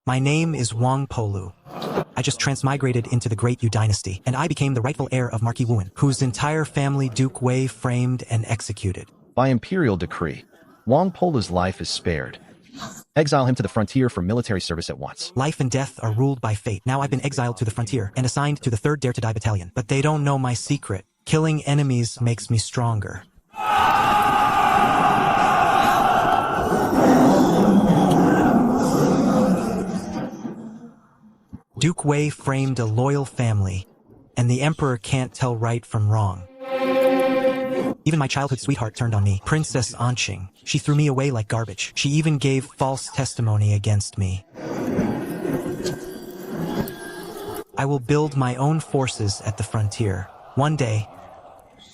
My name is Wang Polu. I just transmigrated into the Great Yu dynasty, and I became the rightful heir of Marquis Wuan, whose entire family Duke Wei framed and executed. By imperial decree, Wang Polu's life is spared. Exile him to the frontier for military service at once. Life and death are ruled by fate. Now I've been exiled to the frontier and assigned to the 3rd Dare to Die Battalion. But they don't know my secret. Killing enemies makes me stronger. Duke Wei framed a loyal family, and the emperor can't tell right from wrong. Even my childhood sweetheart turned on me, Princess Anqing. She threw me away like garbage. She even gave false testimony against me. I will build my own forces at the frontier. One day,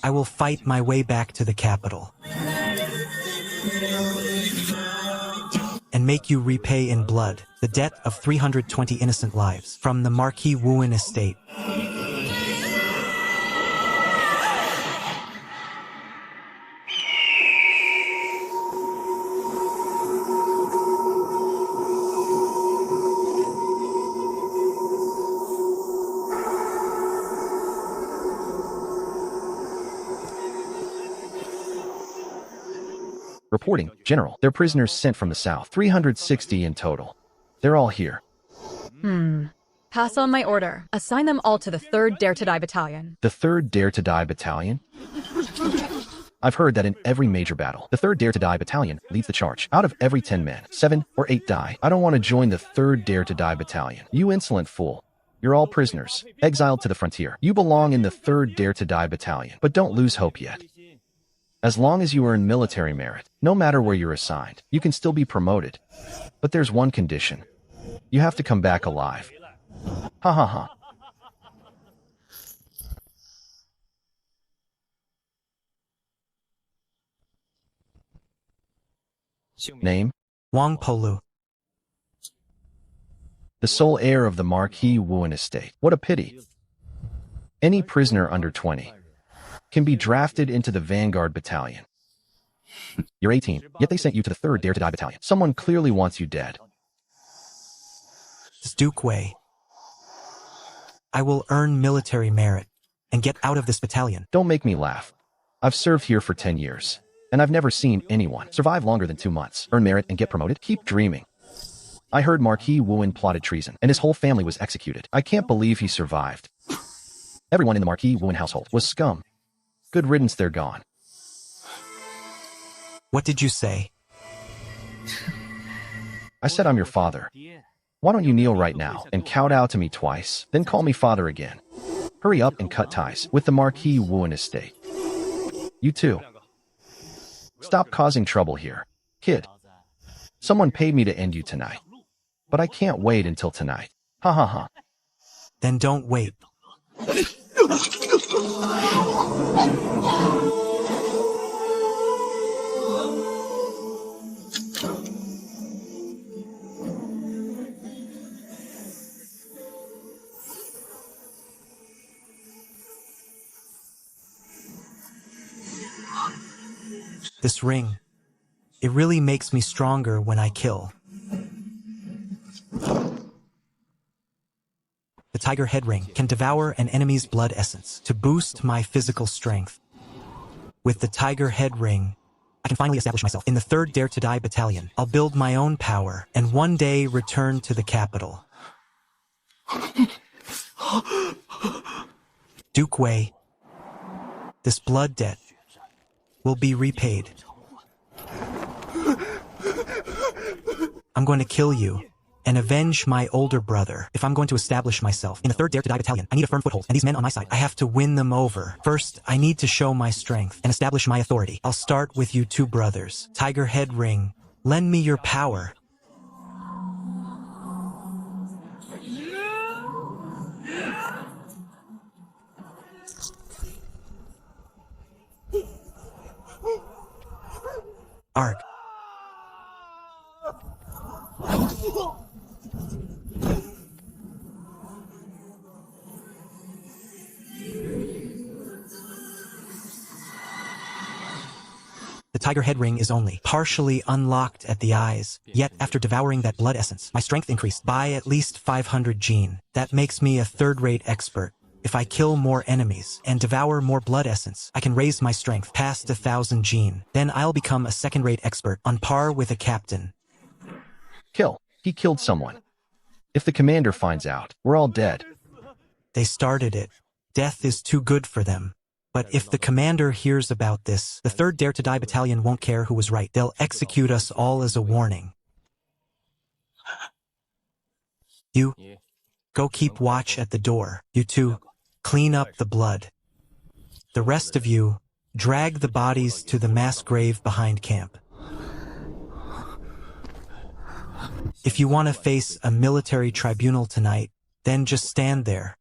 I will fight my way back to the capital. And make you repay in blood the debt of 320 innocent lives from the Marquis Wuan estate. Reporting, General. They're prisoners sent from the south. 360 in total. They're all here. Pass on my order. Assign them all to the 3rd Dare to Die Battalion. The 3rd Dare to Die Battalion? I've heard that in every major battle, the 3rd Dare to Die Battalion leads the charge. Out of every 10 men, 7 or 8 die. I don't want to join the 3rd Dare to Die Battalion. You insolent fool. You're all prisoners, exiled to the frontier. You belong in the 3rd Dare to Die Battalion, but don't lose hope yet. As long as you earn military merit, no matter where you're assigned, you can still be promoted. But there's one condition. You have to come back alive. Ha ha ha. Name? Wang Polu. The sole heir of the Marquis Wuan estate. What a pity. Any prisoner under 20 can be drafted into the Vanguard Battalion. You're 18, yet they sent you to the 3rd Dare to Die Battalion. Someone clearly wants you dead. It's Duke Wei. I will earn military merit and get out of this battalion. Don't make me laugh. I've served here for 10 years, and I've never seen anyone survive longer than 2 months, earn merit, and get promoted. Keep dreaming. I heard Marquis Wuan plotted treason, and his whole family was executed. I can't believe he survived. Everyone in the Marquis Wuan household was scum. Good riddance, they're gone. What did you say? I said I'm your father. Why don't you kneel right now and kowtow to me twice, then call me father again. Hurry up and cut ties with the Marquis Wuan estate. You too. Stop causing trouble here, kid. Someone paid me to end you tonight, but I can't wait until tonight. Ha ha ha. Then don't wait. This ring, it really makes me stronger when I kill. The tiger head ring can devour an enemy's blood essence to boost my physical strength. With the tiger head ring, I can finally establish myself in the 3rd Dare to Die Battalion. I'll build my own power and one day return to the capital. Duke Wei, this blood debt will be repaid. I'm going to kill you and avenge my older brother. If I'm going to establish myself in the 3rd Dare to Die Battalion, I need a firm foothold, and these men on my side, I have to win them over. First, I need to show my strength and establish my authority. I'll start with you 2 brothers. Tiger Head Ring, lend me your power. Arg. The tiger head ring is only partially unlocked at the eyes. Yet, after devouring that blood essence, my strength increased by at least 500 gene. That makes me a third-rate expert. If I kill more enemies and devour more blood essence, I can raise my strength past 1,000 gene. Then I'll become a second-rate expert, on par with a captain. Kill. He killed someone. If the commander finds out, we're all dead. They started it. Death is too good for them. But if the commander hears about this, the 3rd Dare to Die Battalion won't care who was right. They'll execute us all as a warning. You, go keep watch at the door. You two, clean up the blood. The rest of you, drag the bodies to the mass grave behind camp. If you want to face a military tribunal tonight, then just stand there.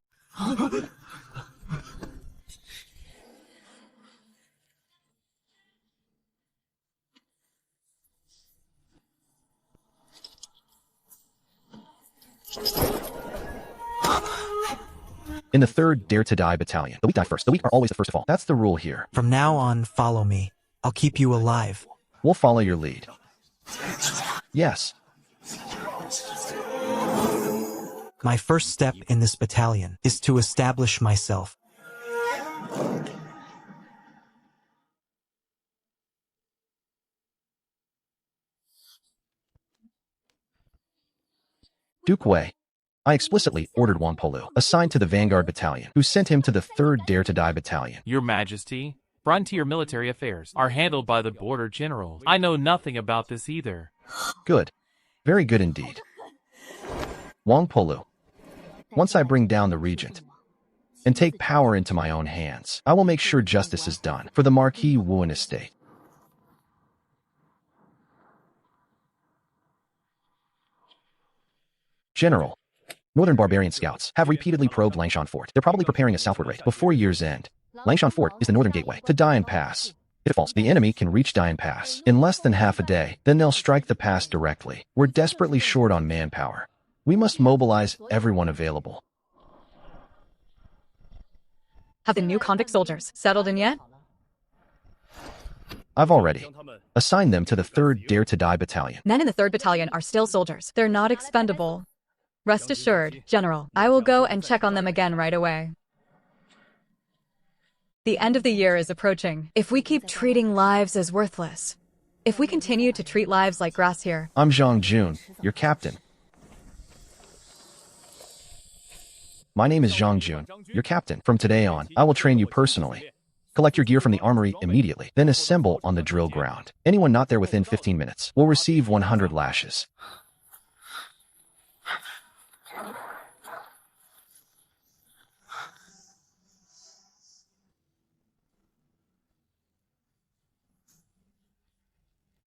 In the 3rd Dare to Die Battalion, the weak die first. The weak are always the first to fall. That's the rule here. From now on, follow me. I'll keep you alive. We'll follow your lead. Yes. My first step in this battalion is to establish myself. Duke Wei. I explicitly ordered Wang Polu, assigned to the Vanguard Battalion, who sent him to the 3rd Dare to Die Battalion. Your Majesty, frontier military affairs are handled by the border general. I know nothing about this either. Good. Very good indeed. Wang Polu. Once I bring down the regent and take power into my own hands, I will make sure justice is done for the Marquis Wuan estate. General, Northern Barbarian scouts have repeatedly probed Langshan Fort. They're probably preparing a southward raid before year's end. Langshan Fort is the northern gateway to Dian Pass. If it falls, the enemy can reach Dian Pass in less than half a day. Then they'll strike the pass directly. We're desperately short on manpower. We must mobilize everyone available. Have the new convict soldiers settled in yet? I've already assigned them to the 3rd Dare to Die Battalion. Men in the 3rd Battalion are still soldiers. They're not expendable. Rest assured, General, I will go and check on them again right away. The end of the year is approaching. If we keep treating lives as worthless, if we continue to treat lives like grass here... I'm Zhang Jun, your captain. My name is Zhang Jun, your captain. From today on, I will train you personally. Collect your gear from the armory immediately, then assemble on the drill ground. Anyone not there within 15 minutes will receive 100 lashes.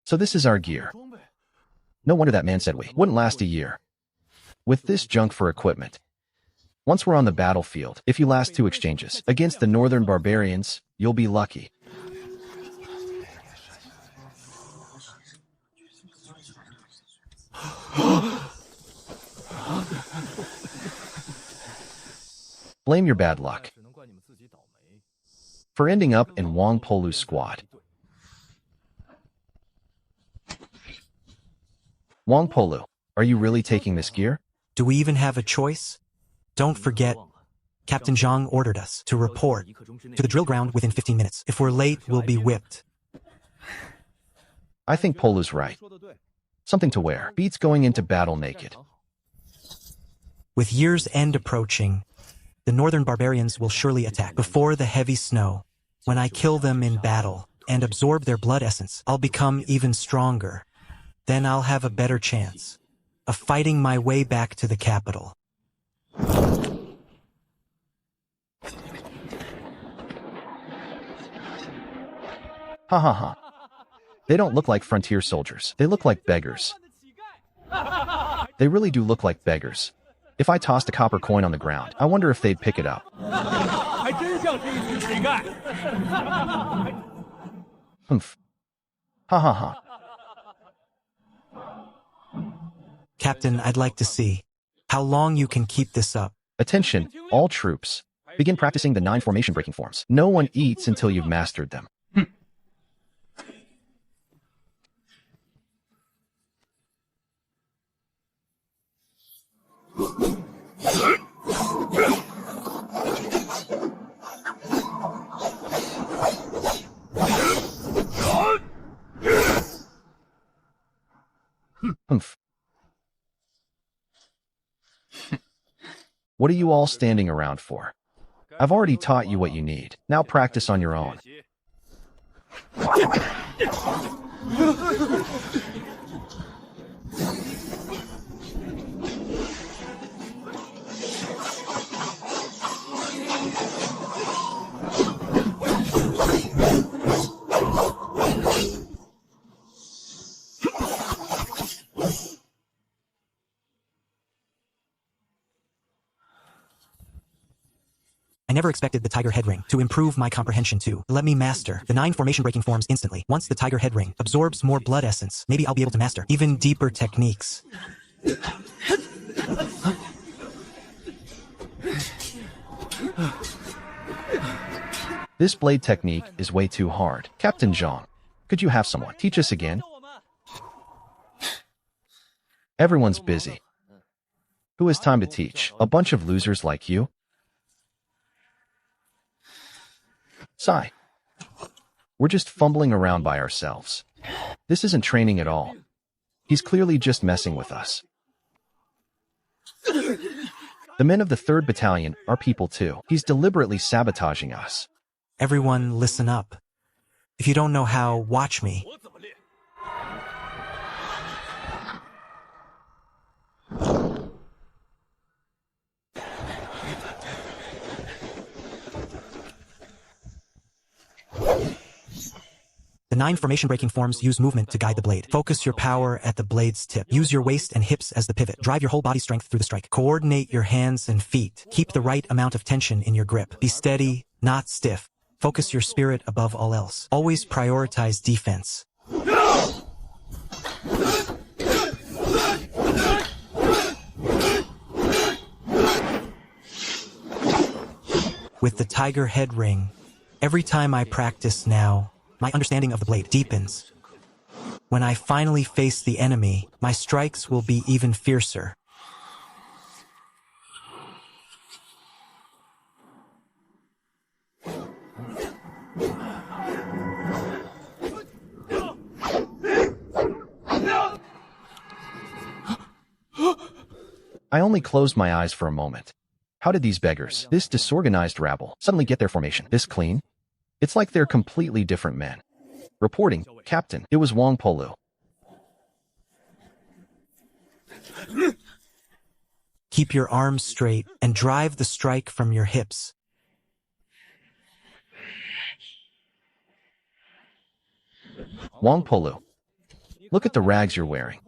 So this is our gear. No wonder that man said we wouldn't last a year. With this junk for equipment, once we're on the battlefield, if you last 2 exchanges against the Northern Barbarians, you'll be lucky. Blame your bad luck for ending up in Wang Polu's squad. Wang Polu, are you really taking this gear? Do we even have a choice? Don't forget, Captain Zhang ordered us to report to the drill ground within 15 minutes. If we're late, we'll be whipped. I think Polu's right. Something to wear beats going into battle naked. With year's end approaching, the Northern Barbarians will surely attack. Before the heavy snow, when I kill them in battle and absorb their blood essence, I'll become even stronger. Then I'll have a better chance of fighting my way back to the capital. Ha ha ha. They don't look like frontier soldiers. They look like beggars. They really do look like beggars. If I tossed a copper coin on the ground, I wonder if they'd pick it up. Humph. Ha ha ha. Captain, I'd like to see how long you can keep this up. Attention, all troops. Begin practicing the 9 formation breaking forms. No one eats until you've mastered them. What are you all standing around for? I've already taught you what you need. Now practice on your own. I never expected the tiger head ring to improve my comprehension too. Let me master the 9 formation breaking forms instantly. Once the tiger head ring absorbs more blood essence, maybe I'll be able to master even deeper techniques. This blade technique is way too hard. Captain Zhang, could you have someone teach us again? Everyone's busy. Who has time to teach? A bunch of losers like you? Sigh. We're just fumbling around by ourselves. This isn't training at all. He's clearly just messing with us. The men of the 3rd Battalion are people too. He's deliberately sabotaging us. Everyone listen up. If you don't know how, watch me. The 9 formation-breaking forms use movement to guide the blade. Focus your power at the blade's tip. Use your waist and hips as the pivot. Drive your whole body strength through the strike. Coordinate your hands and feet. Keep the right amount of tension in your grip. Be steady, not stiff. Focus your spirit above all else. Always prioritize defense. With the tiger head ring, every time I practice now, my understanding of the blade deepens. When I finally face the enemy, my strikes will be even fiercer. I only closed my eyes for a moment. How did these beggars, this disorganized rabble, suddenly get their formation this clean? It's like they're completely different men. Reporting, Captain, it was Wang Polu. Keep your arms straight and drive the strike from your hips. Wang Polu, look at the rags you're wearing.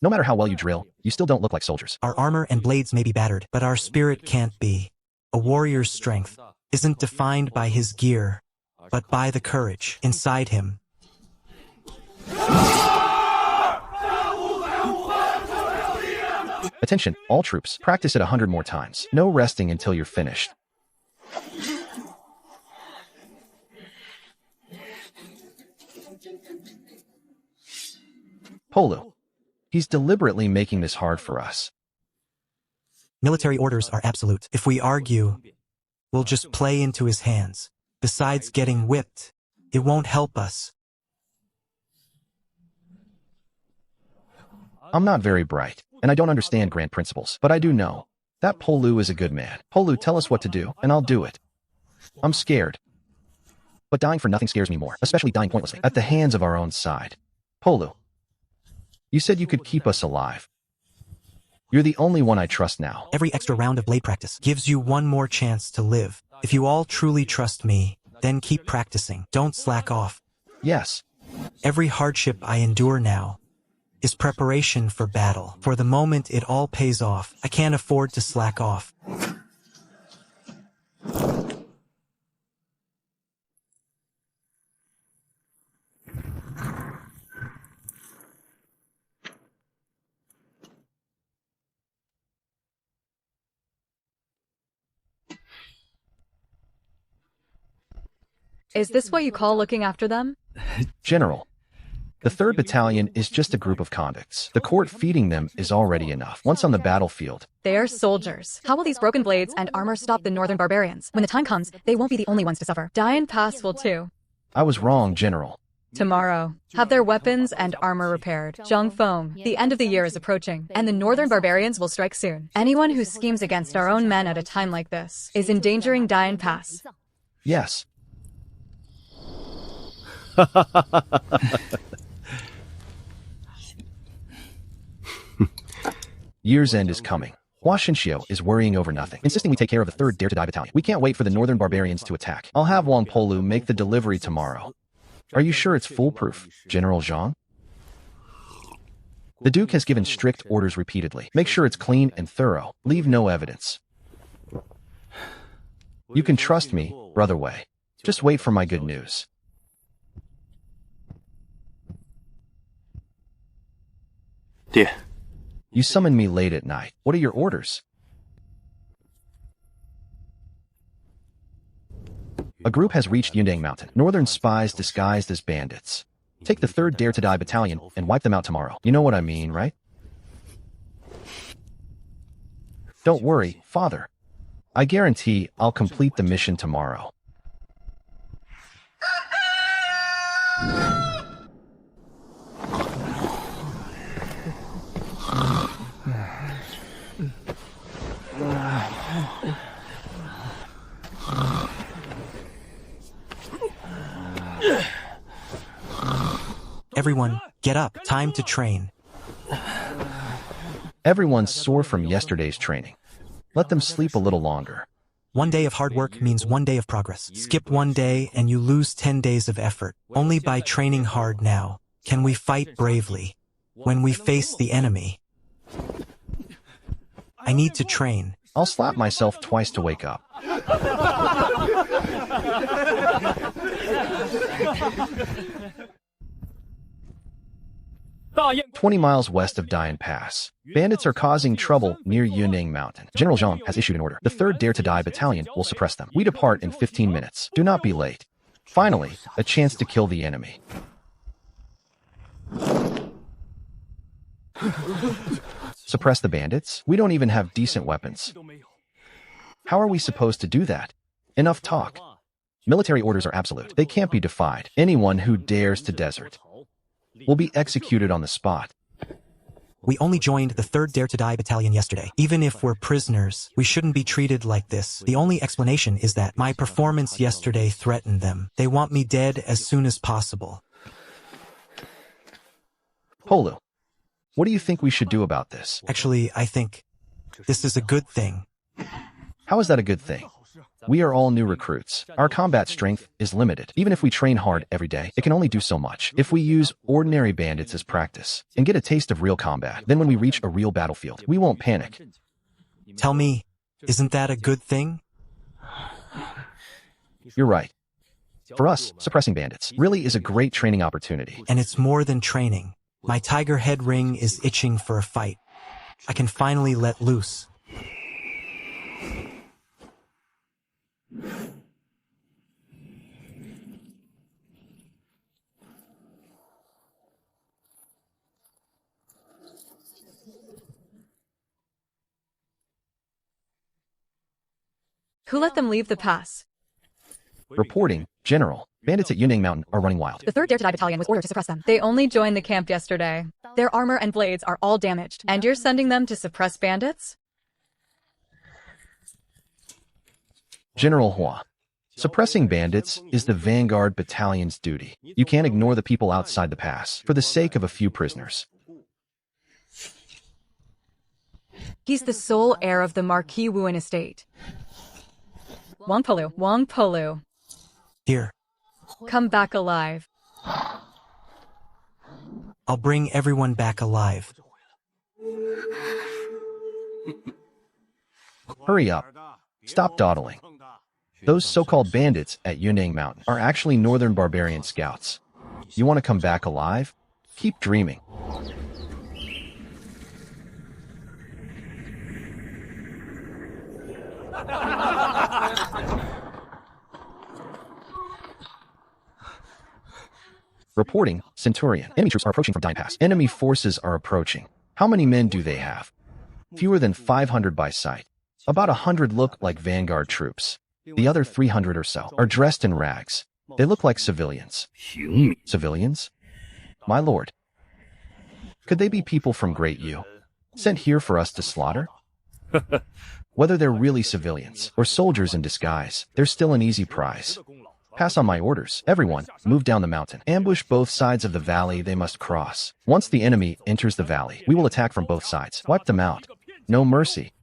No matter how well you drill, you still don't look like soldiers. Our armor and blades may be battered, but our spirit can't be. A warrior's strength isn't defined by his gear, but by the courage inside him. Attention, all troops, practice it 100 more times. No resting until you're finished. Polu, he's deliberately making this hard for us. Military orders are absolute. If we argue, we'll just play into his hands. Besides getting whipped, it won't help us. I'm not very bright, and I don't understand grand principles, but I do know that Polu is a good man. Polu, tell us what to do, and I'll do it. I'm scared. But dying for nothing scares me more, especially dying pointlessly, at the hands of our own side. Polu, you said you could keep us alive. You're the only one I trust now. Every extra round of blade practice gives you one more chance to live. If you all truly trust me, then keep practicing. Don't slack off. Yes. Every hardship I endure now is preparation for battle. For the moment it all pays off, I can't afford to slack off. Is this what you call looking after them? General, the 3rd Battalion is just a group of convicts. The court feeding them is already enough. Once on the battlefield, They are soldiers. How will these broken blades and armor stop the northern barbarians? When the time comes, they won't be the only ones to suffer. Dian Pass will too. I was wrong, General. Tomorrow, have their weapons and armor repaired. Zhang Feng, the end of the year is approaching, and the northern barbarians will strike soon. Anyone who schemes against our own men at a time like this is endangering Dian Pass. Yes. Year's end is coming. Hua Shinxiu is worrying over nothing, insisting we take care of the 3rd Dare to Die Battalion. We can't wait for the northern barbarians to attack. I'll have Wang Polu make the delivery tomorrow. Are you sure it's foolproof, General Zhang? The Duke has given strict orders repeatedly. Make sure it's clean and thorough. Leave no evidence. You can trust me, Brother Wei. Just wait for my good news. Dear. You summoned me late at night. What are your orders? A group has reached Yundang Mountain. Northern spies disguised as bandits. Take the 3rd Dare to Die Battalion and wipe them out tomorrow. You know what I mean, right? Don't worry, Father. I guarantee I'll complete the mission tomorrow. Everyone, get up. Time to train. Everyone's sore from yesterday's training. Let them sleep a little longer. 1 day of hard work means 1 day of progress. Skip 1 day and you lose 10 days of effort. Only by training hard now can we fight bravely when we face the enemy. I need to train. I'll slap myself twice to wake up. 20 miles west of Dian Pass. Bandits are causing trouble near Yunning Mountain. General Zhang has issued an order. The 3rd Dare to Die Battalion will suppress them. We depart in 15 minutes. Do not be late. Finally, a chance to kill the enemy. Suppress the bandits? We don't even have decent weapons. How are we supposed to do that? Enough talk. Military orders are absolute. They can't be defied. Anyone who dares to desert will be executed on the spot. We only joined the 3rd Dare to Die Battalion yesterday. Even if we're prisoners, we shouldn't be treated like this. The only explanation is that my performance yesterday threatened them. They want me dead as soon as possible. Polu, what do you think we should do about this? Actually, I think this is a good thing. How is that a good thing? We are all new recruits. Our combat strength is limited. Even if we train hard every day, it can only do so much. If we use ordinary bandits as practice and get a taste of real combat, then when we reach a real battlefield, we won't panic. Tell me, isn't that a good thing? You're right. For us, suppressing bandits really is a great training opportunity. And it's more than training. My tiger head ring is itching for a fight. I can finally let loose. Who let them leave the pass? Reporting, General. Bandits at Yunning Mountain are running wild. The 3rd Dare to Die Battalion was ordered to suppress them. They only joined the camp yesterday. Their armor and blades are all damaged. And you're sending them to suppress bandits? General Hua. Suppressing bandits is the Vanguard Battalion's duty. You can't ignore the people outside the pass for the sake of a few prisoners. He's the sole heir of the Marquis Wuan estate. Wang Polu. Here, Come back alive. I'll bring everyone back alive. Hurry up. Stop dawdling. Those so-called bandits at Yunning Mountain are actually northern barbarian scouts. You want to come back alive? Keep dreaming. Reporting, Centurion. Enemy troops are approaching from Dian Pass. Enemy forces are approaching. How many men do they have? Fewer than 500 by sight. About 100 look like Vanguard troops. The other 300 or so are dressed in rags. They look like civilians. Civilians? My lord. Could they be people from Great Yu, sent here for us to slaughter? Whether they're really civilians or soldiers in disguise, they're still an easy prize. Pass on my orders. Everyone, move down the mountain. Ambush both sides of the valley they must cross. Once the enemy enters the valley, we will attack from both sides. Wipe them out. No mercy.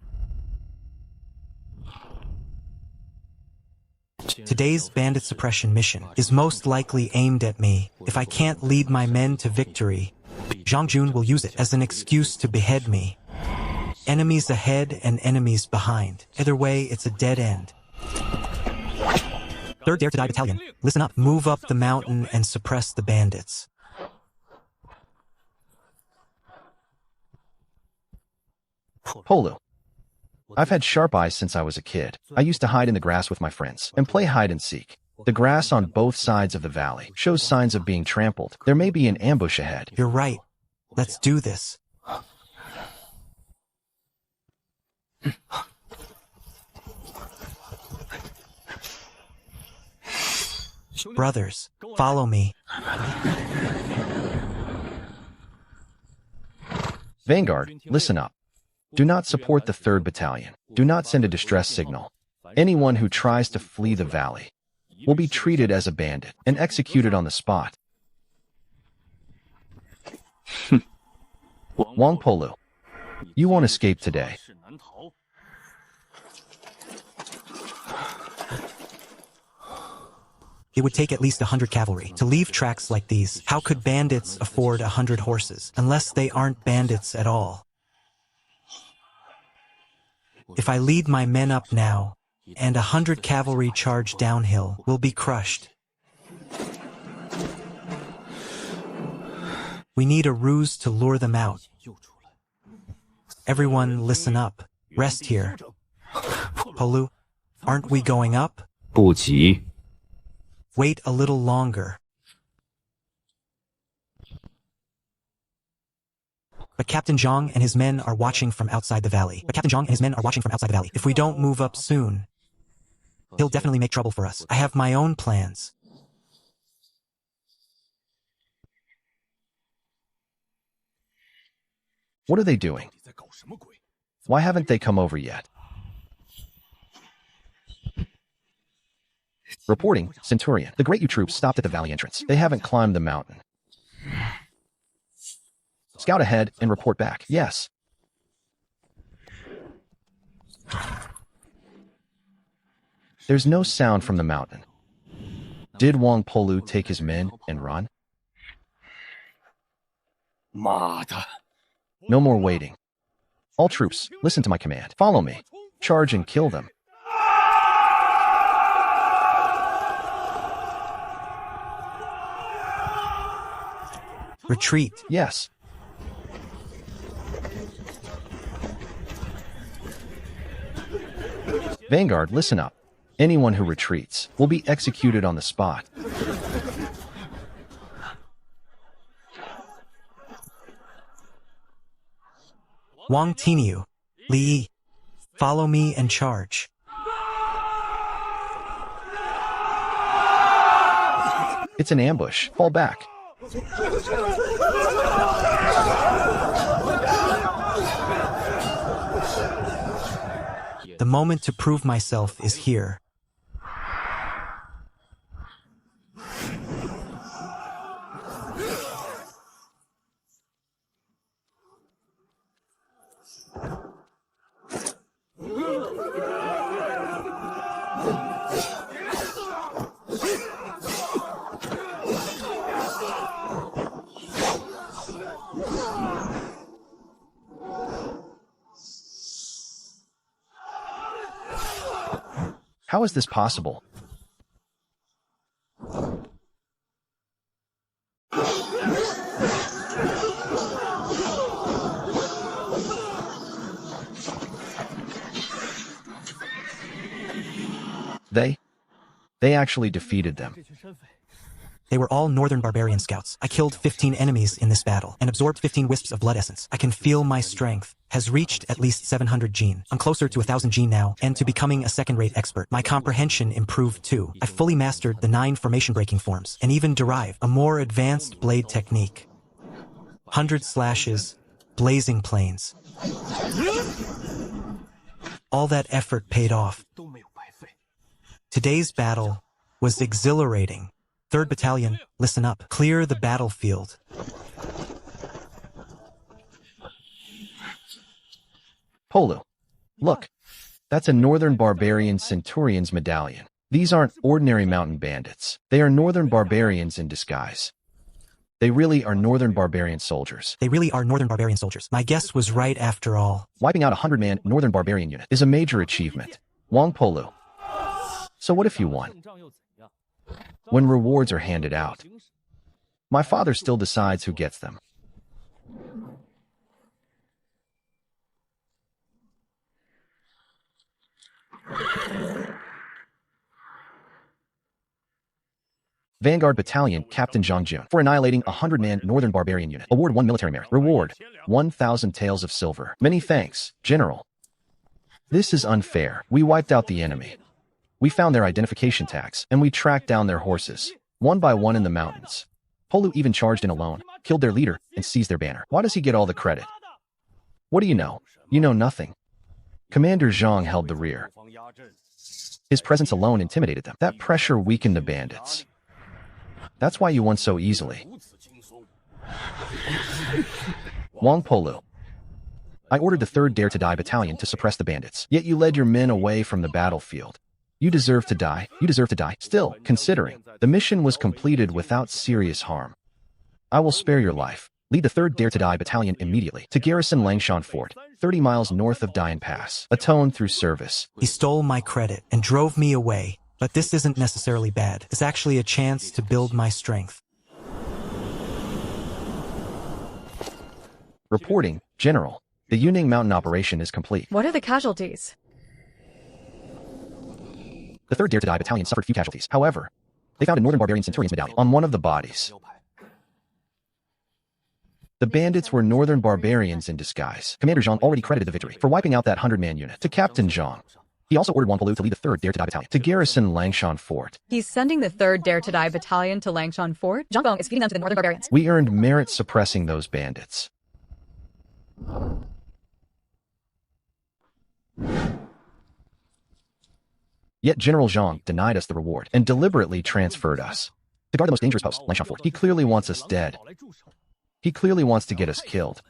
Today's bandit suppression mission is most likely aimed at me. If I can't lead my men to victory, Zhang Jun will use it as an excuse to behead me. Enemies ahead and enemies behind. Either way, it's a dead end. 3rd Dare to Die Battalion, listen up. Move up the mountain and suppress the bandits. Polu. I've had sharp eyes since I was a kid. I used to hide in the grass with my friends and play hide and seek. The grass on both sides of the valley shows signs of being trampled. There may be an ambush ahead. You're right. Let's do this. Brothers, follow me. Vanguard, listen up. Do not support the 3rd Battalion. Do not send a distress signal. Anyone who tries to flee the valley will be treated as a bandit and executed on the spot. Wang Polu, you won't escape today. It would take at least 100 cavalry to leave tracks like these. How could bandits afford 100 horses, unless they aren't bandits at all? If I lead my men up now, and 100 cavalry charge downhill, we'll be crushed. We need a ruse to lure them out. Everyone listen up. Rest here. Polu, aren't we going up? 不急。 Wait a little longer. But Captain Zhang and his men are watching from outside the valley. If we don't move up soon, he'll definitely make trouble for us. I have my own plans. What are they doing? Why haven't they come over yet? Reporting, Centurion. The Great Yu troops stopped at the valley entrance. They haven't climbed the mountain. Scout ahead and report back. Yes. There's no sound from the mountain. Did Wang Polu take his men and run? No more waiting. All troops, listen to my command. Follow me. Charge and kill them. Retreat. Yes. Vanguard, listen up. Anyone who retreats will be executed on the spot. Wang Tinyu, Li, follow me and charge. It's an ambush. Fall back. The moment to prove myself is here. How is this possible? They actually defeated them. They were all Northern Barbarian scouts. I killed 15 enemies in this battle and absorbed 15 wisps of blood essence. I can feel my strength has reached at least 700 gene. I'm closer to 1000 gene now, and to becoming a second-rate expert. My comprehension improved too. I fully mastered the 9 formation-breaking forms, and even derived a more advanced blade technique. 100 slashes, blazing planes. All that effort paid off. Today's battle was exhilarating. 3rd Battalion, listen up. Clear the battlefield. Polu, look. That's a Northern Barbarian Centurion's medallion. These aren't ordinary mountain bandits. They are Northern Barbarians in disguise. They really are Northern Barbarian soldiers. They really are Northern Barbarian soldiers. My guess was right after all. Wiping out a 100-man Northern Barbarian unit is a major achievement. Wong Polu. So what if you won? When rewards are handed out, my father still decides who gets them. Vanguard Battalion, Captain Zhang Jun, for annihilating a 100-man Northern Barbarian unit. Award 1 military merit. Reward 1,000 taels of silver. Many thanks, General. This is unfair. We wiped out the enemy. We found their identification tags, and we tracked down their horses, one by one in the mountains. Polu even charged in alone, killed their leader, and seized their banner. Why does he get all the credit? What do you know? You know nothing. Commander Zhang held the rear. His presence alone intimidated them. That pressure weakened the bandits. That's why you won so easily. Wong Polu. I ordered the 3rd Dare to Die Battalion to suppress the bandits, yet you led your men away from the battlefield. You deserve to die. You deserve to die. Still, considering, the mission was completed without serious harm. I will spare your life. Lead the 3rd Dare to Die Battalion immediately to garrison Langshan Fort, 30 miles north of Dian Pass. Atone through service. He stole my credit and drove me away, but this isn't necessarily bad. It's actually a chance to build my strength. Reporting, General. The Yuning Mountain operation is complete. What are the casualties? The 3rd Dare to Die Battalion suffered few casualties. However, they found a Northern Barbarian Centurion's medallion on one of the bodies. The bandits were Northern Barbarians in disguise. Commander Zhang already credited the victory for wiping out that 100-man unit to Captain Zhang. He also ordered Wang Polu to lead the 3rd Dare to Die Battalion to garrison Langshan Fort. He's sending the 3rd Dare to Die Battalion to Langshan Fort? Zhang Feng is feeding them to the Northern Barbarians. We earned merit suppressing those bandits. Yet General Zhang denied us the reward and deliberately transferred us to guard the most dangerous post, Langshan Fort. He clearly wants us dead. He clearly wants to get us killed.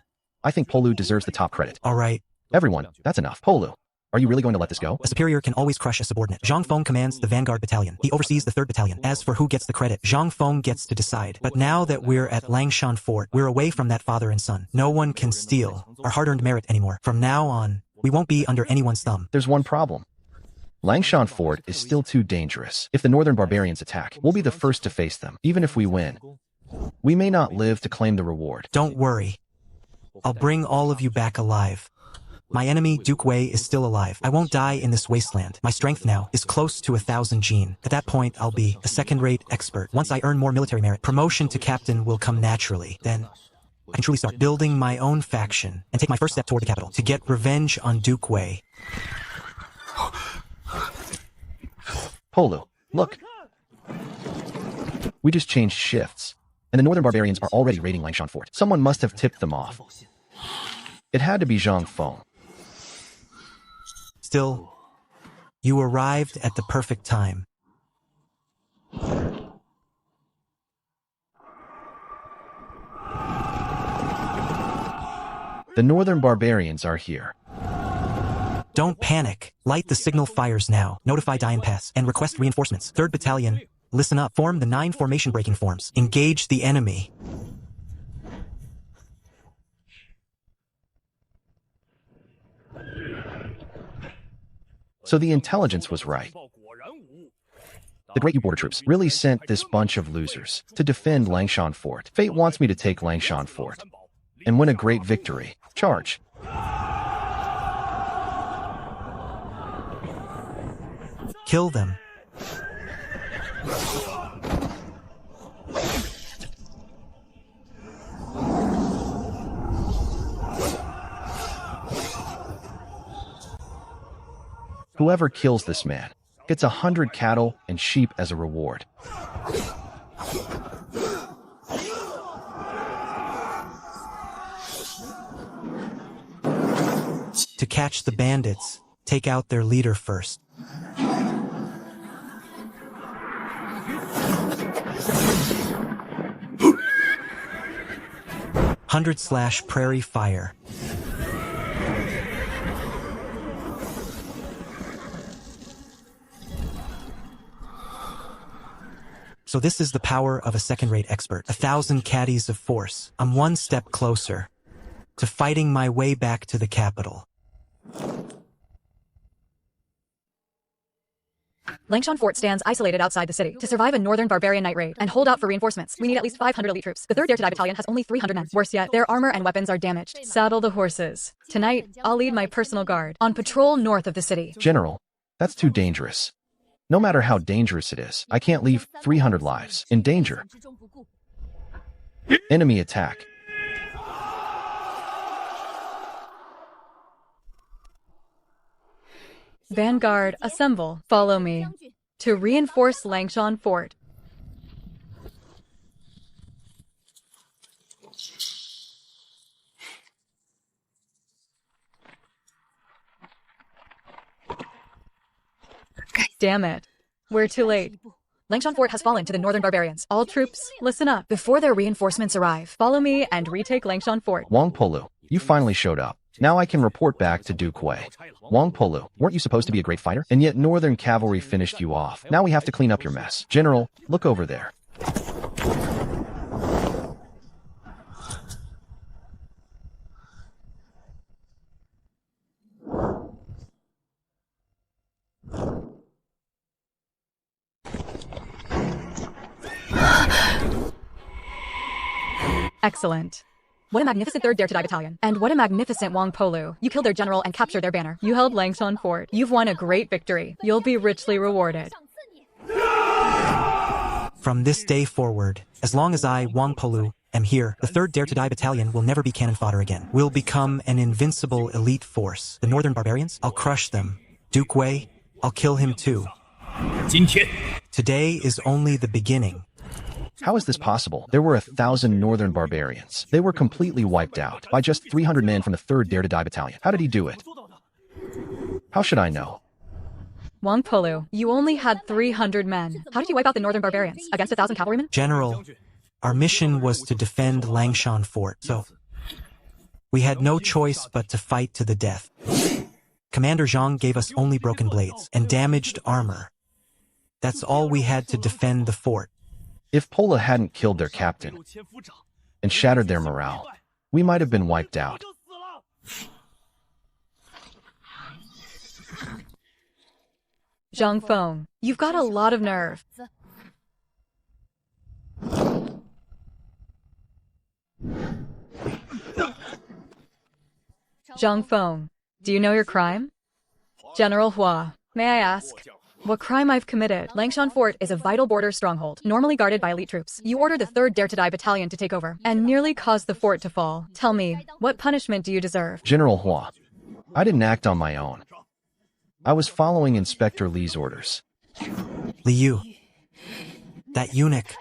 I think Polu deserves the top credit. All right. Everyone, that's enough. Polu, are you really going to let this go? A superior can always crush a subordinate. Zhang Feng commands the Vanguard Battalion. He oversees the 3rd Battalion. As for who gets the credit, Zhang Feng gets to decide. But now that we're at Langshan Fort, we're away from that father and son. No one can steal our hard-earned merit anymore. From now on, we won't be under anyone's thumb. There's one problem. Langshan Fort is still too dangerous. If the Northern Barbarians attack, we'll be the first to face them. Even if we win, we may not live to claim the reward. Don't worry. I'll bring all of you back alive. My enemy, Duke Wei, is still alive. I won't die in this wasteland. My strength now is close to 1000 gene. At that point, I'll be a second-rate expert. Once I earn more military merit, promotion to captain will come naturally. Then, I can truly start building my own faction and take my first step toward the capital to get revenge on Duke Wei. Polu, look. We just changed shifts, and the Northern Barbarians are already raiding Langshan Fort. Someone must have tipped them off. It had to be Zhang Feng. Still, you arrived at the perfect time. The Northern Barbarians are here. Don't panic. Light the signal fires now. Notify Dian Pass and request reinforcements. 3rd Battalion, listen up. Form the 9 formation-breaking forms. Engage the enemy. So the intelligence was right. The great U-border troops really sent this bunch of losers to defend Langshan Fort. Fate wants me to take Langshan Fort and win a great victory. Charge. Kill them. Whoever kills this man gets 100 cattle and sheep as a reward. To catch the bandits, take out their leader first. /prairie fire. So this is the power of a second-rate expert. 1,000 caddies of force. I'm one step closer to fighting my way back to the capital. Langshan Fort stands isolated outside the city. To survive a northern barbarian night raid and hold out for reinforcements, we need at least 500 elite troops. The 3rd Dare to Die Battalion has only 300 men. Worse yet, their armor and weapons are damaged. Saddle the horses. Tonight, I'll lead my personal guard on patrol north of the city. General, that's too dangerous. No matter how dangerous it is, I can't leave 300 lives in danger. Enemy attack. Vanguard, assemble. Follow me. To reinforce Langshan Fort. Damn it. We're too late. Langshan Fort has fallen to the northern barbarians. All troops, listen up. Before their reinforcements arrive, follow me and retake Langshan Fort. Wang Polu, you finally showed up. Now I can report back to Duke Wei. Wang Polu, weren't you supposed to be a great fighter? And yet Northern Cavalry finished you off. Now we have to clean up your mess. General, look over there. Excellent. What a magnificent 3rd Dare to Die Battalion. And what a magnificent Wang Polu. You killed their general and captured their banner. You held Langshan Fort. You've won a great victory. You'll be richly rewarded. From this day forward, as long as I, Wang Polu, am here, the 3rd Dare to Die Battalion will never be cannon fodder again. We'll become an invincible elite force. The northern barbarians, I'll crush them. Duke Wei, I'll kill him too. Today is only the beginning. How is this possible? There were 1,000 northern barbarians. They were completely wiped out by just 300 men from the 3rd Dare to Die Battalion. How did he do it? How should I know? Wang Polu, you only had 300 men. How did you wipe out the northern barbarians? Against 1,000 cavalrymen? General, our mission was to defend Langshan Fort, so we had no choice but to fight to the death. Commander Zhang gave us only broken blades and damaged armor. That's all we had to defend the fort. If Pola hadn't killed their captain and shattered their morale, we might have been wiped out. Zhang Feng, you've got a lot of nerve. Zhang Feng, do you know your crime? General Hua, may I ask what crime I've committed? Langshan Fort is a vital border stronghold, normally guarded by elite troops. You ordered the 3rd Dare to Die Battalion to take over, and nearly caused the fort to fall. Tell me, what punishment do you deserve? General Hua, I didn't act on my own. I was following Inspector Li's orders. Liu, that eunuch.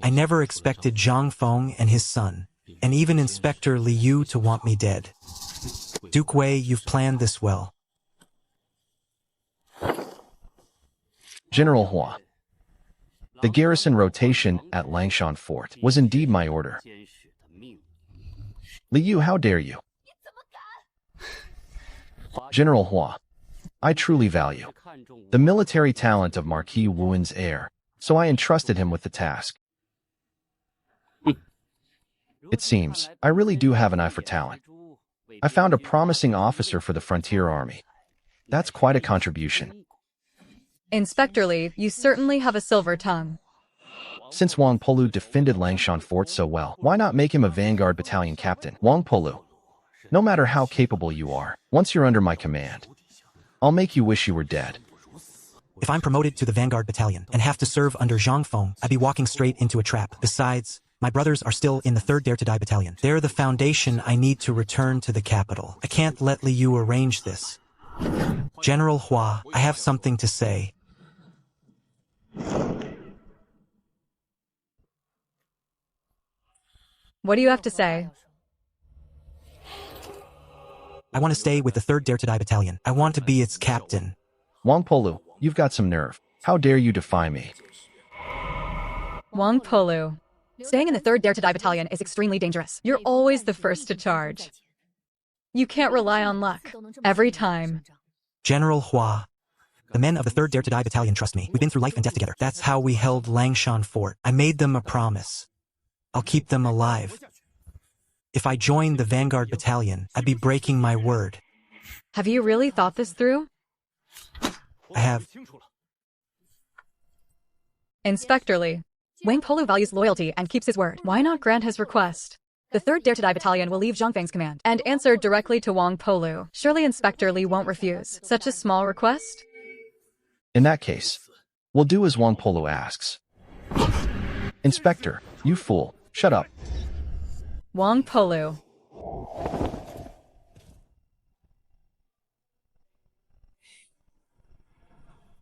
I never expected Zhang Feng and his son, and even Inspector Liu to want me dead. Duke Wei, you've planned this well. General Hua, the garrison rotation at Langshan Fort was indeed my order. Liu, how dare you? General Hua, I truly value the military talent of Marquis Wuen's heir, so I entrusted him with the task. It seems I really do have an eye for talent. I found a promising officer for the frontier army. That's quite a contribution. Inspector Li, you certainly have a silver tongue. Since Wang Polu defended Langshan Fort so well, why not make him a Vanguard Battalion captain? Wang Polu, no matter how capable you are, once you're under my command, I'll make you wish you were dead. If I'm promoted to the Vanguard Battalion and have to serve under Zhang Feng, I'd be walking straight into a trap. Besides, my brothers are still in the 3rd Dare to Die Battalion. They're the foundation I need to return to the capital. I can't let Liu arrange this. General Hua, I have something to say. What do you have to say? I want to stay with the 3rd Dare to Die Battalion. I want to be its captain. Wang Polu, you've got some nerve. How dare you defy me? Wang Polu. Staying in the 3rd Dare to Die Battalion is extremely dangerous. You're always the first to charge. You can't rely on luck. Every time. General Hua, the men of the 3rd Dare to Die Battalion trust me. We've been through life and death together. That's how we held Langshan Fort. I made them a promise. I'll keep them alive. If I joined the Vanguard Battalion, I'd be breaking my word. Have you really thought this through? I have. Inspector Lee. Wang Polu values loyalty and keeps his word. Why not grant his request? The 3rd Dare to Die Battalion will leave Zhang Feng's command and answer directly to Wang Polu. Surely Inspector Lee won't refuse such a small request? In that case, we'll do as Wang Polu asks. Inspector, you fool, shut up. Wang Polu.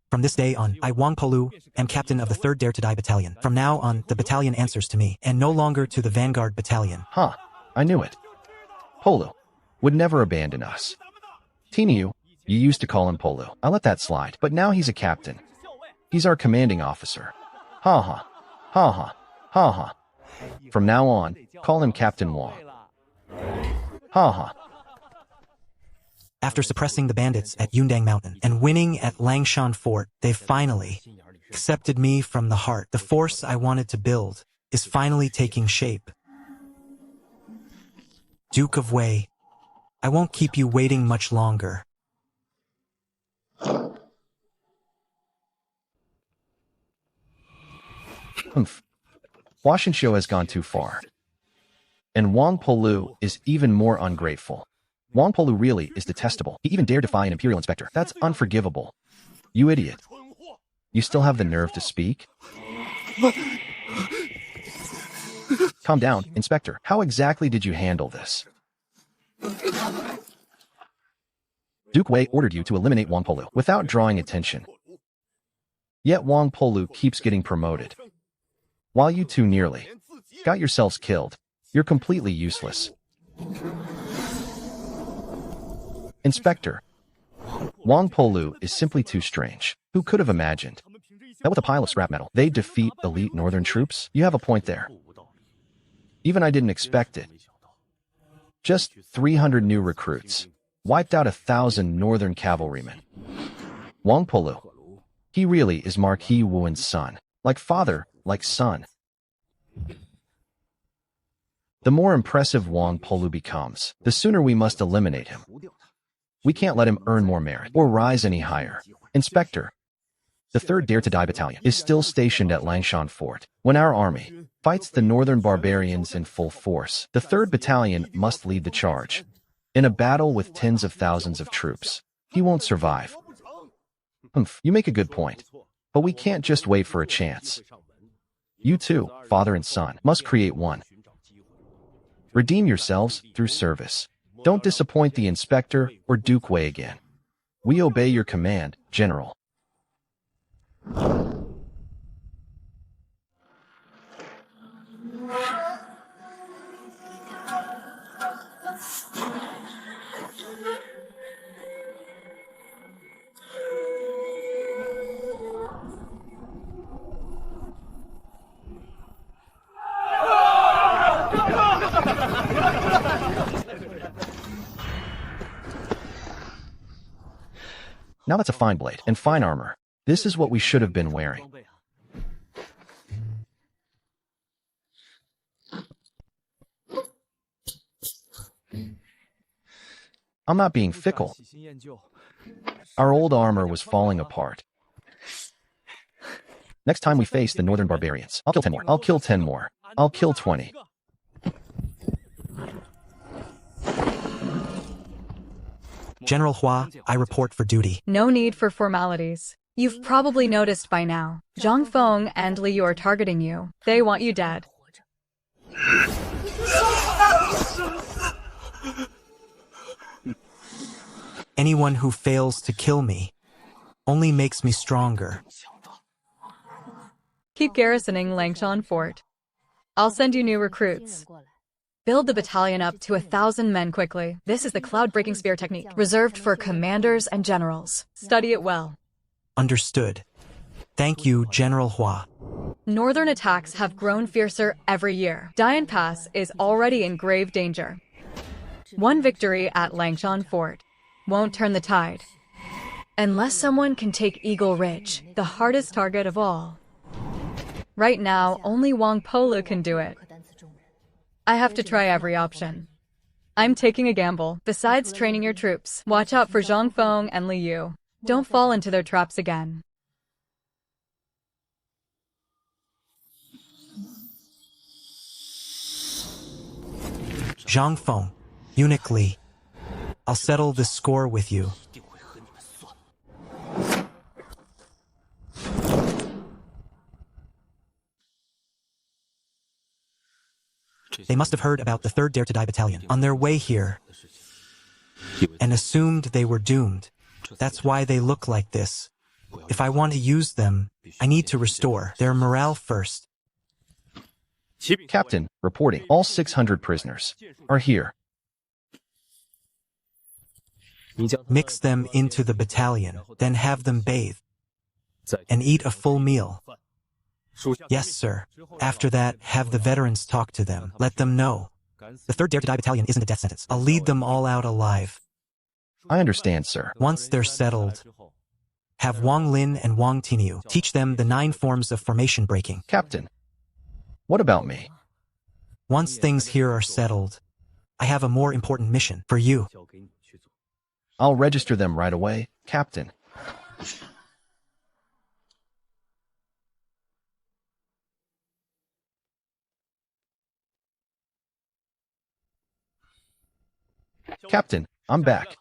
From this day on, I, Wang Polu, am captain of the 3rd Dare to Die Battalion. From now on, the battalion answers to me, and no longer to the Vanguard Battalion. Huh, I knew it. Polu would never abandon us. Tinu, you used to call him Polu. I let that slide, but now he's a captain. He's our commanding officer. Ha ha, ha ha, ha ha. From now on, call him Captain Wang. Ha ha. After suppressing the bandits at Yundang Mountain and winning at Langshan Fort, they've finally accepted me from the heart. The force I wanted to build is finally taking shape. Duke of Wei, I won't keep you waiting much longer. Hua Xianxiu has gone too far. And Wang Polu is even more ungrateful. Wang Polu really is detestable. He even dared defy an imperial inspector. That's unforgivable. You idiot. You still have the nerve to speak? Calm down, Inspector. How exactly did you handle this? Duke Wei ordered you to eliminate Wang Polu without drawing attention. Yet Wang Polu keeps getting promoted. While you two nearly got yourselves killed, you're completely useless. Inspector, Wang Polu is simply too strange. Who could have imagined that with a pile of scrap metal, they'd defeat elite northern troops? You have a point there. Even I didn't expect it. Just 300 new recruits wiped out 1,000 northern cavalrymen. Wang Polu, he really is Marquis Wuen's son. Like father, like son. The more impressive Wang Polu becomes, the sooner we must eliminate him. We can't let him earn more merit or rise any higher. Inspector, the 3rd Dare to Die Battalion is still stationed at Langshan Fort. When our army fights the northern barbarians in full force, the 3rd Battalion must lead the charge. In a battle with tens of thousands of troops, he won't survive. You make a good point, but we can't just wait for a chance. You two, father and son, must create one. Redeem yourselves through service. Don't disappoint the Inspector or Duke Wei again. We obey your command, General. Now that's a fine blade and fine armor. This is what we should have been wearing. I'm not being fickle. Our old armor was falling apart. Next time we face the northern barbarians, I'll kill 10 more. I'll kill 10 more. I'll kill 20. General Hua, I report for duty. No need for formalities. You've probably noticed by now. Zhang Feng and Li Yu are targeting you. They want you dead. Anyone who fails to kill me only makes me stronger. Keep garrisoning Langshan Fort. I'll send you new recruits. Build the battalion up to 1,000 men quickly. This is the cloud-breaking spear technique, reserved for commanders and generals. Study it well. Understood. Thank you, General Hua. Northern attacks have grown fiercer every year. Dian Pass is already in grave danger. One victory at Langshan Fort won't turn the tide. Unless someone can take Eagle Ridge, the hardest target of all. Right now, only Wang Polu can do it. I have to try every option. I'm taking a gamble. Besides training your troops, watch out for Zhang Feng and Li Yu. Don't fall into their traps again. Zhang Feng, Eunuch Li. I'll settle this score with you. They must have heard about the 3rd Dare to Die Battalion on their way here and assumed they were doomed. That's why they look like this. If I want to use them, I need to restore their morale first. Captain, reporting. All 600 prisoners are here. Mix them into the battalion, then have them bathe and eat a full meal. Yes, sir. After that, have the veterans talk to them. Let them know. The 3rd Dare to Die Battalion isn't a death sentence. I'll lead them all out alive. I understand, sir. Once they're settled, have Wang Lin and Wang Tinyu teach them the 9 forms of formation breaking. Captain, what about me? Once things here are settled, I have a more important mission for you. I'll register them right away, Captain. Captain, I'm back.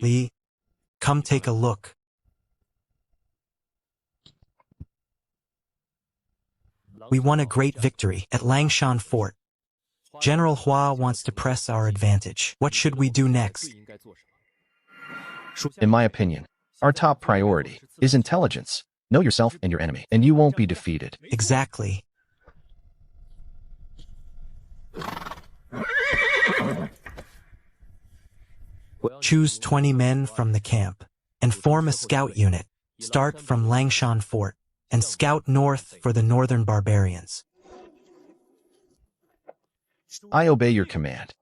Li, come take a look. We won a great victory at Langshan Fort. General Hua wants to press our advantage. What should we do next? In my opinion, our top priority is intelligence. Know yourself and your enemy, and you won't be defeated. Exactly. Choose 20 men from the camp and form a scout unit. Start from Langshan Fort and scout north for the northern barbarians. I obey your command.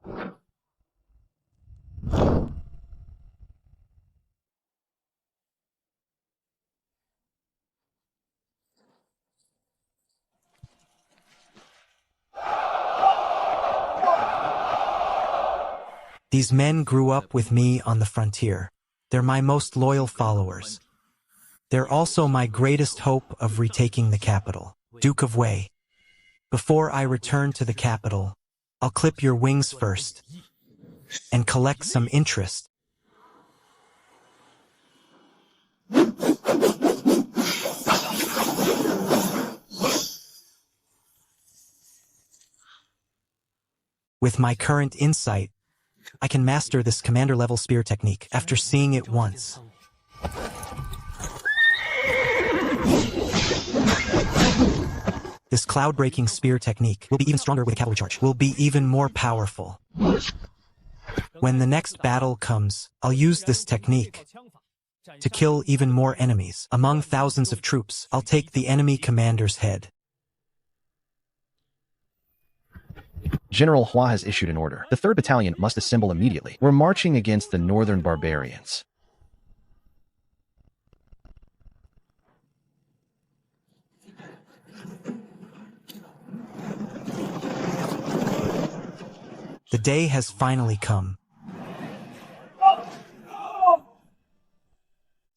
These men grew up with me on the frontier. They're my most loyal followers. They're also my greatest hope of retaking the capital, Duke of Wei. Before I return to the capital, I'll clip your wings first and collect some interest. With my current insight, I can master this commander-level spear technique after seeing it once. This cloud-breaking spear technique will be even stronger with a cavalry charge. Will be even more powerful. When the next battle comes, I'll use this technique to kill even more enemies. Among thousands of troops, I'll take the enemy commander's head. General Hua has issued an order. The 3rd Battalion must assemble immediately. We're marching against the northern barbarians. The day has finally come.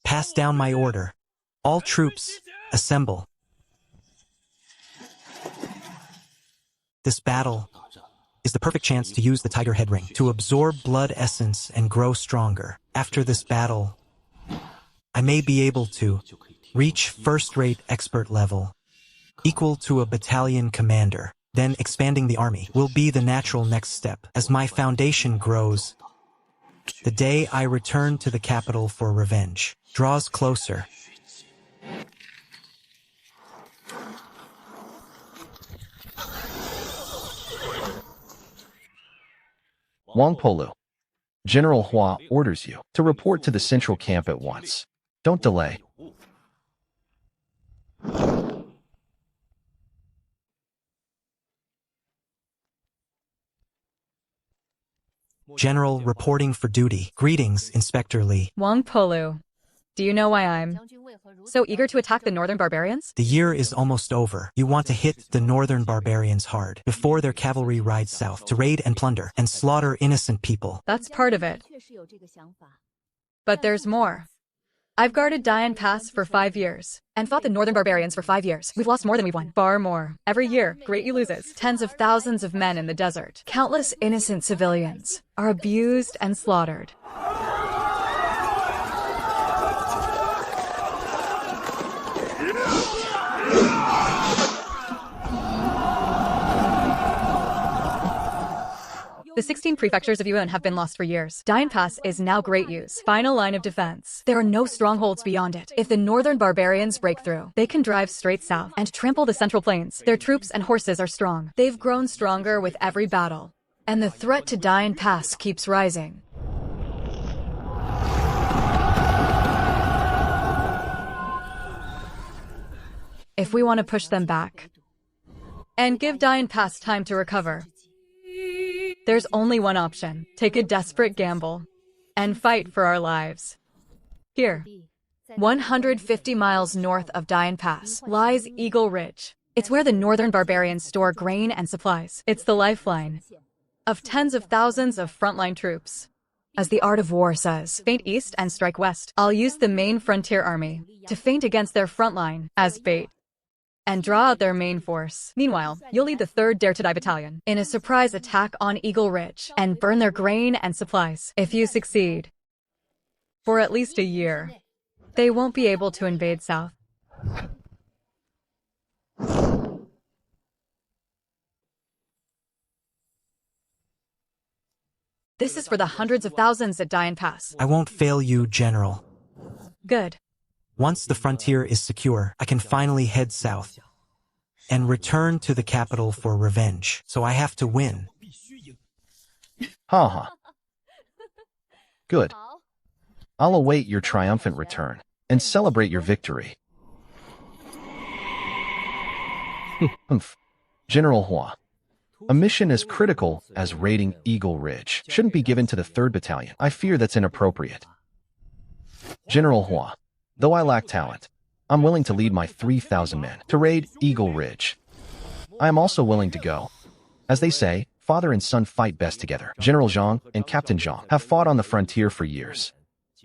Pass down my order. All troops, assemble. This battle is the perfect chance to use the Tiger Head Ring to absorb blood essence and grow stronger. After this battle, I may be able to reach first-rate expert level, equal to a battalion commander. Then expanding the army will be the natural next step. As my foundation grows, The day I return to the capital for revenge draws closer. Wang Polu, General Hua orders you to report to the central camp at once. Don't delay. General reporting for duty. Greetings, Inspector Lee. Wang Polu, do you know why I'm so eager to attack the northern barbarians? The year is almost over. You want to hit the northern barbarians hard before their cavalry rides south to raid and plunder and slaughter innocent people. That's part of it. But there's more. I've guarded Dian Pass for 5 years and fought the northern barbarians for 5 years. We've lost more than we've won. Far more. Every year, Great U loses. Tens of thousands of men in the desert. Countless innocent civilians are abused and slaughtered. The 16 prefectures of Yuan have been lost for years. Dian Pass is now Great Yu's final line of defense. There are no strongholds beyond it. If the northern barbarians break through, they can drive straight south and trample the central plains. Their troops and horses are strong. They've grown stronger with every battle. And the threat to Dian Pass keeps rising. If we want to push them back and give Dian Pass time to recover, there's only one option. Take a desperate gamble and fight for our lives. Here, 150 miles north of Dian Pass, lies Eagle Ridge. It's where the northern barbarians store grain and supplies. It's the lifeline of tens of thousands of frontline troops. As the art of war says, feint east and strike west. I'll use the main frontier army to feint against their front line as bait and draw out their main force. Meanwhile, you'll lead the 3rd Dare to Die Battalion in a surprise attack on Eagle Ridge and burn their grain and supplies. If you succeed, for at least a year, they won't be able to invade south. This is for the hundreds of thousands at Dian Pass. I won't fail you, General. Good. Once the frontier is secure, I can finally head south and return to the capital for revenge. So I have to win. Ha. Good. I'll await your triumphant return and celebrate your victory. General Hua, a mission as critical as raiding Eagle Ridge shouldn't be given to the 3rd Battalion. I fear that's inappropriate. General Hua, though I lack talent, I'm willing to lead my 3,000 men to raid Eagle Ridge. I am also willing to go. As they say, father and son fight best together. General Zhang and Captain Zhang have fought on the frontier for years.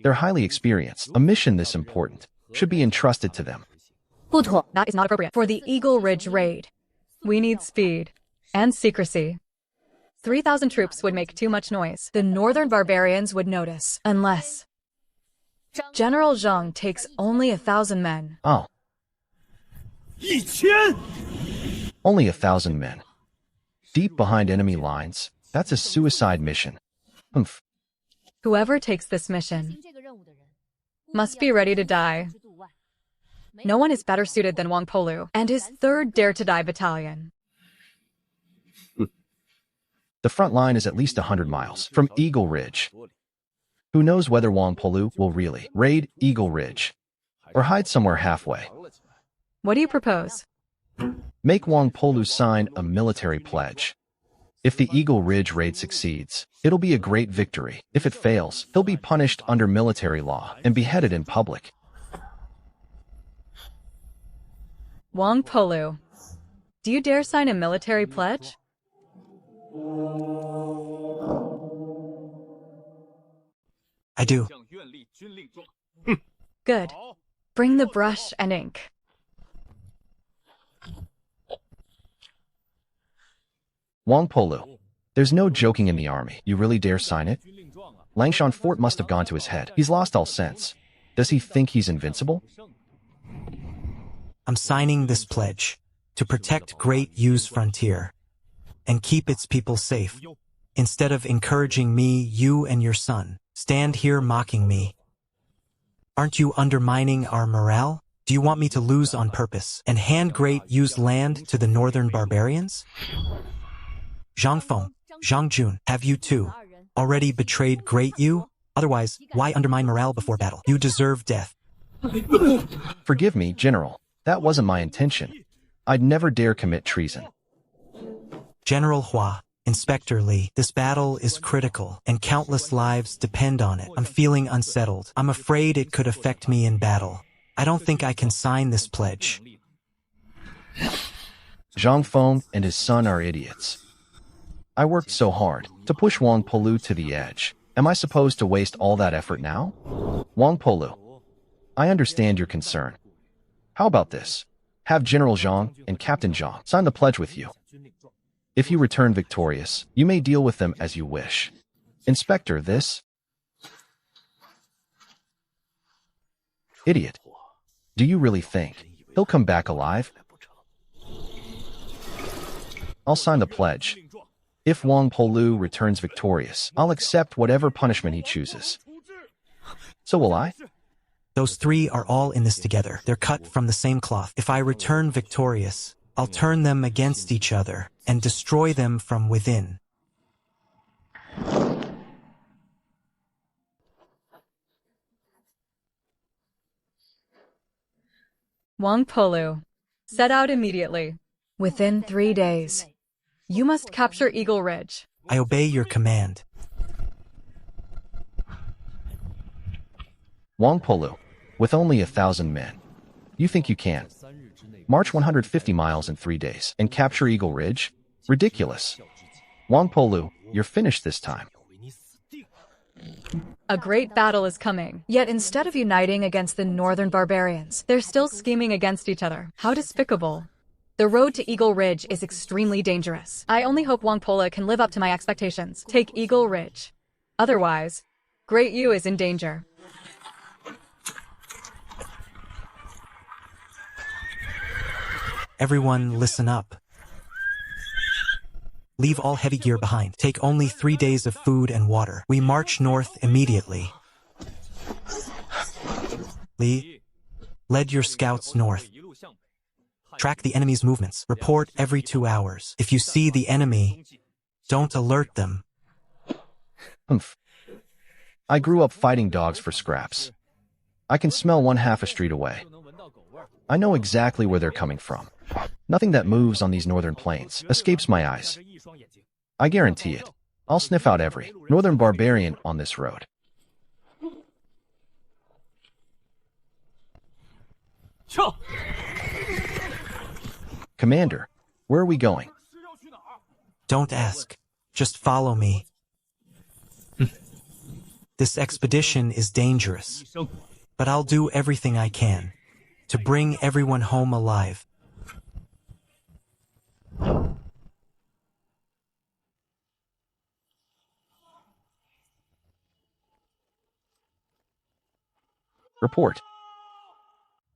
They're highly experienced. A mission this important should be entrusted to them. That is not appropriate. For the Eagle Ridge raid, we need speed and secrecy. 3,000 troops would make too much noise. The northern barbarians would notice, unless General Zhang takes only 1,000 men. Oh. Only 1,000 men. Deep behind enemy lines. That's a suicide mission. Whoever takes this mission must be ready to die. No one is better suited than Wang Polu and his 3rd Dare to Die Battalion. The front line is at least 100 miles from Eagle Ridge. Who knows whether Wang Polu will really raid Eagle Ridge or hide somewhere halfway. What do you propose? Make Wang Polu sign a military pledge. If the Eagle Ridge raid succeeds, it'll be a great victory. If it fails, he'll be punished under military law and beheaded in public. Wang Polu, do you dare sign a military pledge? I do. Good. Bring the brush and ink. Wang Polu, there's no joking in the army. You really dare sign it? Langshan Fort must have gone to his head. He's lost all sense. Does he think he's invincible? I'm signing this pledge to protect Great Yu's frontier and keep its people safe, instead of encouraging me, you, and your son stand here mocking me. Aren't you undermining our morale? Do you want me to lose on purpose and hand Great Yu's land to the northern barbarians? Zhang Feng, Zhang Jun, have you too already betrayed Great Yu? Otherwise, why undermine morale before battle? You deserve death. Forgive me, General. That wasn't my intention. I'd never dare commit treason. General Hua, Inspector Li, this battle is critical, and countless lives depend on it. I'm feeling unsettled. I'm afraid it could affect me in battle. I don't think I can sign this pledge. Zhang Feng and his son are idiots. I worked so hard to push Wang Polu to the edge. Am I supposed to waste all that effort now? Wang Polu, I understand your concern. How about this? Have General Zhang and Captain Zhang sign the pledge with you. If you return victorious, you may deal with them as you wish. Inspector, this... Idiot. Do you really think he'll come back alive? I'll sign the pledge. If Wang Polu returns victorious, I'll accept whatever punishment he chooses. So will I? Those three are all in this together. They're cut from the same cloth. If I return victorious, I'll turn them against each other and destroy them from within. Wang Polu, set out immediately. Within 3 days, you must capture Eagle Ridge. I obey your command. Wang Polu, with only 1,000 men, you think you can march 150 miles in 3 days and capture Eagle Ridge? Ridiculous. Wang Polu, you're finished this time. A great battle is coming. Yet instead of uniting against the northern barbarians, they're still scheming against each other. How despicable. The road to Eagle Ridge is extremely dangerous. I only hope Wang Polu can live up to my expectations. Take Eagle Ridge. Otherwise, Great Yu is in danger. Everyone listen up. Leave all heavy gear behind. Take only 3 days of food and water. We march north immediately. Li, lead your scouts north. Track the enemy's movements. Report every 2 hours. If you see the enemy, don't alert them. Humph. I grew up fighting dogs for scraps. I can smell one half a street away. I know exactly where they're coming from. Nothing that moves on these northern plains escapes my eyes. I guarantee it. I'll sniff out every northern barbarian on this road. Commander, where are we going? Don't ask. Just follow me. This expedition is dangerous, but I'll do everything I can to bring everyone home alive. Report.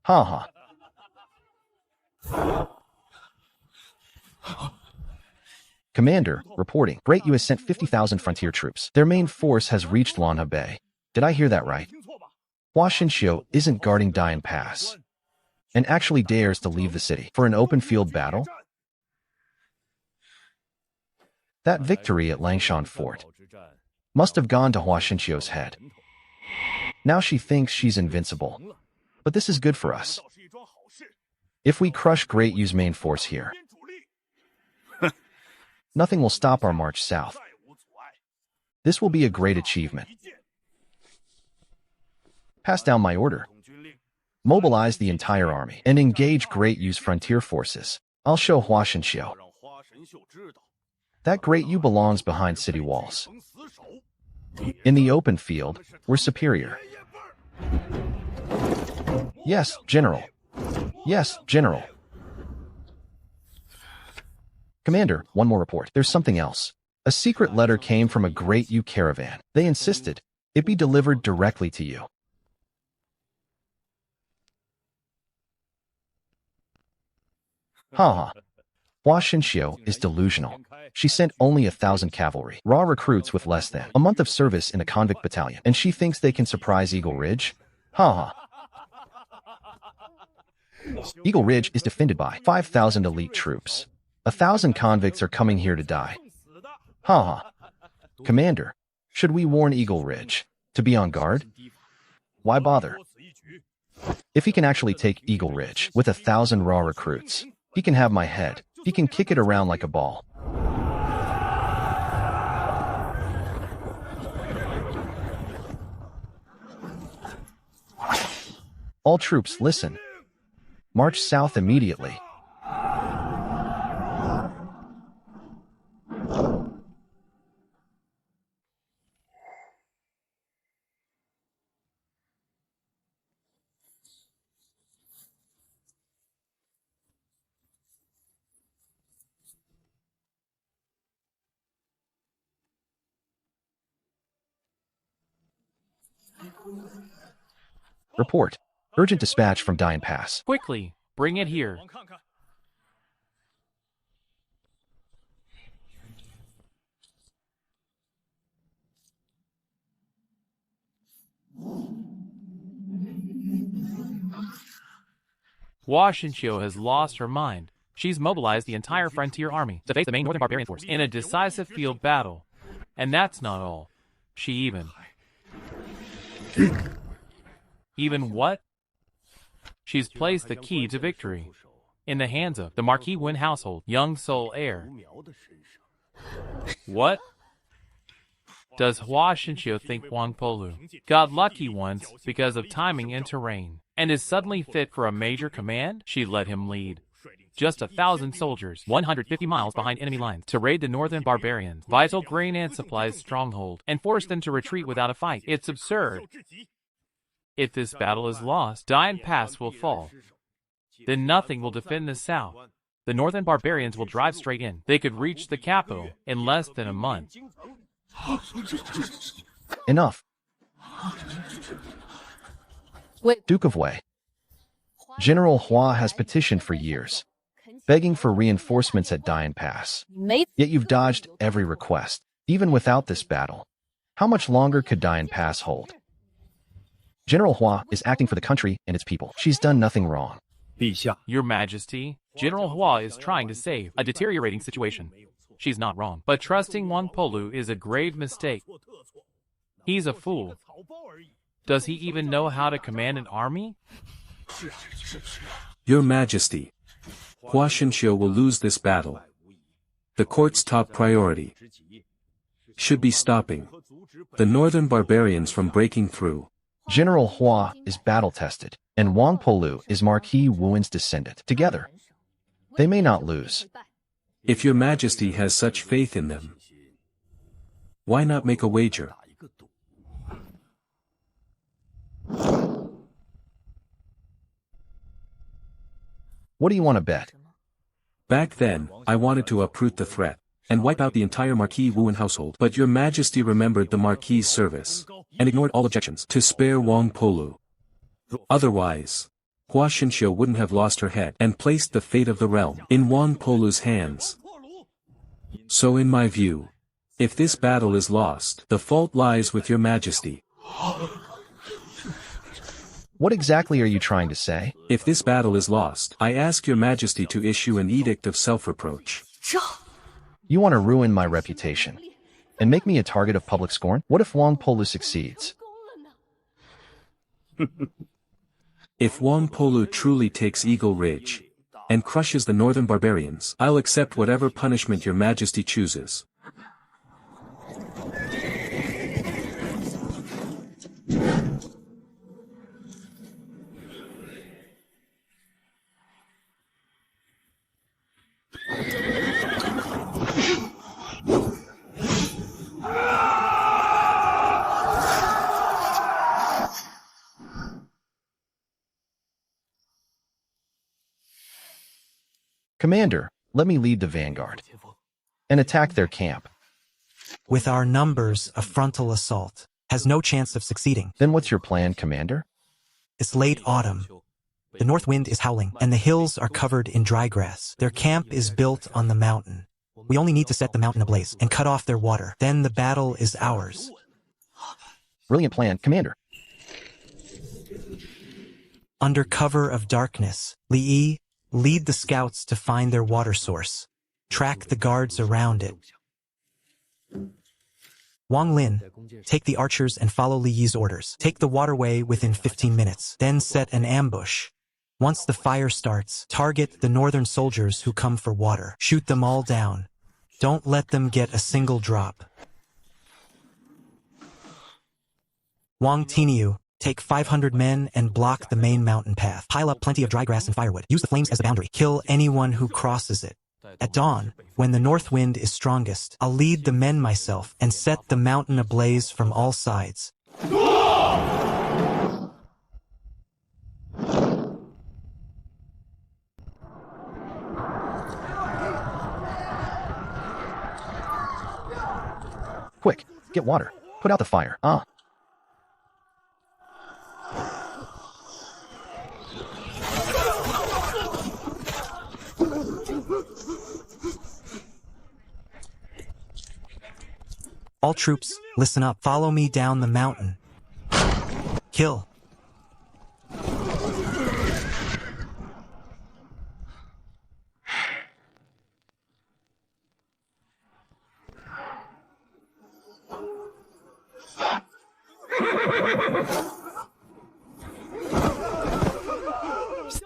Ha ha. Commander, reporting. Great Yu has sent 50,000 frontier troops. Their main force has reached Lanha Bay. Did I hear that right? Hua Xinxiu isn't guarding Dian Pass and actually dares to leave the city for an open field battle? That victory at Langshan Fort must have gone to Hua Xinxiu's head. Now she thinks she's invincible. But this is good for us. If we crush Great Yu's main force here, nothing will stop our march south. This will be a great achievement. Pass down my order. Mobilize the entire army and engage Great Yu's frontier forces. I'll show Hua Xinxiu that Great Yu belongs behind city walls. In the open field, we're superior. Yes, General. Yes, General. Commander, one more report. There's something else. A secret letter came from a Great Yu caravan. They insisted it be delivered directly to you. Ha ha. Hua Xinxiu is delusional. She sent only 1,000 cavalry, raw recruits with less than a month of service in a convict battalion, and she thinks they can surprise Eagle Ridge? Ha ha. Eagle Ridge is defended by 5,000 elite troops. 1,000 convicts are coming here to die. Ha ha. Commander, should we warn Eagle Ridge to be on guard? Why bother? If he can actually take Eagle Ridge with 1,000 raw recruits, he can have my head. He can kick it around like a ball. All troops, listen. March south immediately. Report. Urgent dispatch from Dian Pass. Quickly, bring it here. Washinshio has lost her mind. She's mobilized the entire frontier army to face the main northern barbarian force in a decisive field battle. And that's not all. She even what? She's placed the key to victory in the hands of the Marquis Wen household, young sole heir. What? Does Hua Shinshio think Wang Polu got lucky once because of timing and terrain, and is suddenly fit for a major command? She let him lead just 1,000 soldiers, 150 miles behind enemy lines, to raid the northern barbarians' vital grain and supplies stronghold, and force them to retreat without a fight. It's absurd. If this battle is lost, Dian Pass will fall. Then nothing will defend the south. The northern barbarians will drive straight in. They could reach the capital in less than a month. Enough. Duke of Wei. General Hua has petitioned for years, begging for reinforcements at Dian Pass. Yet you've dodged every request. Even without this battle, how much longer could Dian Pass hold? General Hua is acting for the country and its people. She's done nothing wrong. Your Majesty, General Hua is trying to save a deteriorating situation. She's not wrong, but trusting Wang Polu is a grave mistake. He's a fool. Does he even know how to command an army? Your Majesty, Hua Shinshio will lose this battle. The court's top priority should be stopping the northern barbarians from breaking through. General Hua is battle-tested, and Wang Polu is Marquis Wuen's descendant. Together, they may not lose. If your Majesty has such faith in them, why not make a wager? What do you want to bet? Back then, I wanted to uproot the threat and wipe out the entire Marquis Wen household, but your Majesty remembered the Marquis' service and ignored all objections to spare Wang Polu. Otherwise, Hua Shinshio wouldn't have lost her head and placed the fate of the realm in Wang Polu's hands. So in my view, if this battle is lost, the fault lies with your Majesty. What exactly are you trying to say? If this battle is lost, I ask your Majesty to issue an edict of self-reproach. You want to ruin my reputation and make me a target of public scorn? What if Wang Polu succeeds? If Wang Polu truly takes Eagle Ridge and crushes the northern barbarians, I'll accept whatever punishment your Majesty chooses. Commander, let me lead the vanguard and attack their camp. With our numbers, a frontal assault has no chance of succeeding. Then what's your plan, Commander? It's late autumn. The north wind is howling, and the hills are covered in dry grass. Their camp is built on the mountain. We only need to set the mountain ablaze and cut off their water. Then the battle is ours. Brilliant plan, Commander. Under cover of darkness, Li Yi, lead the scouts to find their water source. Track the guards around it. Wang Lin, take the archers and follow Li Yi's orders. Take the waterway within 15 minutes. Then set an ambush. Once the fire starts, target the northern soldiers who come for water. Shoot them all down. Don't let them get a single drop. Wang Tiniu, take 500 men and block the main mountain path. Pile up plenty of dry grass and firewood. Use the flames as the boundary. Kill anyone who crosses it. At dawn, when the north wind is strongest, I'll lead the men myself and set the mountain ablaze from all sides. Quick, get water. Put out the fire. All troops, listen up. Follow me down the mountain. Kill.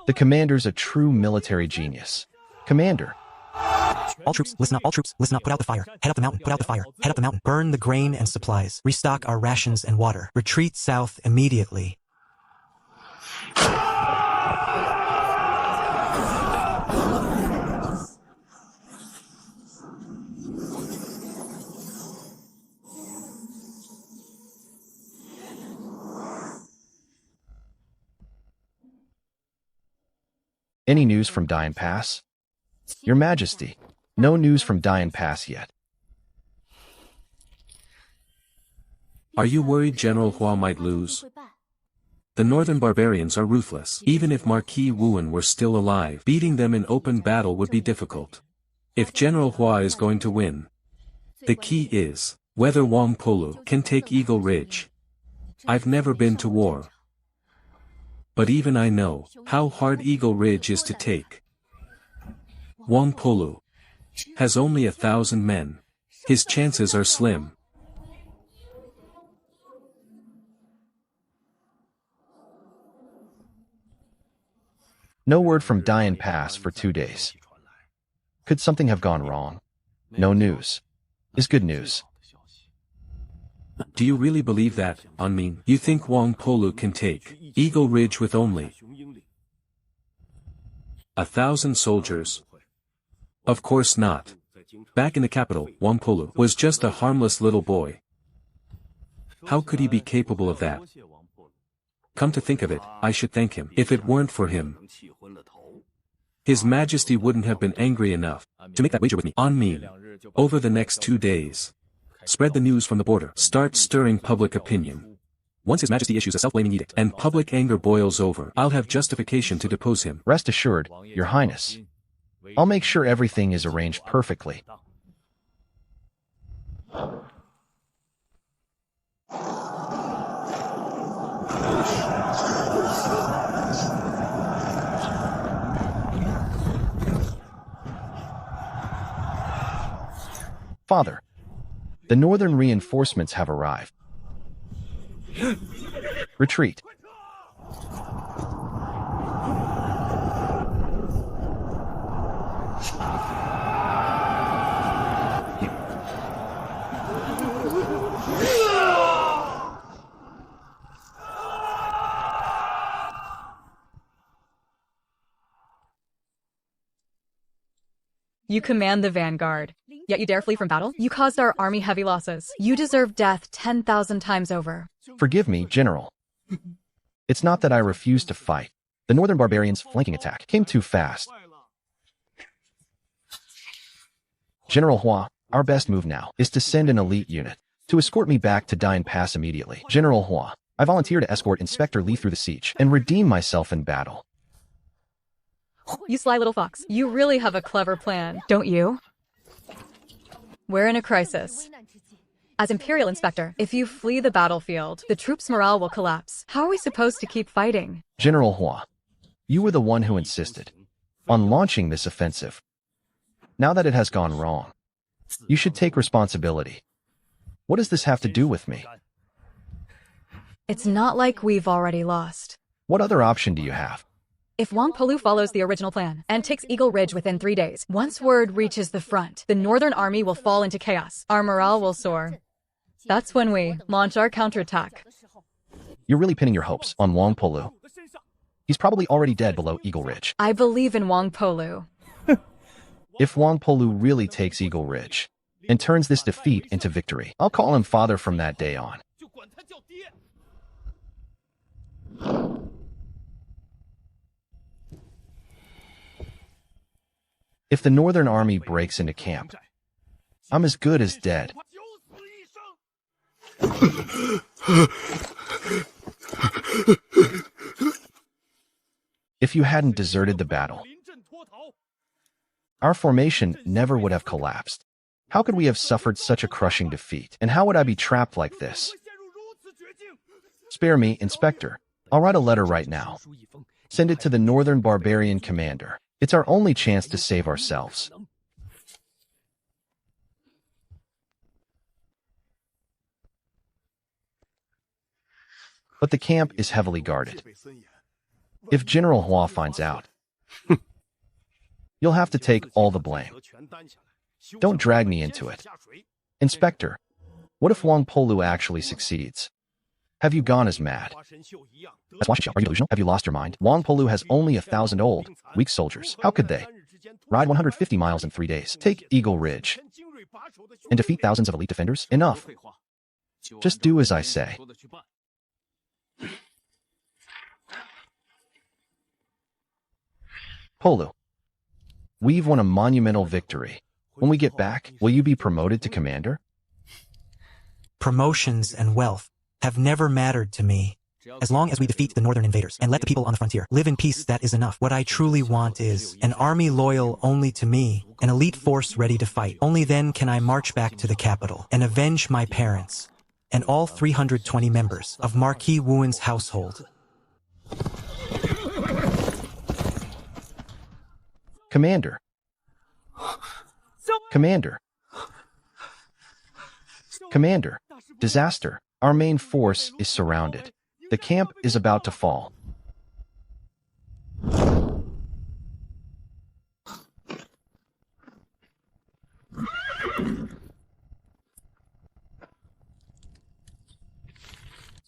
The commander's a true military genius. Commander. All troops, listen up. All troops, listen up. Put out the fire. Head up the mountain. Put out the fire. Head up the mountain. Burn the grain and supplies. Restock our rations and water. Retreat south immediately. Any news from Dian Pass? Your Majesty, no news from Dian Pass yet. Are you worried General Hua might lose? The northern barbarians are ruthless. Even if Marquis Wuan were still alive, beating them in open battle would be difficult. If General Hua is going to win, the key is whether Wang Polu can take Eagle Ridge. I've never been to war, but even I know how hard Eagle Ridge is to take. Wang Polu has only 1,000 men. His chances are slim. No word from Dian Pass for 2 days. Could something have gone wrong? No news is good news. Do you really believe that, Anmin? You think Wang Polu can take Eagle Ridge with only 1,000 soldiers? Of course not. Back in the capital, Wang Polu was just a harmless little boy. How could he be capable of that? Come to think of it, I should thank him. If it weren't for him, His Majesty wouldn't have been angry enough to make that wager with me. Anmin, over the next 2 days, spread the news from the border. Start stirring public opinion. Once His Majesty issues a self-blaming edict and public anger boils over, I'll have justification to depose him. Rest assured, Your Highness. I'll make sure everything is arranged perfectly. Father, the northern reinforcements have arrived. Retreat. You command the vanguard, yet you dare flee from battle? You caused our army heavy losses. You deserve death 10,000 times over. Forgive me, General. It's not that I refuse to fight. The northern barbarians' flanking attack came too fast. General Hua, our best move now is to send an elite unit to escort me back to Dian Pass immediately. General Hua, I volunteer to escort Inspector Li through the siege and redeem myself in battle. You sly little fox. You really have a clever plan, don't you? We're in a crisis. As Imperial Inspector, if you flee the battlefield, the troops' morale will collapse. How are we supposed to keep fighting? General Hua, you were the one who insisted on launching this offensive. Now that it has gone wrong, you should take responsibility. What does this have to do with me? It's not like we've already lost. What other option do you have? If Wangpolu follows the original plan and takes Eagle Ridge within 3 days, once word reaches the front, the Northern Army will fall into chaos. Our morale will soar. That's when we launch our counterattack. You're really pinning your hopes on Wangpolu. He's probably already dead below Eagle Ridge. I believe in Wangpolu. If Wangpolu really takes Eagle Ridge and turns this defeat into victory, I'll call him father from that day on. If the Northern Army breaks into camp, I'm as good as dead. If you hadn't deserted the battle, our formation never would have collapsed. How could we have suffered such a crushing defeat? And how would I be trapped like this? Spare me, Inspector. I'll write a letter right now. Send it to the Northern Barbarian Commander. It's our only chance to save ourselves. But the camp is heavily guarded. If General Hua finds out, you'll have to take all the blame. Don't drag me into it. Inspector, what if Wangpolu actually succeeds? Have you gone as mad? As Washington, are you delusional? Have you lost your mind? Wangpolu has only 1,000 old, weak soldiers. How could they ride 150 miles in 3 days? Take Eagle Ridge and defeat thousands of elite defenders? Enough. Just do as I say. Polu, we've won a monumental victory. When we get back, will you be promoted to commander? Promotions and wealth have never mattered to me. As long as we defeat the northern invaders and let the people on the frontier live in peace, that is enough. What I truly want is an army loyal only to me, an elite force ready to fight. Only then can I march back to the capital and avenge my parents and all 320 members of Marquis Wuen's household. Commander. Commander. Commander. Disaster. Our main force is surrounded. The camp is about to fall.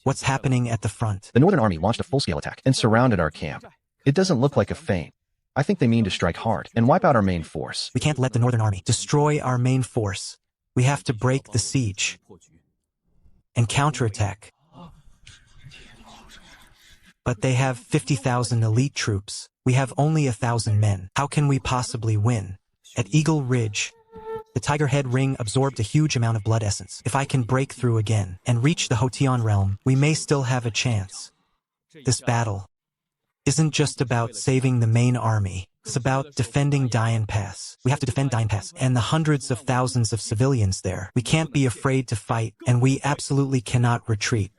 What's happening at the front? The Northern Army launched a full-scale attack and surrounded our camp. It doesn't look like a feint. I think they mean to strike hard and wipe out our main force. We can't let the Northern Army destroy our main force. We have to break the siege and counterattack. But they have 50,000 elite troops. We have only 1,000 men. How can we possibly win? At Eagle Ridge, the Tiger Head Ring absorbed a huge amount of blood essence. If I can break through again and reach the Hotian realm, we may still have a chance. This battle isn't just about saving the main army. It's about defending Dian Pass. We have to defend Dian Pass and the hundreds of thousands of civilians there. We can't be afraid to fight, and we absolutely cannot retreat.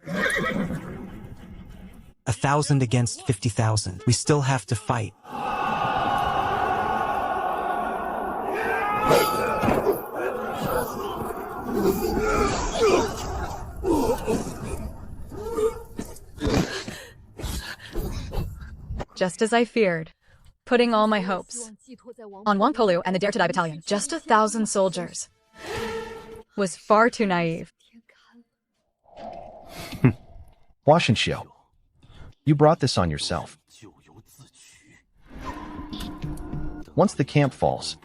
1,000 against 50,000. We still have to fight. Just as I feared. Putting all my hopes on Wangpolu and the Dare to Die Battalion. Just 1,000 soldiers was far too naive. Hua Shenxiu, you brought this on yourself. Once the camp falls,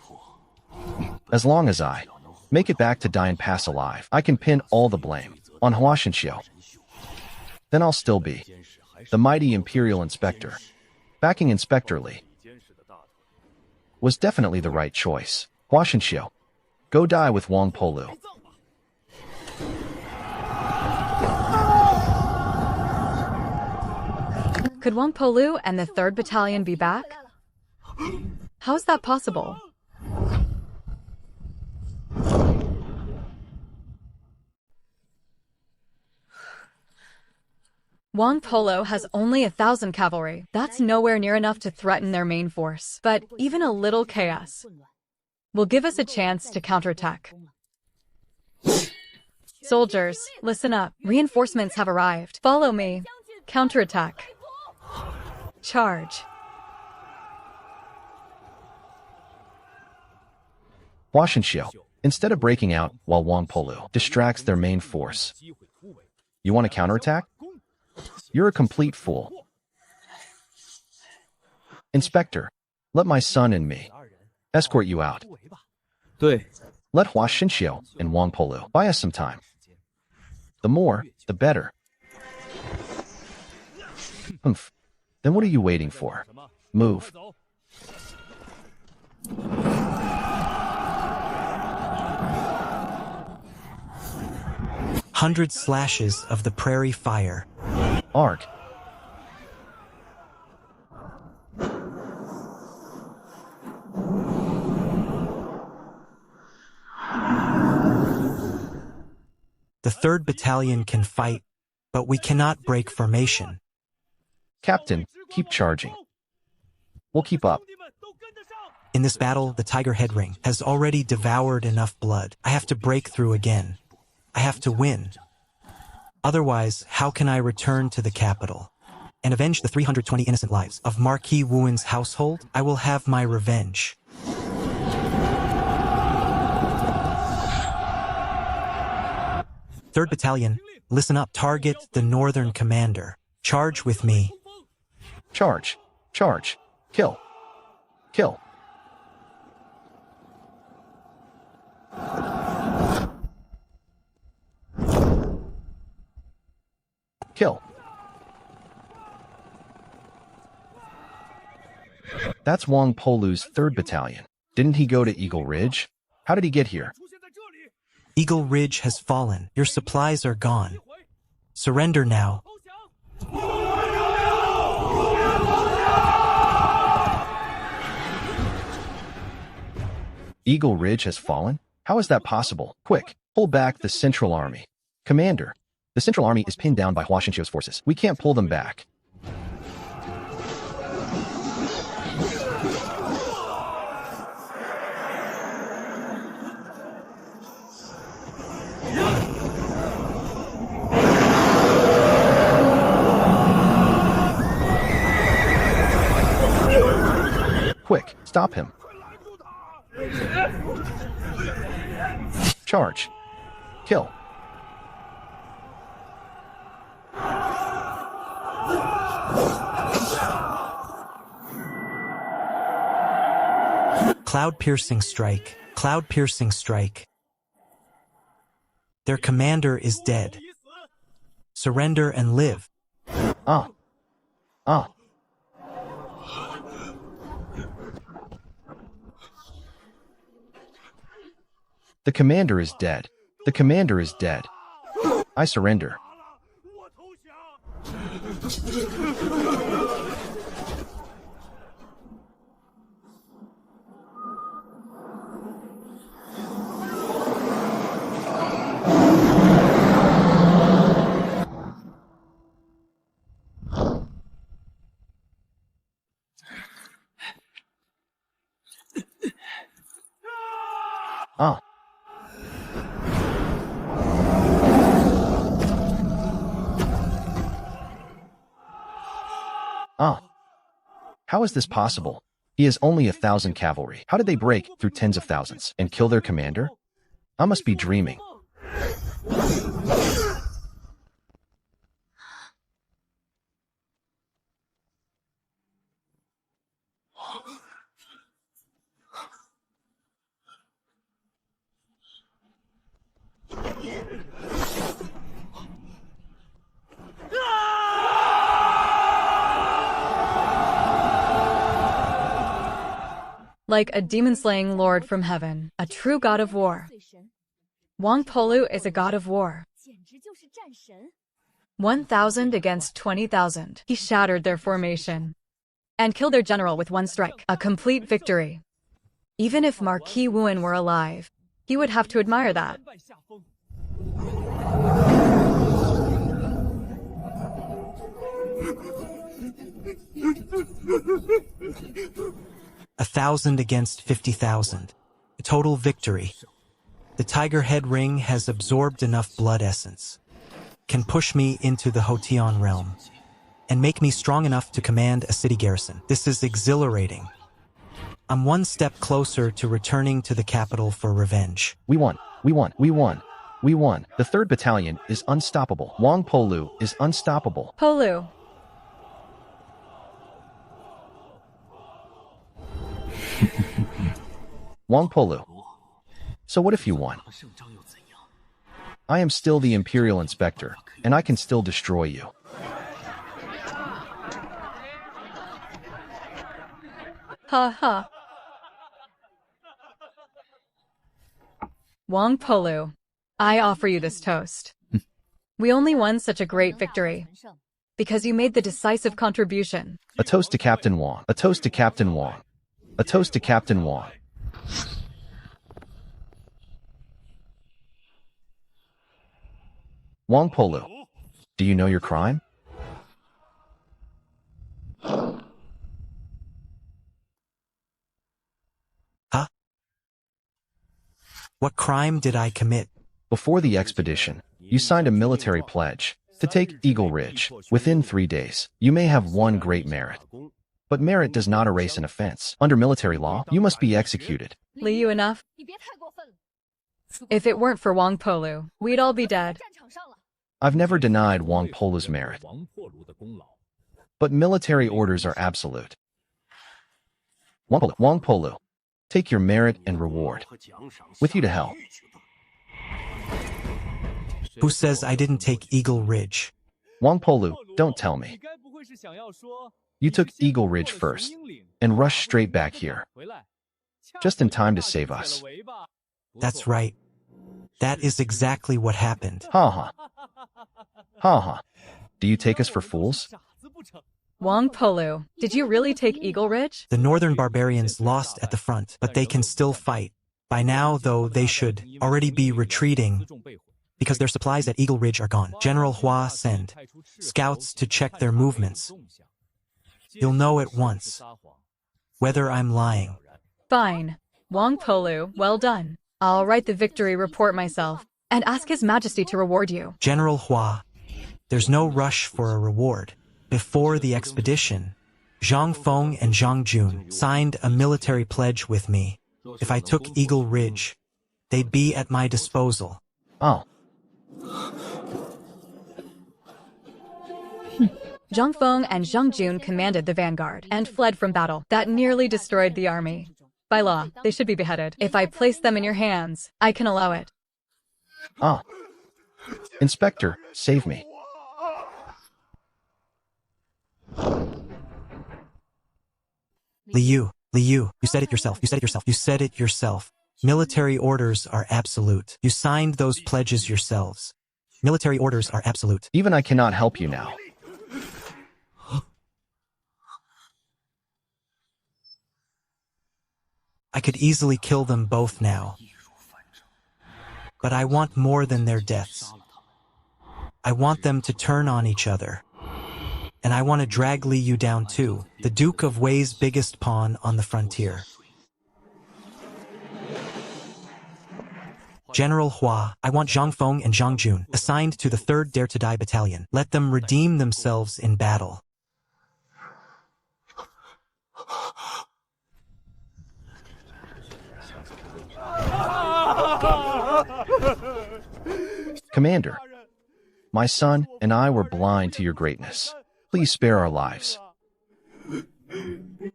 as long as I make it back to Dian Pass alive, I can pin all the blame on Hua Shenxiu. Then I'll still be the mighty Imperial Inspector. Backing Inspector Li was definitely the right choice. Hua Shenxiu, go die with Wangpolu. Could Wangpolu and the 3rd Battalion be back? How is that possible? Wang Polo has only 1,000 cavalry. That's nowhere near enough to threaten their main force. But even a little chaos will give us a chance to counterattack. Soldiers, listen up. Reinforcements have arrived. Follow me. Counterattack. Charge. Hua Shenxiu, instead of breaking out while Wang Polu distracts their main force, you want to counterattack? You're a complete fool. Inspector, let my son and me escort you out. 对， Let Hua Shenxiu and Wang Polu buy us some time. The more, the better. Humph. Then what are you waiting for? Move. Hundred slashes of the prairie fire. Arg. The 3rd Battalion can fight, but we cannot break formation. Captain, keep charging. We'll keep up. In this battle, the Tiger Head Ring has already devoured enough blood. I have to break through again. I have to win. Otherwise, how can I return to the capital and avenge the 320 innocent lives of Marquis Wuen's household? I will have my revenge. Third Battalion, listen up. Target the northern commander. Charge with me. Charge. Charge. Kill. Kill. Kill. That's Wang Polu's 3rd Battalion. Didn't he go to Eagle Ridge? How did he get here? Eagle Ridge has fallen. Your supplies are gone. Surrender now. Eagle Ridge has fallen? How is that possible? Quick, pull back the Central Army. Commander, the Central Army is pinned down by Hua Shenxiu's forces. We can't pull them back. Quick, stop him. Charge. Kill. Cloud-piercing strike. Cloud-piercing strike. Their commander is dead. Surrender and live. Ah. Ah. The commander is dead. The commander is dead. I surrender. Ah. Ah. How is this possible? He has only 1,000 cavalry. How did they break through tens of thousands and kill their commander? I must be dreaming. Like a demon-slaying lord from heaven, a true god of war. Wang Polu is a god of war. 1,000 against 20,000. He shattered their formation and killed their general with one strike. A complete victory. Even if Marquis Wuen were alive, he would have to admire that. 1,000 against 50,000. A total victory. The tiger head ring has absorbed enough blood essence. Can push me into the Hotion realm. And make me strong enough to command a city garrison. This is exhilarating. I'm one step closer to returning to the capital for revenge. We won. We won. We won. We won. The 3rd Battalion is unstoppable. Wang Polu is unstoppable. Polu. Wang Polu. So what if you won? I am still the Imperial Inspector, and I can still destroy you. Ha ha. Wang Polu, I offer you this toast. We only won such a great victory because you made the decisive contribution. A toast to Captain Wang. A toast to Captain Wang. A toast to Captain Wang. Wang Polu, do you know your crime? Huh? What crime did I commit? Before the expedition, you signed a military pledge to take Eagle Ridge within 3 days. You may have one great merit, but merit does not erase an offense. Under military law, you must be executed. Liu enough? If it weren't for Wang Polu, we'd all be dead. I've never denied Wang Polu's merit, but military orders are absolute. Wang Polu, take your merit and reward. With you to hell. Who says I didn't take Eagle Ridge? Wang Polu, don't tell me. You took Eagle Ridge first and rushed straight back here, just in time to save us. That's right. That is exactly what happened. Ha ha. Ha ha. Do you take us for fools? Wang Polu, did you really take Eagle Ridge? The northern barbarians lost at the front, but they can still fight. By now, though, they should already be retreating because their supplies at Eagle Ridge are gone. General Hua send scouts to check their movements. You'll know at once whether I'm lying. Fine. Wang Polu, well done. I'll write the victory report myself and ask His Majesty to reward you. General Hua, there's no rush for a reward. Before the expedition, Zhang Feng and Zhang Jun signed a military pledge with me. If I took Eagle Ridge, they'd be at my disposal. Oh. Zhang Feng and Zhang Jun commanded the vanguard and fled from battle. That nearly destroyed the army. By law, they should be beheaded. If I place them in your hands, I can allow it. Ah. Inspector, save me. Liu, you said it yourself. You said it yourself. Military orders are absolute. You signed those pledges yourselves. Military orders are absolute. Even I cannot help you now. I could easily kill them both now. But I want more than their deaths. I want them to turn on each other. And I want to drag Liu down too, the Duke of Wei's biggest pawn on the frontier. General Hua, I want Zhang Feng and Zhang Jun assigned to the 3rd Dare to Die Battalion. Let them redeem themselves in battle. Commander, my son and I were blind to your greatness. Please spare our lives.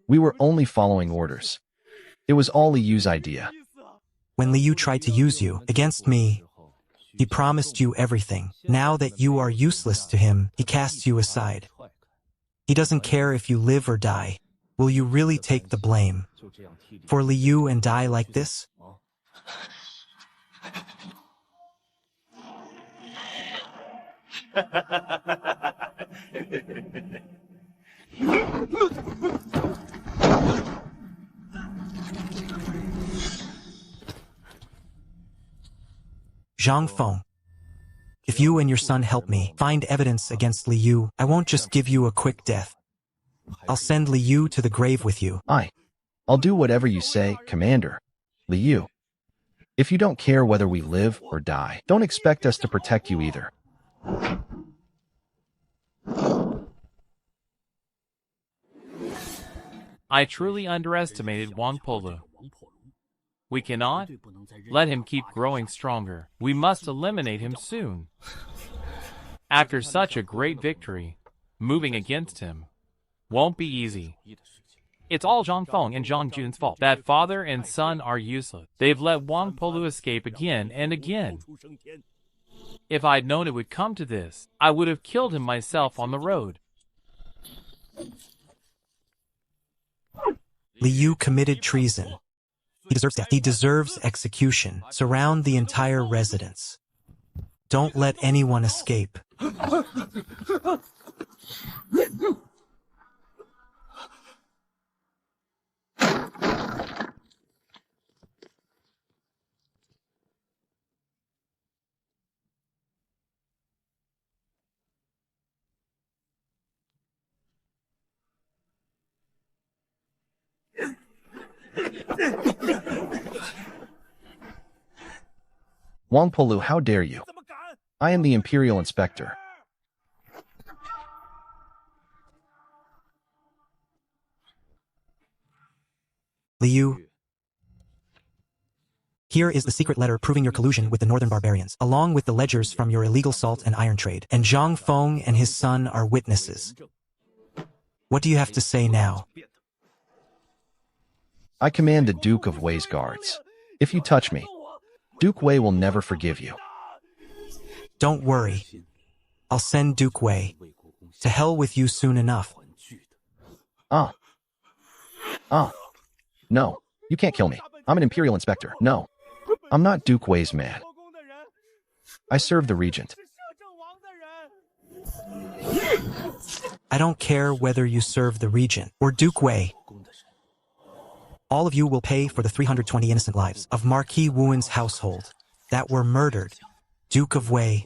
We were only following orders. It was all Liu's idea. When Liu tried to use you against me, he promised you everything. Now that you are useless to him, he casts you aside. He doesn't care if you live or die. Will you really take the blame for Liu and die like this? Zhang Feng, If you and your son help me find evidence against Liu, I won't just give you a quick death. I'll send Liu to the grave with you. I'll do whatever you say, Commander. Liu. If you don't care whether we live or die, don't expect us to protect you either. I truly underestimated Wang Polu. We cannot let him keep growing stronger. We must eliminate him soon. After such a great victory, moving against him won't be easy. It's all Zhang Feng and Zhang Jun's fault. That father and son are useless. They've let Wang Polu escape again and again. If I'd known it would come to this, I would have killed him myself on the road. Liu committed treason. He deserves death. He deserves execution. Surround the entire residence. Don't let anyone escape. Wang Polu, how dare you? I am the Imperial Inspector. Liu. Here is the secret letter proving your collusion with the northern barbarians, along with the ledgers from your illegal salt and iron trade. And Zhang Feng and his son are witnesses. What do you have to say now? I command the Duke of Wei's guards. If you touch me, Duke Wei will never forgive you. Don't worry. I'll send Duke Wei. To hell with you soon enough. No, you can't kill me. I'm an Imperial Inspector. No, I'm not Duke Wei's man. I serve the Regent. I don't care whether you serve the Regent or Duke Wei. All of you will pay for the 320 innocent lives of Marquis Wuen's household that were murdered. Duke of Wei.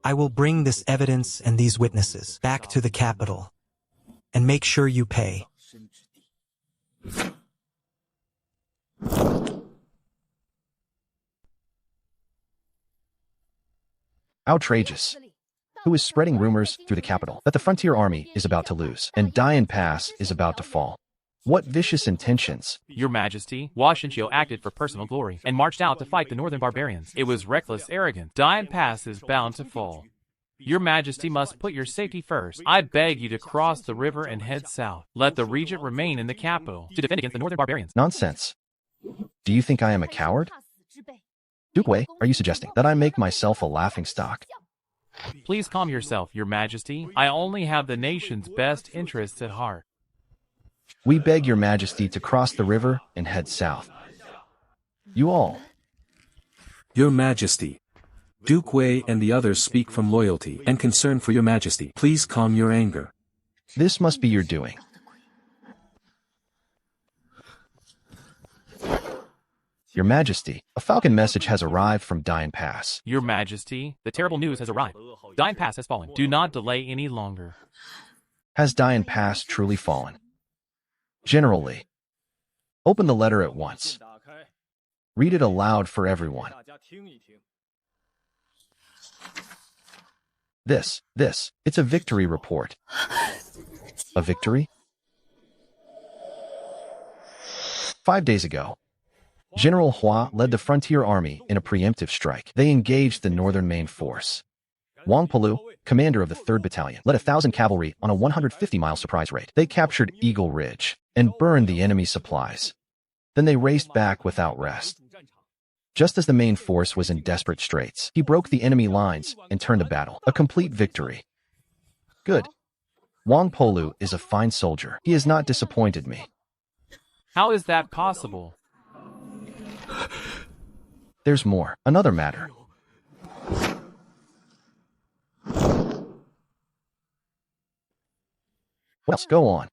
I will bring this evidence and these witnesses back to the capital and make sure you pay. Outrageous. Who is spreading rumors through the capital that the frontier army is about to lose and Dian Pass is about to fall? What vicious intentions? Your Majesty, Hua Shenqiu acted for personal glory and marched out to fight the northern barbarians. It was reckless arrogance. Dian Pass is bound to fall. Your Majesty must put your safety first. I beg you to cross the river and head south. Let the Regent remain in the capital to defend against the northern barbarians. Nonsense. Do you think I am a coward? Duke Wei, are you suggesting that I make myself a laughingstock? Please calm yourself, Your Majesty. I only have the nation's best interests at heart. We beg your Majesty to cross the river and head south. You all. Your Majesty. Duke Wei and the others speak from loyalty and concern for your Majesty. Please calm your anger. This must be your doing. Your Majesty, a falcon message has arrived from Dian Pass. Your Majesty, the terrible news has arrived. Dian Pass has fallen. Do not delay any longer. Has Dian Pass truly fallen? General Li, open the letter at once. Read it aloud for everyone. It's a victory report. A victory? 5 days ago, General Hua led the frontier army in a preemptive strike. They engaged the northern main force. Wang Polu, commander of the 3rd Battalion, led 1,000 cavalry on a 150-mile surprise raid. They captured Eagle Ridge and burned the enemy supplies. Then they raced back without rest. Just as the main force was in desperate straits, he broke the enemy lines and turned to battle. A complete victory. Good. Wang Polu is a fine soldier. He has not disappointed me. How is that possible? There's more. Another matter. Let's go on.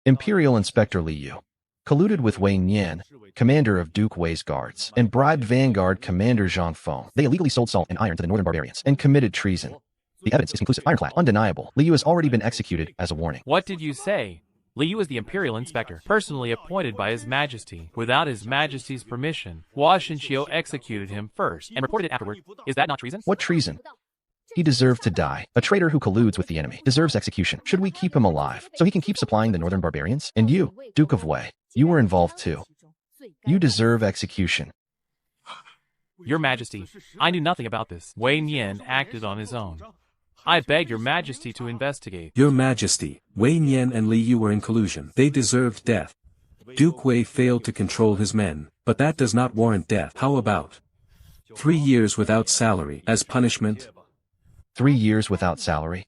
Imperial Inspector Liu. colluded with Wei Nian, commander of Duke Wei's guards, and bribed Vanguard commander Zhang Feng. They illegally sold salt and iron to the northern barbarians and committed treason. The evidence is conclusive, ironclad, undeniable. Liu has already been executed as a warning. What did you say? Liu is the imperial inspector, personally appointed by His Majesty. Without His Majesty's permission, Hua Xinqiu executed him first and reported it afterward. Is that not treason? What treason? He deserved to die. A traitor who colludes with the enemy deserves execution. Should we keep him alive so he can keep supplying the northern barbarians? And you, Duke of Wei, you were involved too. You deserve execution. Your Majesty, I knew nothing about this. Wei Nian acted on his own. I beg Your Majesty to investigate. Your Majesty, Wei Nian and Li Yu were in collusion. They deserved death. Duke Wei failed to control his men, but that does not warrant death. How about 3 years without salary as punishment? 3 years without salary?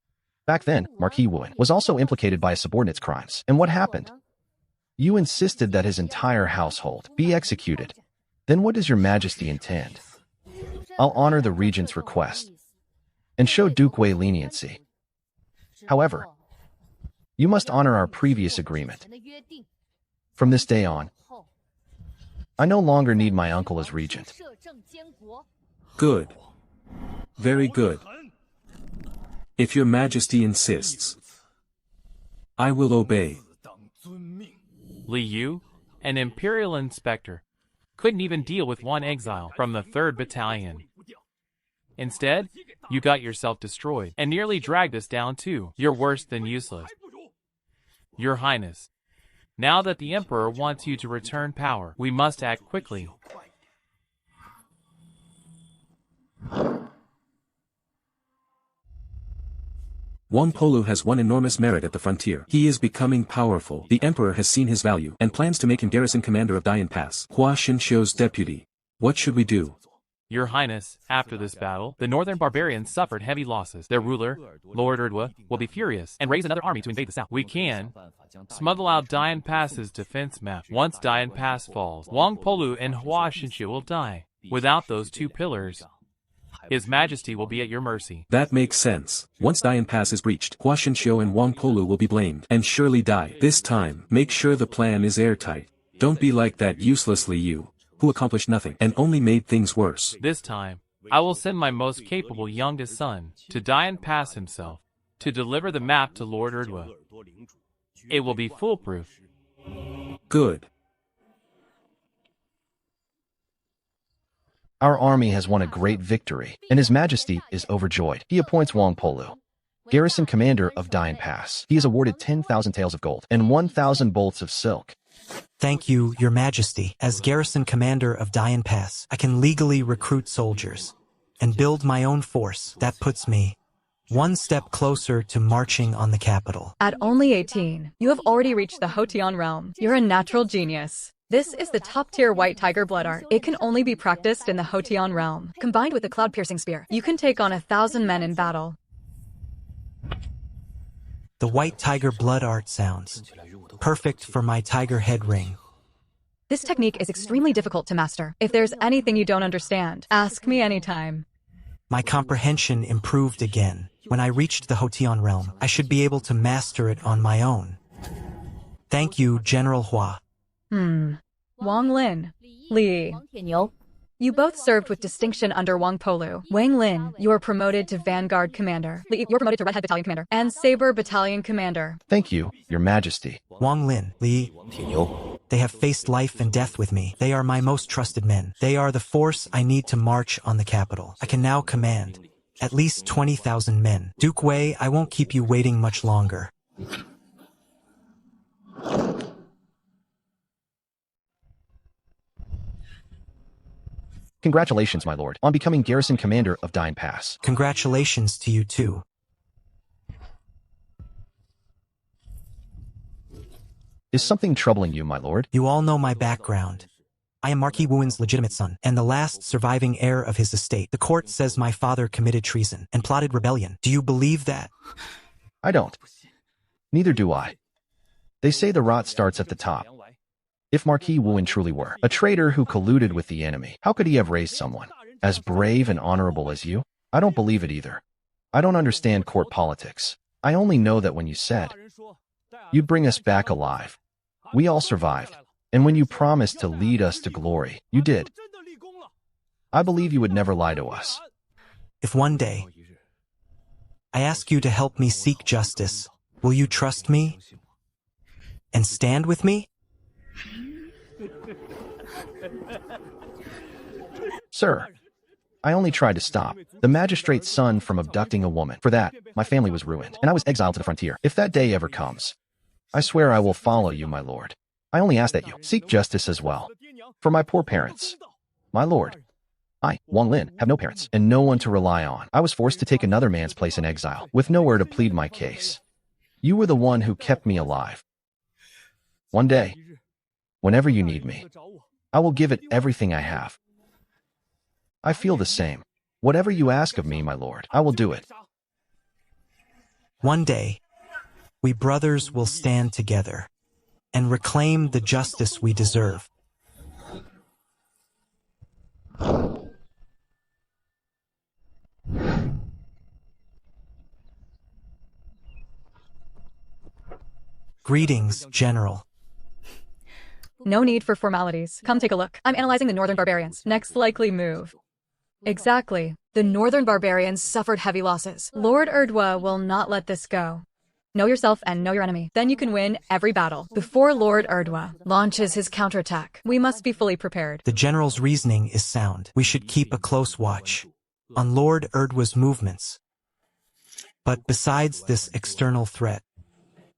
Back then, Marquis Wuan was also implicated by a subordinate's crimes. And what happened? You insisted that his entire household be executed. Then what does Your Majesty intend? I'll honor the regent's request and show Duke Wei leniency. However, you must honor our previous agreement. From this day on, I no longer need my uncle as regent. Good. Very good. If Your Majesty insists, I will obey. Li Yu, an imperial inspector, couldn't even deal with one exile from the 3rd Battalion. Instead, you got yourself destroyed and nearly dragged us down too. You're worse than useless. Your Highness, now that the Emperor wants you to return power, we must act quickly. Wang Polu has won enormous merit at the frontier. He is becoming powerful. The Emperor has seen his value and plans to make him garrison commander of Dian Pass. Hua Xinqiu's deputy. What should we do? Your Highness, after this battle, the northern barbarians suffered heavy losses. Their ruler, Lord Erdwa, will be furious and raise another army to invade the south. We can smuggle out Dian Pass's defense map. Once Dian Pass falls, Wang Polu and Hua Xinqiu will die. Without those 2 pillars, His Majesty will be at your mercy. That makes sense. Once Dian Pass is breached, Hua Xinqiu and Wang Polu will be blamed and surely die. This time, make sure the plan is airtight. Don't be like that useless Li Yu, who accomplished nothing and only made things worse. This time, I will send my most capable youngest son to Dian Pass himself to deliver the map to Lord Erdwa. It will be foolproof. Good. Our army has won a great victory, and His Majesty is overjoyed. He appoints Wang Polu garrison commander of Dian Pass. He is awarded 10,000 taels of gold and 1,000 bolts of silk. Thank you, Your Majesty. As garrison commander of Dian Pass, I can legally recruit soldiers and build my own force. That puts me one step closer to marching on the capital. At only 18, you have already reached the Hotian realm. You're a natural genius. This is the top-tier White Tiger blood art. It can only be practiced in the Hotian realm. Combined with the cloud-piercing spear, you can take on 1,000 men in battle. The White Tiger blood art sounds perfect for my tiger head ring. This technique is extremely difficult to master. If there's anything you don't understand, ask me anytime. My comprehension improved again. When I reached the Hotian realm, I should be able to master it on my own. Thank you, General Hua. Wang Lin, Li. You both served with distinction under Wang Polu. Wang Lin, you are promoted to Vanguard Commander. Li, you are promoted to Red Head Battalion Commander. And Saber Battalion Commander. Thank you, Your Majesty. Wang Lin, Li. They have faced life and death with me. They are my most trusted men. They are the force I need to march on the capital. I can now command at least 20,000 men. Duke Wei, I won't keep you waiting much longer. Congratulations, my lord, on becoming garrison commander of Dian Pass. Congratulations to you too. Is something troubling you, my lord? You all know my background. I am Marquis Wuan's legitimate son, and the last surviving heir of his estate. The court says my father committed treason and plotted rebellion. Do you believe that? I don't. Neither do I. They say the rot starts at the top. If Marquis Wuan truly were a traitor who colluded with the enemy, how could he have raised someone as brave and honorable as you? I don't believe it either. I don't understand court politics. I only know that when you said you'd bring us back alive, we all survived. And when you promised to lead us to glory, you did. I believe you would never lie to us. If one day I ask you to help me seek justice, will you trust me and stand with me? Sir, I only tried to stop the magistrate's son from abducting a woman. For that, my family was ruined, and I was exiled to the frontier. If that day ever comes, I swear I will follow you, my lord. I only ask that you seek justice as well. For my poor parents. My lord, I, Wang Lin, have no parents and no one to rely on. I was forced to take another man's place in exile, with nowhere to plead my case. You were the one who kept me alive. One day, whenever you need me, I will give it everything I have. I feel the same. Whatever you ask of me, my lord, I will do it. One day, we brothers will stand together and reclaim the justice we deserve. Greetings, General. No need for formalities. Come take a look. I'm analyzing the Northern Barbarians. Next likely move. Exactly. The Northern Barbarians suffered heavy losses. Lord Erdwa will not let this go. Know yourself and know your enemy. Then you can win every battle. Before Lord Erdwa launches his counterattack, we must be fully prepared. The General's reasoning is sound. We should keep a close watch on Lord Erdwa's movements. But besides this external threat,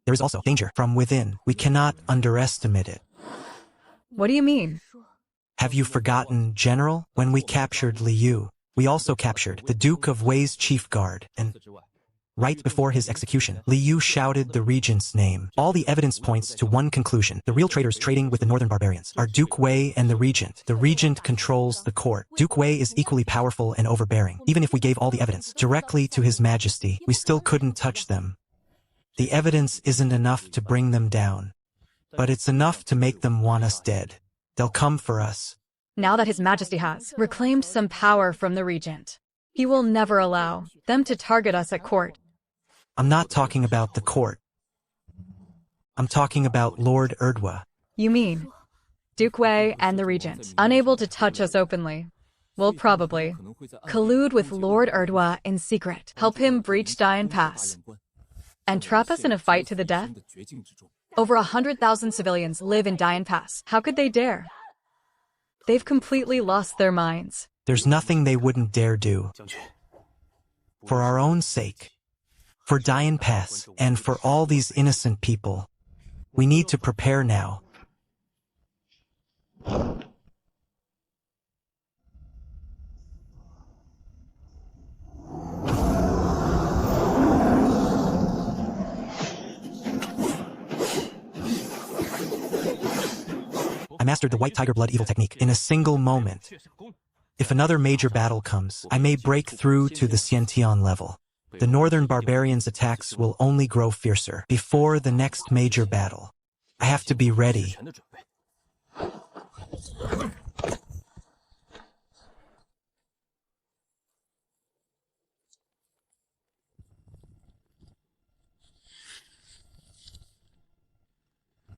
there is also danger from within. We cannot underestimate it. What do you mean? Have you forgotten, General? When we captured Liu, we also captured the Duke of Wei's chief guard, and right before his execution, Liu shouted the regent's name. All the evidence points to one conclusion. The real traitors trading with the Northern Barbarians are Duke Wei and the regent. The regent controls the court. Duke Wei is equally powerful and overbearing. Even if we gave all the evidence directly to His Majesty, we still couldn't touch them. The evidence isn't enough to bring them down, but it's enough to make them want us dead. They'll come for us. Now that His Majesty has reclaimed some power from the regent, he will never allow them to target us at court. I'm not talking about the court. I'm talking about Lord Erdwa. You mean Duke Wei and the regent, unable to touch us openly, will probably collude with Lord Erdwa in secret, help him breach Dian Pass, and trap us in a fight to the death? Over 100,000 civilians live in Dian Pass. How could they dare? They've completely lost their minds. There's nothing they wouldn't dare do. For our own sake, for Dian Pass, and for all these innocent people, we need to prepare now. I mastered the White Tiger Blood Evil technique in a single moment. If another major battle comes, I may break through to the Xiantian level. The Northern Barbarians' attacks will only grow fiercer. Before the next major battle, I have to be ready.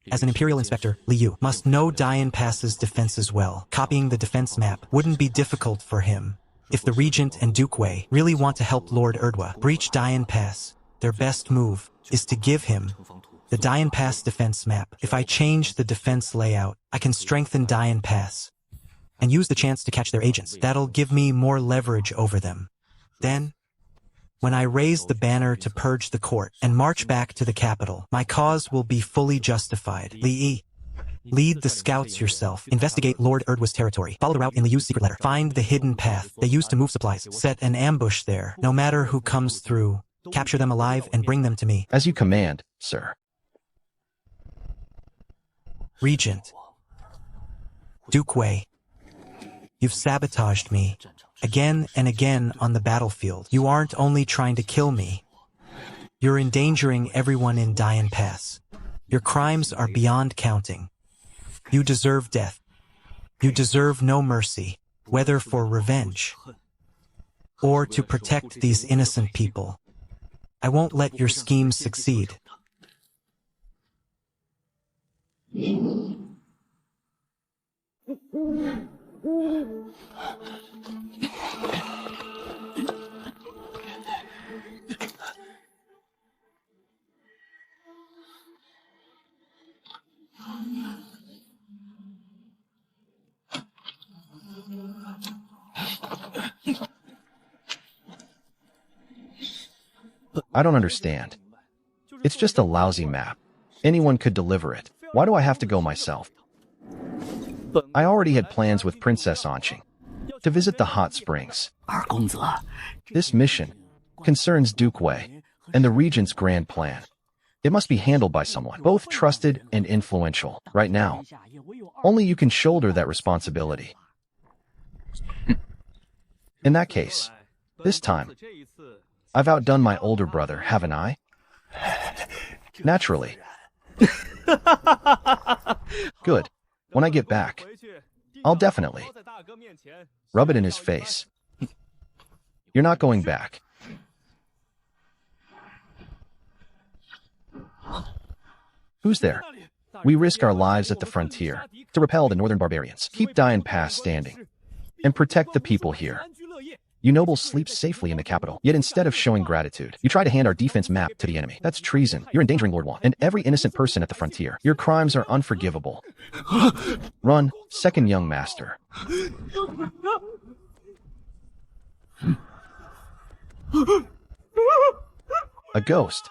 As an Imperial Inspector, Liu must know Dian Pass's defenses well. Copying the defense map wouldn't be difficult for him. If the Regent and Duke Wei really want to help Lord Erdwa breach Dian Pass, their best move is to give him the Dian Pass defense map. If I change the defense layout, I can strengthen Dian Pass and use the chance to catch their agents. That'll give me more leverage over them. Then, when I raise the banner to purge the court and march back to the capital, my cause will be fully justified. Li, lead the scouts yourself. Investigate Lord Erdwa's territory. Follow the route in Liu's secret letter. Find the hidden path they use to move supplies. Set an ambush there. No matter who comes through, capture them alive and bring them to me. As you command, sir. Regent, Duke Wei, you've sabotaged me again and again on the battlefield. You aren't only trying to kill me, you're endangering everyone in Dian Pass. Your crimes are beyond counting. You deserve death. You deserve no mercy, whether for revenge or to protect these innocent people. I won't let your schemes succeed. I don't understand. It's just a lousy map. Anyone could deliver it. Why do I have to go myself? I already had plans with Princess Anqing to visit the hot springs. This mission concerns Duke Wei and the Regent's grand plan. It must be handled by someone, both trusted and influential, right now. Only you can shoulder that responsibility. In that case, this time, I've outdone my older brother, haven't I? Naturally. Good. When I get back, I'll definitely rub it in his face. You're not going back. Who's there? We risk our lives at the frontier to repel the northern barbarians, keep Dian Pass standing, and protect the people here. You nobles sleep safely in the capital, yet instead of showing gratitude, you try to hand our defense map to the enemy. That's treason. You're endangering Lord Wang and every innocent person at the frontier. Your crimes are unforgivable. Run, second young master. A ghost.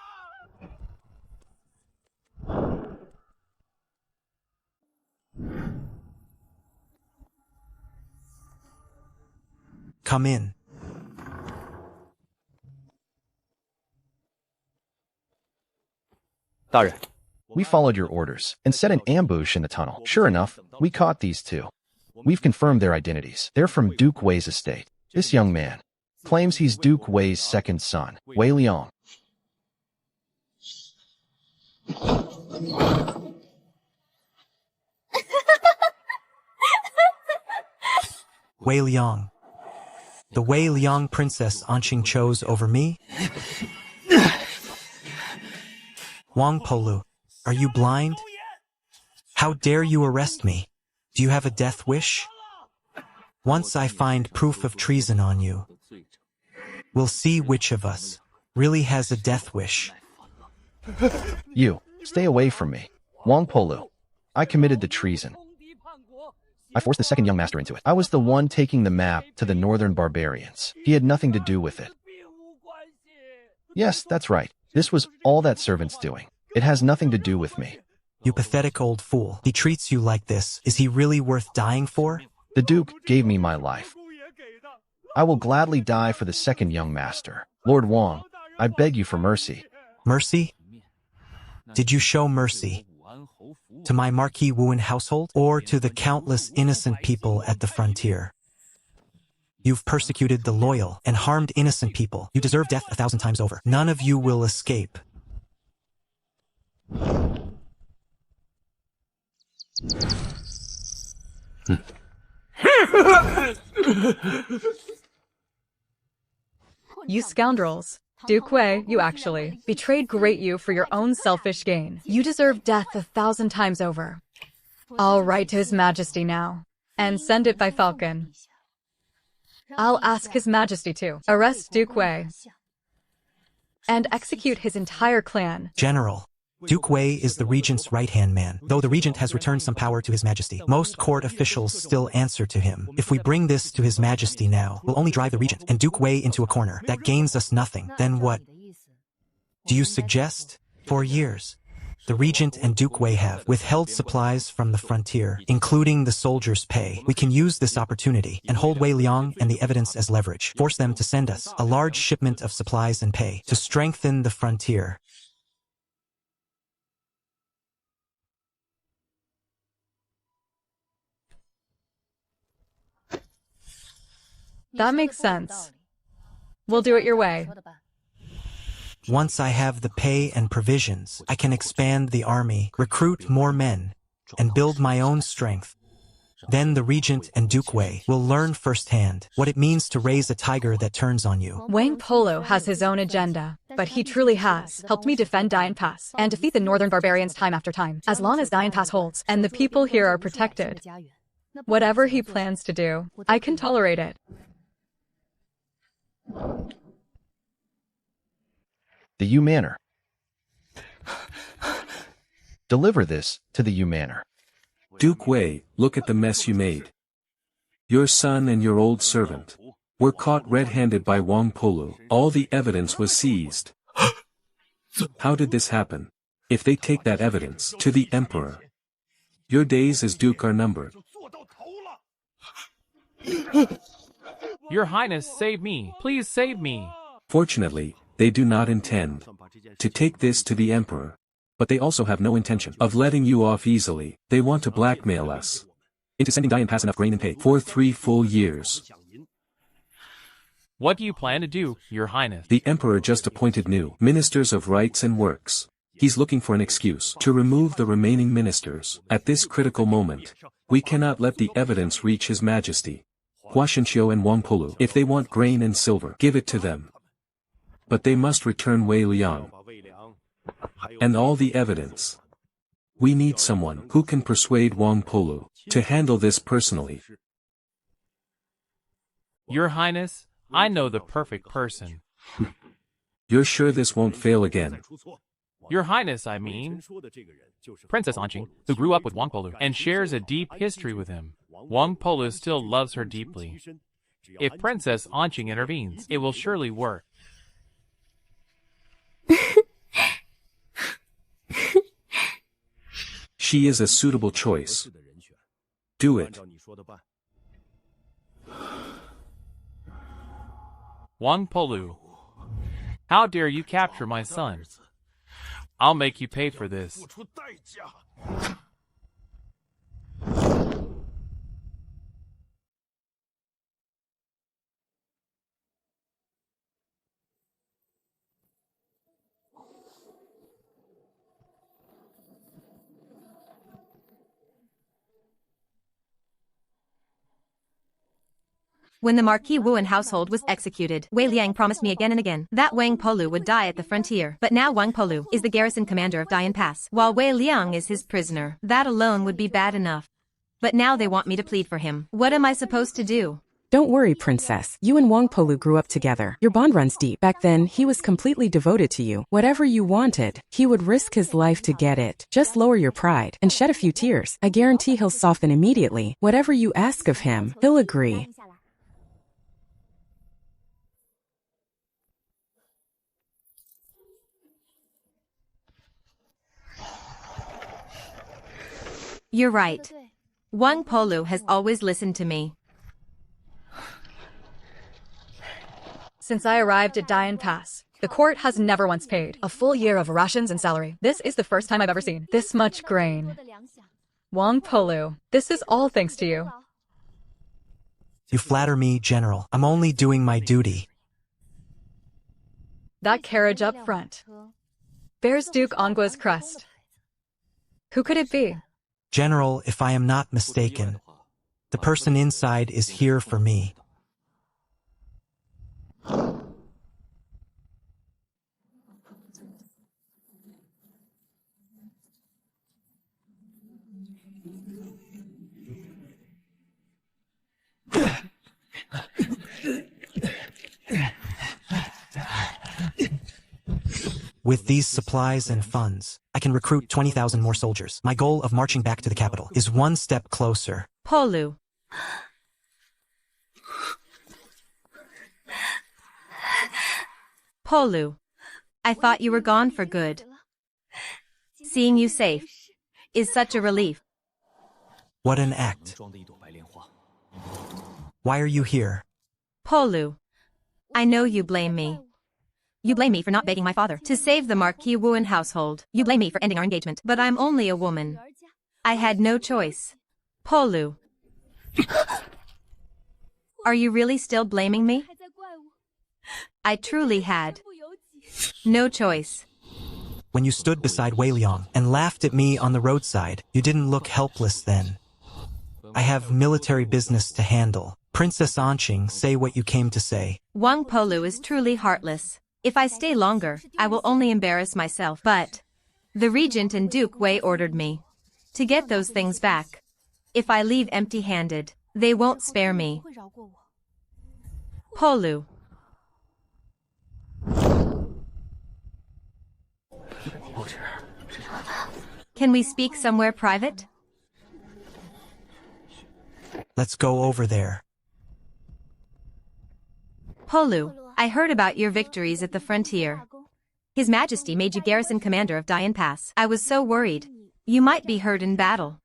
Come in. We followed your orders and set an ambush in the tunnel. Sure enough, we caught these two. We've confirmed their identities. They're from Duke Wei's estate. This young man claims he's Duke Wei's second son, Wei Liang. Wei Liang. The Wei Liang Princess Anqing chose over me? Wang Polu, are you blind? How dare you arrest me? Do you have a death wish? Once I find proof of treason on you, we'll see which of us really has a death wish. You, stay away from me. Wang Polu, I committed the treason. I forced the second young master into it. I was the one taking the map to the northern barbarians. He had nothing to do with it. Yes, that's right. This was all that servant's doing. It has nothing to do with me. You pathetic old fool. He treats you like this. Is he really worth dying for? The Duke gave me my life. I will gladly die for the second young master. Lord Wang, I beg you for mercy. Mercy? Did you show mercy to my Marquis Wuan household or to the countless innocent people at the frontier? You've persecuted the loyal and harmed innocent people. You deserve death 1,000 times over. None of you will escape. You scoundrels. Duke Wei, you actually betrayed Great You for your own selfish gain. You deserve death 1,000 times over. I'll write to His Majesty now, and send it by falcon. I'll ask His Majesty to arrest Duke Wei and execute his entire clan. General, Duke Wei is the regent's right-hand man. Though the regent has returned some power to His Majesty, most court officials still answer to him. If we bring this to His Majesty now, we'll only drive the regent and Duke Wei into a corner. That gains us nothing. Then what do you suggest? For years, the regent and Duke Wei have withheld supplies from the frontier, including the soldiers' pay. We can use this opportunity and hold Wei Liang and the evidence as leverage. Force them to send us a large shipment of supplies and pay to strengthen the frontier. That makes sense. We'll do it your way. Once I have the pay and provisions, I can expand the army, recruit more men, and build my own strength. Then the regent and Duke Wei will learn firsthand what it means to raise a tiger that turns on you. Wang Polo has his own agenda, but he truly has helped me defend Dian Pass and defeat the northern barbarians time after time. As long as Dian Pass holds and the people here are protected, Whatever he plans to do, I can tolerate it. The Yu Manor. Deliver this to the Yu Manor. Duke Wei, look at the mess you made. Your son and your old servant were caught red-handed by Wang Polu. All the evidence was seized. How did this happen? If they take that evidence to the emperor, your days as duke are numbered. Your Highness, save me. Please save me. Fortunately, they do not intend to take this to the emperor. But they also have no intention of letting you off easily. They want to blackmail us into sending Dian Pass enough grain and pay for 3 full years. What do you plan to do, Your Highness? The emperor just appointed new ministers of rights and works. He's looking for an excuse to remove the remaining ministers. At this critical moment, we cannot let the evidence reach His Majesty, Hua Shenqiu and Wang Polu. If they want grain and silver, give it to them. But they must return Wei Liang and all the evidence. We need someone who can persuade Wang Polu to handle this personally. Your Highness, I know the perfect person. You're sure this won't fail again? Your Highness, I mean. Princess Anqing, who grew up with Wang Polu and shares a deep history with him. Wang Polu still loves her deeply. If Princess Anqing intervenes, it will surely work. She is a suitable choice. Do it. Wang Polu, how dare you capture my son? I'll make you pay for this. When the Marquis Wuan household was executed, Wei Liang promised me again and again that Wang Polu would die at the frontier. But now Wang Polu is the garrison commander of Dian Pass, while Wei Liang is his prisoner. That alone would be bad enough. But now they want me to plead for him. What am I supposed to do? Don't worry, Princess. You and Wang Polu grew up together. Your bond runs deep. Back then, he was completely devoted to you. Whatever you wanted, he would risk his life to get it. Just lower your pride and shed a few tears. I guarantee he'll soften immediately. Whatever you ask of him, he'll agree. You're right. Wang Polu has always listened to me. Since I arrived at Dian Pass, the court has never once paid a full year of rations and salary. This is the first time I've ever seen this much grain. Wang Polu, this is all thanks to you. You flatter me, General. I'm only doing my duty. That carriage up front bears Duke Anggua's crest. Who could it be? General, if I am not mistaken, the person inside is here for me. With these supplies and funds, I can recruit 20,000 more soldiers. My goal of marching back to the capital is one step closer. Polu. Polu. I thought you were gone for good. Seeing you safe is such a relief. What an act. Why are you here? Polu. I know you blame me. You blame me for not begging my father to save the Marquis Wuan household. You blame me for ending our engagement. But I'm only a woman. I had no choice. Polu. Are you really still blaming me? I truly had no choice. When you stood beside Wei Liang and laughed at me on the roadside, you didn't look helpless then. I have military business to handle. Princess Anqing, say what you came to say. Wang Polu is truly heartless. If I stay longer, I will only embarrass myself. But the regent and Duke Wei ordered me to get those things back. If I leave empty-handed, they won't spare me. Polu. Can we speak somewhere private? Let's go over there. Polu, I heard about your victories at the frontier. His Majesty made you garrison commander of Dian Pass. I was so worried. You might be hurt in battle.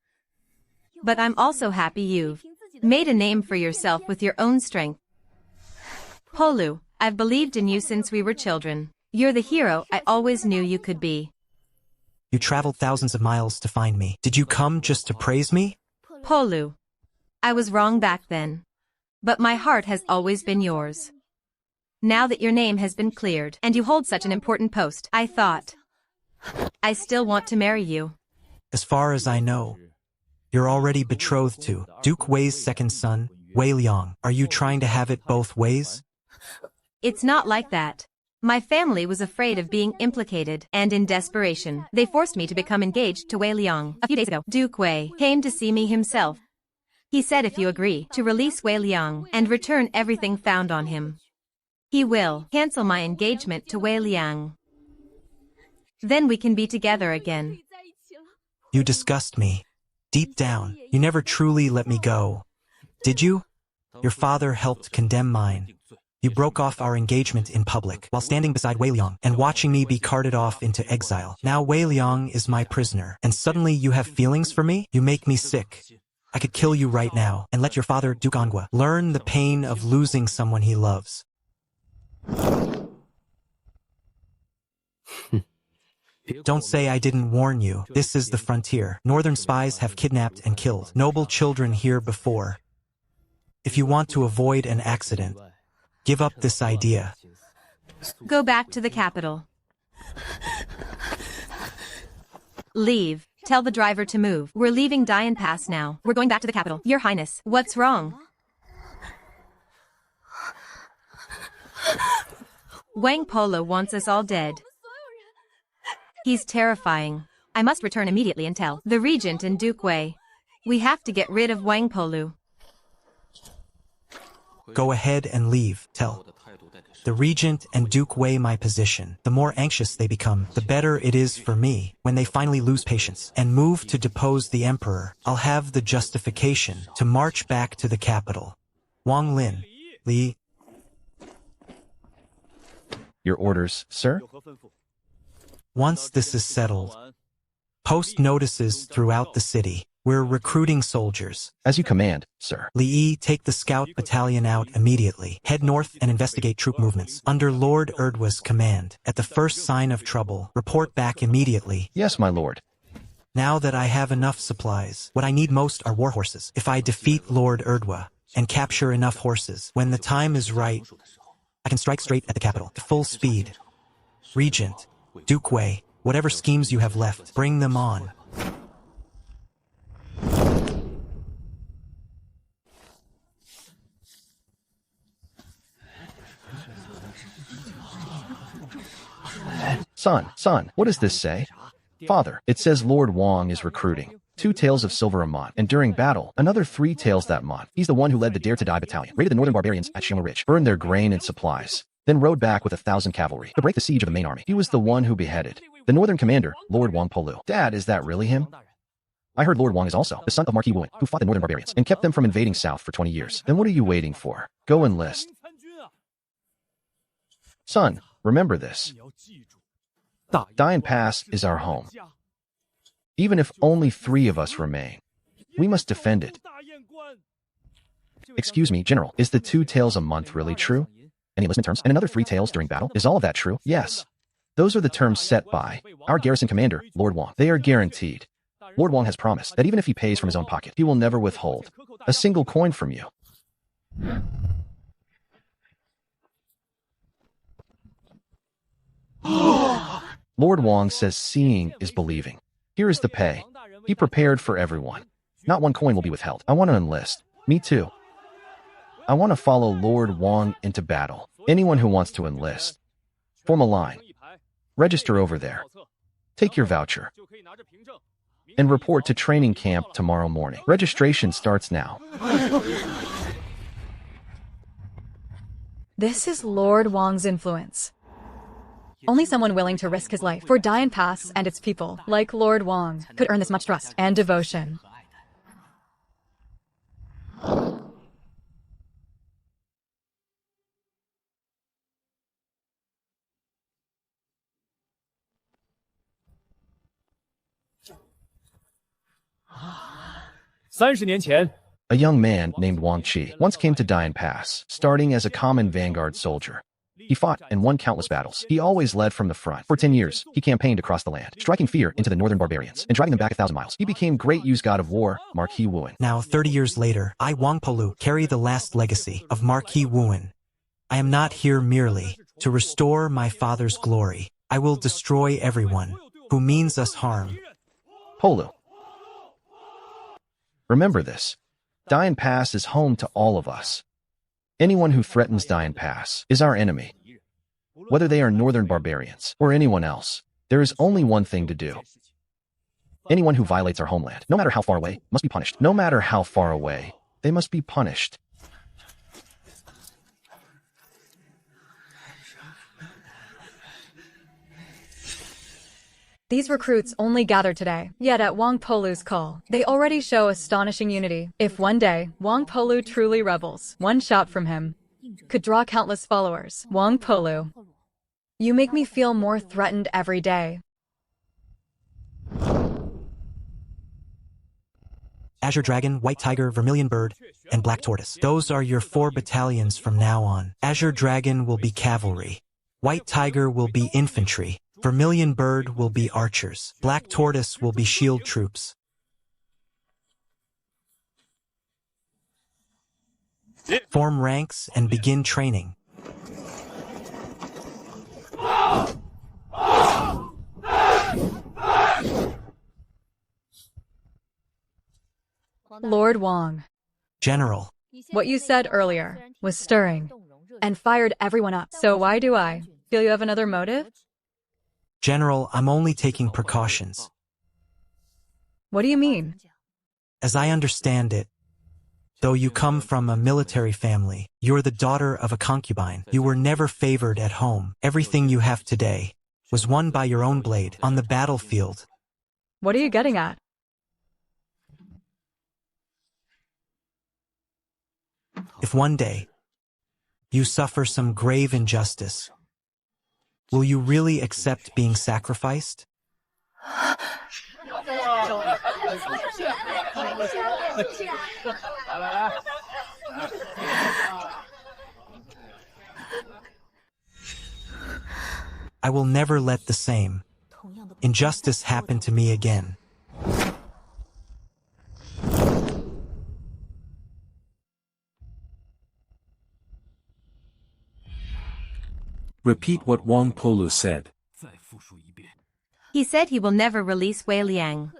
But I'm also happy you've made a name for yourself with your own strength. Polu, I've believed in you since we were children. You're the hero I always knew you could be. You traveled thousands of miles to find me. Did you come just to praise me? Polu, I was wrong back then. But my heart has always been yours. Now that your name has been cleared and you hold such an important post, I thought, I still want to marry you. As far as I know, you're already betrothed to Duke Wei's second son, Wei Liang. Are you trying to have it both ways? It's not like that. My family was afraid of being implicated, and in desperation, they forced me to become engaged to Wei Liang. A few days ago, Duke Wei came to see me himself. He said if you agree to release Wei Liang and return everything found on him, he will cancel my engagement to Wei Liang. Then we can be together again. You disgust me. Deep down, you never truly let me go. Did you? Your father helped condemn mine. You broke off our engagement in public while standing beside Wei Liang and watching me be carted off into exile. Now Wei Liang is my prisoner, and suddenly you have feelings for me? You make me sick. I could kill you right now and let your father, Duke Anhwa, learn the pain of losing someone he loves. Don't say I didn't warn you. This is the frontier. Northern spies have kidnapped and killed noble children here before. If you want to avoid an accident, give up this idea. Go back to the capital. Leave. Tell the driver to move. We're leaving Dian Pass now. We're going back to the capital. Your Highness, what's wrong? Wang Polo wants us all dead. He's terrifying. I must return immediately and tell the Regent and Duke Wei. We have to get rid of Wang Polu. Go ahead and leave. Tell the Regent and Duke Wei my position. The more anxious they become, the better it is for me. When they finally lose patience and move to depose the Emperor, I'll have the justification to march back to the capital. Wang Lin, Li. Your orders, sir? Once this is settled, post notices throughout the city. We're recruiting soldiers. As you command, sir. Li, take the scout battalion out immediately. Head north and investigate troop movements under Lord Erdwa's command. At the first sign of trouble, report back immediately. Yes, my lord. Now that I have enough supplies, what I need most are war horses. If I defeat Lord Erdwa and capture enough horses, when the time is right, I can strike straight at the capital, full speed. Regent, Duke Wei, whatever schemes you have left, bring them on. Son, what does this say? Father, it says Lord Wang is recruiting 2 taels of silver a month, and during battle, another 3 taels that month. He's the one who led the Dare to Die battalion, raided the northern barbarians at Shima Ridge, burned their grain and supplies, then rode back with 1,000 cavalry to break the siege of the main army. He was the one who beheaded the northern commander, Lord Wang Polu. Dad, is that really him? I heard Lord Wang is also the son of Marquis Wu, who fought the northern barbarians and kept them from invading south for 20 years. Then what are you waiting for? Go enlist. Son, remember this. Dian Pass is our home. Even if only 3 of us remain, we must defend it. Excuse me, General, is the 2 taels a month really true? Any enlistment terms? And another 3 taels during battle? Is all of that true? Yes. Those are the terms set by our garrison commander, Lord Wang. They are guaranteed. Lord Wang has promised that even if he pays from his own pocket, he will never withhold a single coin from you. Lord Wang says seeing is believing. Here is the pay. He prepared for everyone. Not 1 coin will be withheld. I want to enlist. Me too. I want to follow Lord Wang into battle. Anyone who wants to enlist, form a line. Register over there. Take your voucher. and report to training camp tomorrow morning. Registration starts now. This is Lord Wang's influence. Only someone willing to risk his life for Dian Pass and its people, like Lord Wang, could earn this much trust and devotion. A young man named Wang Qi once came to Dian Pass, starting as a common vanguard soldier. He fought and won countless battles. He always led from the front. For 10 years, he campaigned across the land, striking fear into the northern barbarians and driving them back 1,000 miles. He became Great Yu's god of war, Marquis Wuan. Now, 30 years later, I, Wang Polu, carry the last legacy of Marquis Wuan. I am not here merely to restore my father's glory. I will destroy everyone who means us harm. Polu. Remember this. Dian Pass is home to all of us. Anyone who threatens Dian Pass is our enemy. Whether they are northern barbarians or anyone else, there is only one thing to do. Anyone who violates our homeland, no matter how far away, must be punished. No matter how far away, they must be punished. These recruits only gathered today, yet at Wang Polu's call, they already show astonishing unity. If one day, Wang Polu truly rebels, one shot from him could draw countless followers. Wang Polu, you make me feel more threatened every day. Azure Dragon, White Tiger, Vermilion Bird, and Black Tortoise. Those are your 4 battalions from now on. Azure Dragon will be cavalry. White Tiger will be infantry. Vermilion Bird will be archers. Black Tortoise will be shield troops. Form ranks and begin training. Lord Wang, General, what you said earlier was stirring and fired everyone up. So why do I feel you have another motive? General, I'm only taking precautions. What do you mean? As I understand it, though you come from a military family, you're the daughter of a concubine. You were never favored at home. Everything you have today was won by your own blade on the battlefield. What are you getting at? If one day you suffer some grave injustice, will you really accept being sacrificed? I will never let the same injustice happen to me again. Repeat what Wang Polu said. He said he will never release Wei Liang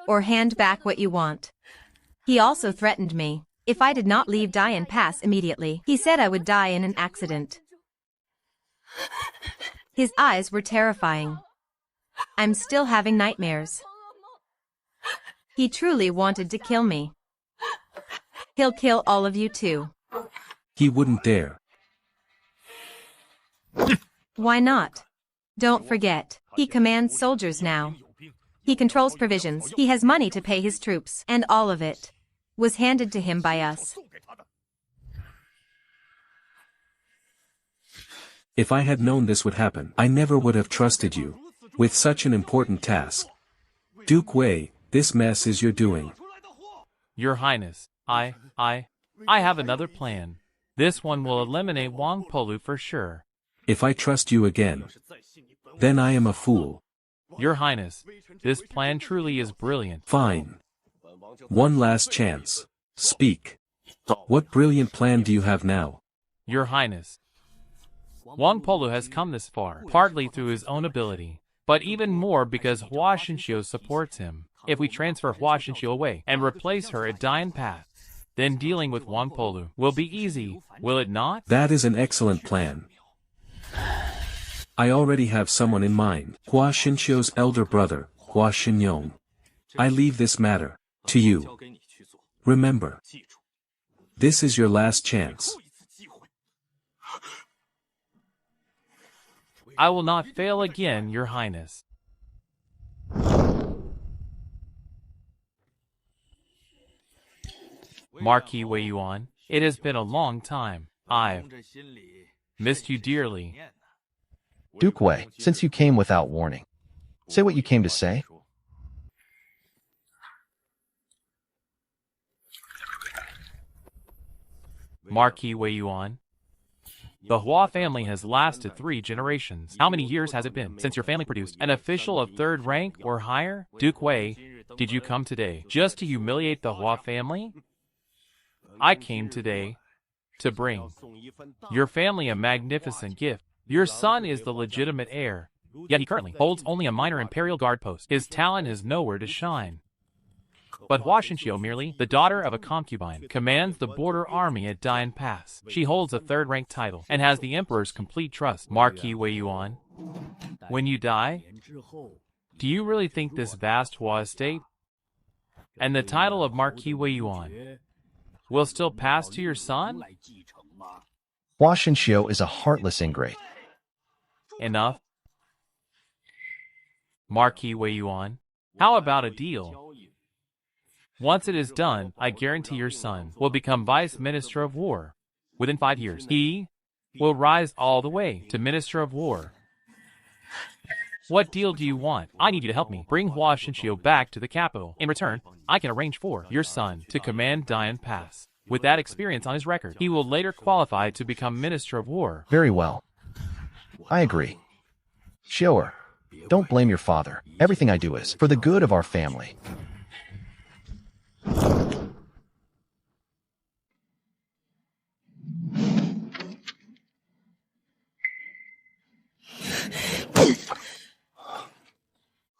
or hand back what you want. He also threatened me if I did not leave Dian Pass immediately. He said I would die in an accident. His eyes were terrifying. I'm still having nightmares. He truly wanted to kill me. He'll kill all of you too. He wouldn't dare. Why not? Don't forget, he commands soldiers now. He controls provisions. He has money to pay his troops, and all of it was handed to him by us. If I had known this would happen, I never would have trusted you with such an important task. Duke Wei, this mess is your doing. Your Highness, I have another plan. This one will eliminate Wang Polu for sure. If I trust you again, then I am a fool. Your Highness, this plan truly is brilliant. Fine. One last chance. Speak. What brilliant plan do you have now? Your Highness, Wang Polu has come this far, partly through his own ability, but even more because Hua Xinxiu supports him. If we transfer Hua Xinxiu away and replace her at Dian Pass, then dealing with Wang Polu will be easy, will it not? That is an excellent plan. I already have someone in mind. Hua Xinxiu's elder brother, Hua Xinyong. I leave this matter to you. Remember, this is your last chance. I will not fail again, Your Highness. Marquis Wei Yuan, it has been a long time. I've missed you dearly. Duke Wei, since you came without warning, say what you came to say. Marquis Wei Yuan, the Hua family has lasted 3 generations. How many years has it been since your family produced an official of 3rd rank or higher? Duke Wei, did you come today just to humiliate the Hua family? I came today to bring your family a magnificent gift. Your son is the legitimate heir, yet he currently holds only a minor imperial guard post. His talent is nowhere to shine. But Hua Xinqiu, merely the daughter of a concubine, commands the border army at Dian Pass. She holds a 3rd rank title and has the emperor's complete trust. Marquis Wei Yuan, when you die, do you really think this vast Hua estate and the title of Marquis Wei Yuan will still pass to your son? Hua Xinqiu is a heartless ingrate. Enough. Marquis Wei Yuan, how about a deal? Once it is done, I guarantee your son will become Vice Minister of War. Within 5 years, he will rise all the way to Minister of War. What deal do you want? I need you to help me bring Hua Xinqiu back to the capital. In return, I can arrange for your son to command Dian Pass. With that experience on his record, he will later qualify to become Minister of War. Very well. I agree. Xiu'er, don't blame your father. Everything I do is for the good of our family.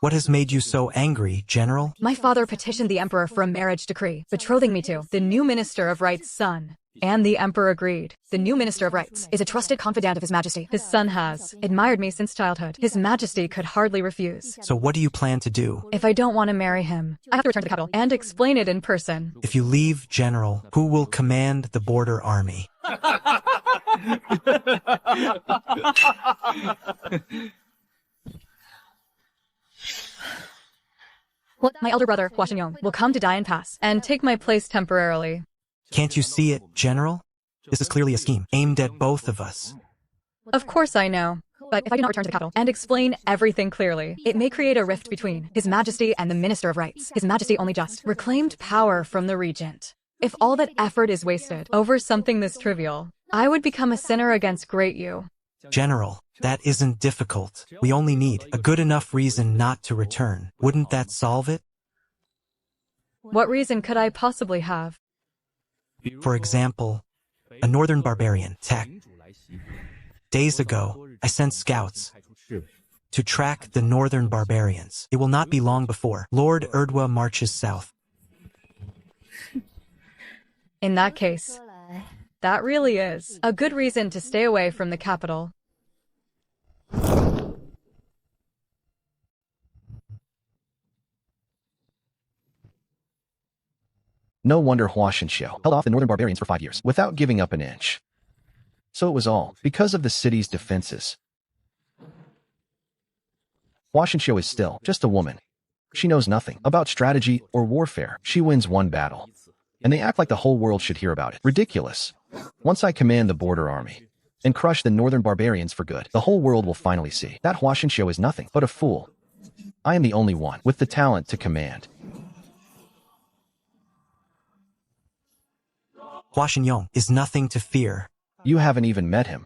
What has made you so angry, General? My father petitioned the emperor for a marriage decree, betrothing me to the new Minister of Right's son. And the emperor agreed. The new Minister of Rights is a trusted confidant of His Majesty. His son has admired me since childhood. His Majesty could hardly refuse. So what do you plan to do? If I don't want to marry him, I have to return to the capital and explain it in person. If you leave, General, who will command the border army? My elder brother, Hua Xinyong, will come to Dian Pass and take my place temporarily. Can't you see it, General? This is clearly a scheme aimed at both of us. Of course I know. But if I do not return to the capital and explain everything clearly, it may create a rift between His Majesty and the Minister of Rights. His Majesty only just reclaimed power from the regent. If all that effort is wasted over something this trivial, I would become a sinner against great you. General, that isn't difficult. We only need a good enough reason not to return. Wouldn't that solve it? What reason could I possibly have? For example, a northern barbarian, Tech. Days ago, I sent scouts to track the northern barbarians. It will not be long before Lord Erdwa marches south. In that case, that really is a good reason to stay away from the capital. No wonder Hua Xinqiu held off the northern barbarians for 5 years without giving up an inch. So it was all because of the city's defenses. Hua Xinqiu is still just a woman. She knows nothing about strategy or warfare. She wins one battle, and they act like the whole world should hear about it. Ridiculous. Once I command the border army and crush the northern barbarians for good, the whole world will finally see that Hua Xinqiu is nothing but a fool. I am the only one with the talent to command. Hua Xinyong is nothing to fear. You haven't even met him,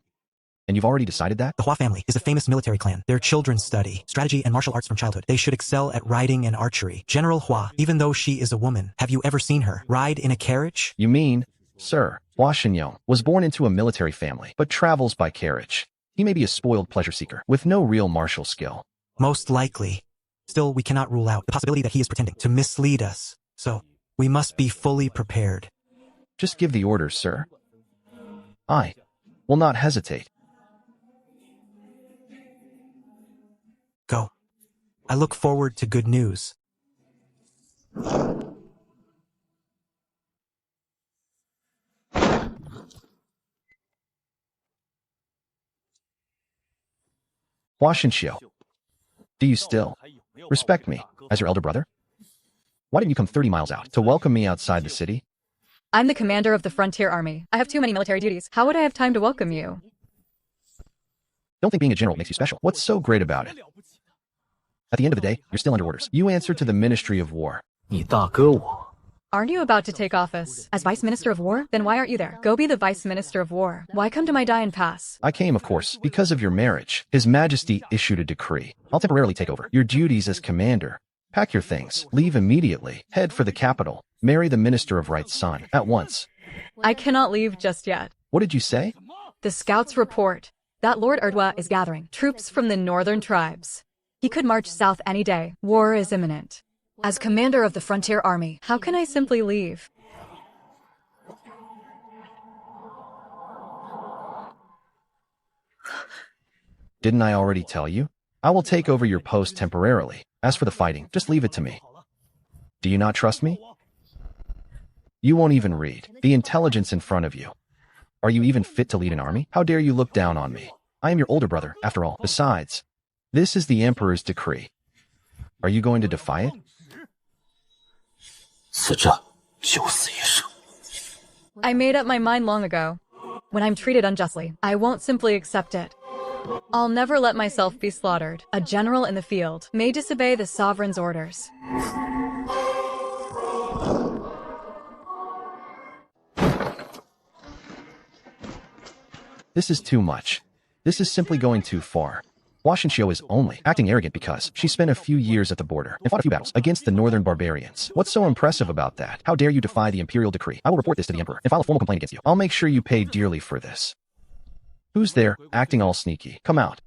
and you've already decided that? The Hua family is a famous military clan. Their children study strategy and martial arts from childhood. They should excel at riding and archery. General Hua, even though she is a woman, have you ever seen her ride in a carriage? You mean, sir, Hua Xinyong was born into a military family, but travels by carriage. He may be a spoiled pleasure seeker with no real martial skill. Most likely. Still, we cannot rule out the possibility that he is pretending to mislead us. So, we must be fully prepared. Just give the orders, sir. I will not hesitate. Go. I look forward to good news. Hua Shinxiu, do you still respect me as your elder brother? Why didn't you come 30 miles out to welcome me outside the city? I'm the commander of the Frontier Army. I have too many military duties. How would I have time to welcome you? Don't think being a general makes you special. What's so great about it? At the end of the day, you're still under orders. You answer to the Ministry of War. 你大哥我 Aren't you about to take office as Vice Minister of War? Then why aren't you there? Go be the Vice Minister of War. Why come to my Dian Pass? I came, of course, because of your marriage. His Majesty issued a decree. I'll temporarily take over your duties as commander. Pack your things, leave immediately, head for the capital, marry the Minister of Right's son, at once. I cannot leave just yet. What did you say? The scouts report that Lord Erdwa is gathering troops from the northern tribes. He could march south any day. War is imminent. As commander of the Frontier Army, how can I simply leave? Didn't I already tell you? I will take over your post temporarily. As for the fighting, just leave it to me. Do you not trust me? You won't even read the intelligence in front of you. Are you even fit to lead an army? How dare you look down on me? I am your older brother, after all. Besides, this is the Emperor's decree. Are you going to defy it? 此战九死一生。 I made up my mind long ago. When I'm treated unjustly, I won't simply accept it. I'll never let myself be slaughtered. A general in the field may disobey the sovereign's orders. This is too much. This is simply going too far. Hua Shinxiu is only acting arrogant because she spent a few years at the border and fought a few battles against the northern barbarians. What's so impressive about that? How dare you defy the imperial decree? I will report this to the emperor and file a formal complaint against you. I'll make sure you pay dearly for this. Who's there, acting all sneaky? Come out.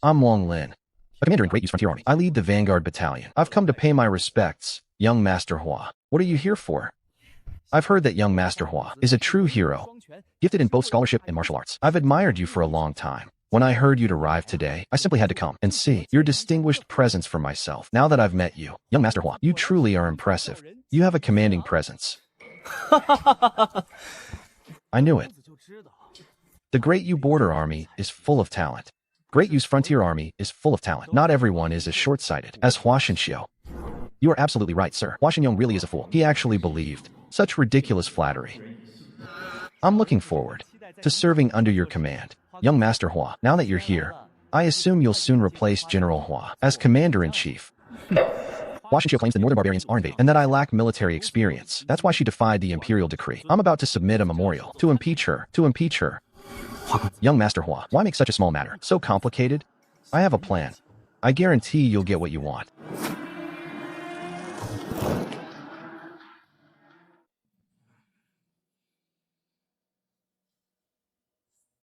I'm Wang Lin, a commander in Great East Frontier Army. I lead the Vanguard Battalion. I've come to pay my respects, young Master Hua. What are you here for? I've heard that young Master Hua is a true hero, gifted in both scholarship and martial arts. I've admired you for a long time. When I heard you'd arrive today, I simply had to come and see your distinguished presence for myself. Now that I've met you, young Master Hua, you truly are impressive. You have a commanding presence. I knew it. The Great U Border Army is full of talent. Great U's Frontier Army is full of talent. Not everyone is as short-sighted as Hua Shinxiu. You are absolutely right, sir. Hua Xinyong really is a fool. He actually believed such ridiculous flattery. I'm looking forward to serving under your command, young Master Hua. Now that you're here, I assume you'll soon replace General Hua as Commander-in-Chief. Hua Shinxiu claims the northern barbarians are invading and that I lack military experience. That's why she defied the imperial decree. I'm about to submit a memorial to impeach her. Young Master Hua, why make such a small matter so complicated? I have a plan. I guarantee you'll get what you want.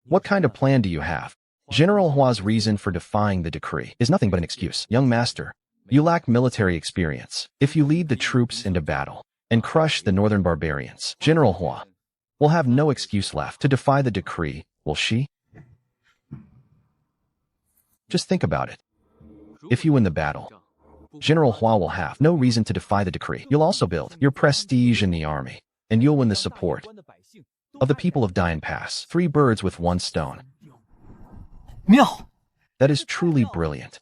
What kind of plan do you have? General Hua's reason for defying the decree is nothing but an excuse. Young master, you lack military experience. If you lead the troops into battle and crush the northern barbarians, General Hua will have no excuse left to defy the decree, will she? Just think about it. If you win the battle, General Hua will have no reason to defy the decree. You'll also build your prestige in the army, and you'll win the support of the people of Dian Pass. 3 birds with 1 stone. 妙， That is truly brilliant.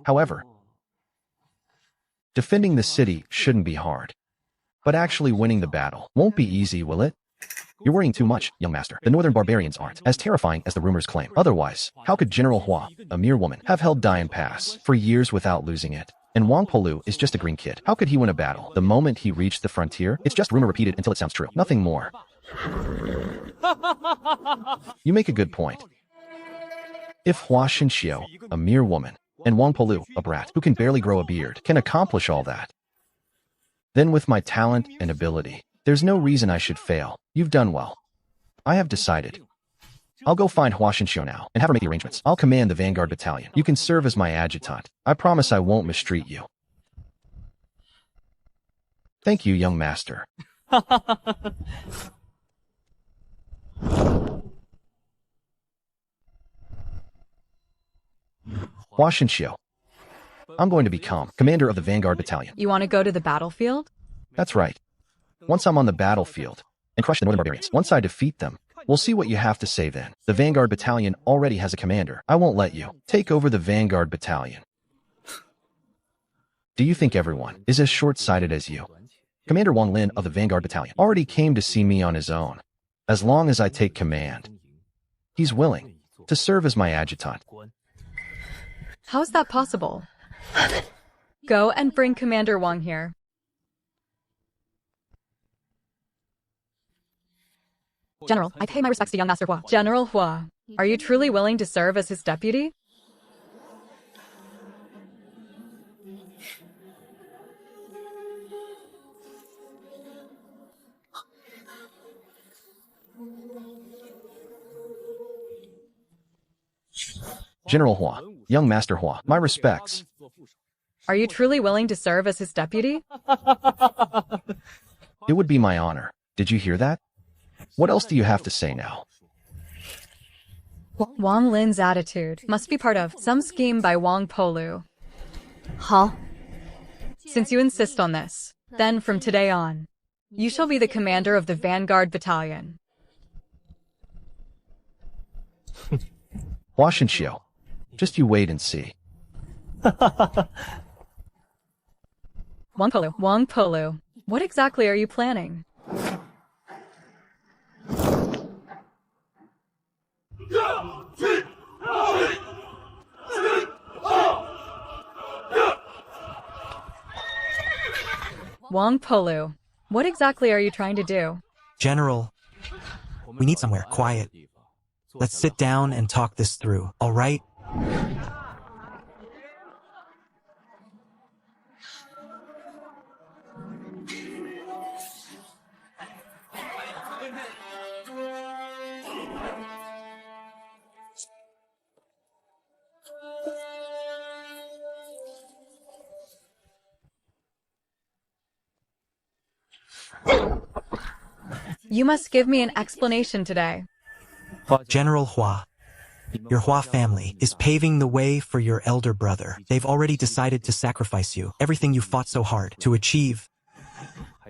However, defending the city shouldn't be hard. But actually winning the battle won't be easy, will it? You're worrying too much, young master. The northern barbarians aren't as terrifying as the rumors claim. Otherwise, how could General Hua, a mere woman, have held Dian Pass for years without losing it? And Wang Polu is just a green kid. How could he win a battle the moment he reached the frontier? It's just rumor repeated until it sounds true. Nothing more. You make a good point. If Hua Shinxiu, a mere woman, and Wang Polu, a brat who can barely grow a beard, can accomplish all that, then with my talent and ability, there's no reason I should fail. You've done well. I have decided. I'll go find Hua Shinxiu now and have her make the arrangements. I'll command the Vanguard Battalion. You can serve as my adjutant. I promise I won't mistreat you. Thank you, young master. Hua Shinxiu. I'm going to become commander of the Vanguard Battalion. You want to go to the battlefield? That's right. Once I'm on the battlefield and crush the Northern Barbarians, once I defeat them, we'll see what you have to say then. The Vanguard Battalion already has a commander. I won't let you take over the Vanguard Battalion. Do you think everyone is as short-sighted as you? Commander Wang Lin of the Vanguard Battalion already came to see me on his own. As long as I take command, he's willing to serve as my adjutant. How is that possible? Go and bring Commander Wang here. General, I pay my respects to young Master Hua. General Hua, are you truly willing to serve as his deputy? General Hua, young Master Hua, my respects. Are you truly willing to serve as his deputy? It would be my honor. Did you hear that? What else do you have to say now? Wang Lin's attitude must be part of some scheme by Wang Polu. 好， Since you insist on this, then from today on, you shall be the commander of the Vanguard Battalion. Hua Shinxiu, just you wait and see. Wang Polu, what exactly are you planning? Wang Polu, what exactly are you trying to do? General, we need somewhere quiet. Let's sit down and talk this through, all right? You must give me an explanation today. General Hua, your Hua family is paving the way for your elder brother. They've already decided to sacrifice you, everything you fought so hard to achieve,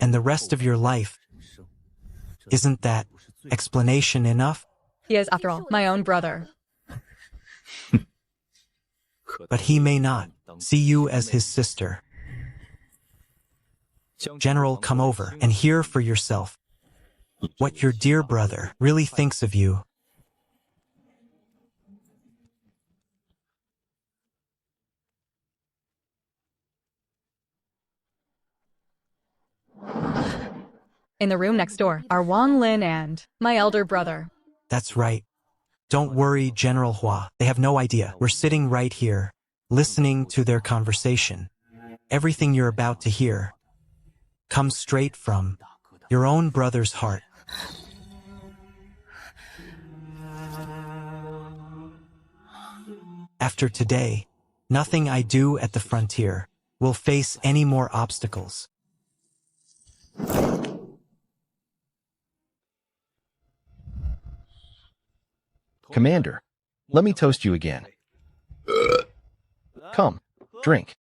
and the rest of your life. Isn't that explanation enough? He is, after all, my own brother. But he may not see you as his sister. General, come over and hear for yourself what your dear brother really thinks of you. In the room next door are Wang Lin and my elder brother. That's right. Don't worry, General Hua. They have no idea. We're sitting right here, listening to their conversation. Everything you're about to hear comes straight from your own brother's heart. After today, nothing I do at the frontier will face any more obstacles. Commander, let me toast you again. Come, drink.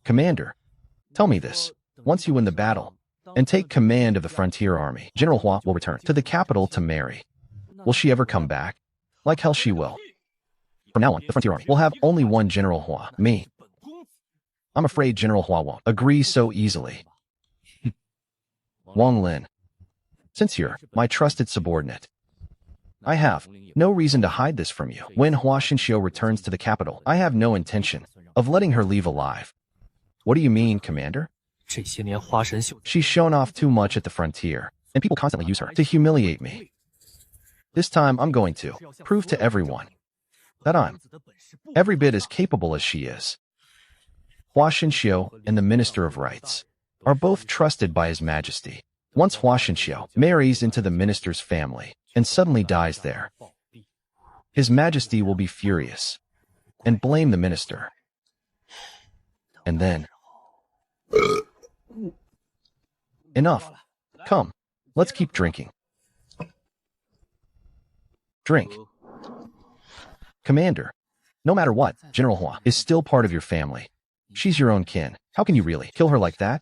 Commander, tell me this. Once you win the battle and take command of the frontier army, General Hua will return to the capital to marry. Will she ever come back? Like hell she will. From now on, the frontier army will have only one General Hua, me. I'm afraid General Hua won't agree so easily. Wang Lin, since you're my trusted subordinate, I have no reason to hide this from you. When Hua Shinxiu returns to the capital, I have no intention of letting her leave alive. What do you mean, Commander? 这些年花神秀 She's shown off too much at the frontier, and people constantly use her to humiliate me. This time, I'm going to prove to everyone that I'm every bit as capable as she is. Hua Shinxiu and the Minister of Rights are both trusted by His Majesty. Once Hua Shinxiu marries into the minister's family and suddenly dies there, His Majesty will be furious and blame the minister. And then... Enough. Come, let's keep drinking. Drink. Commander. No matter what, General Hua is still part of your family. She's your own kin. How can you really kill her like that?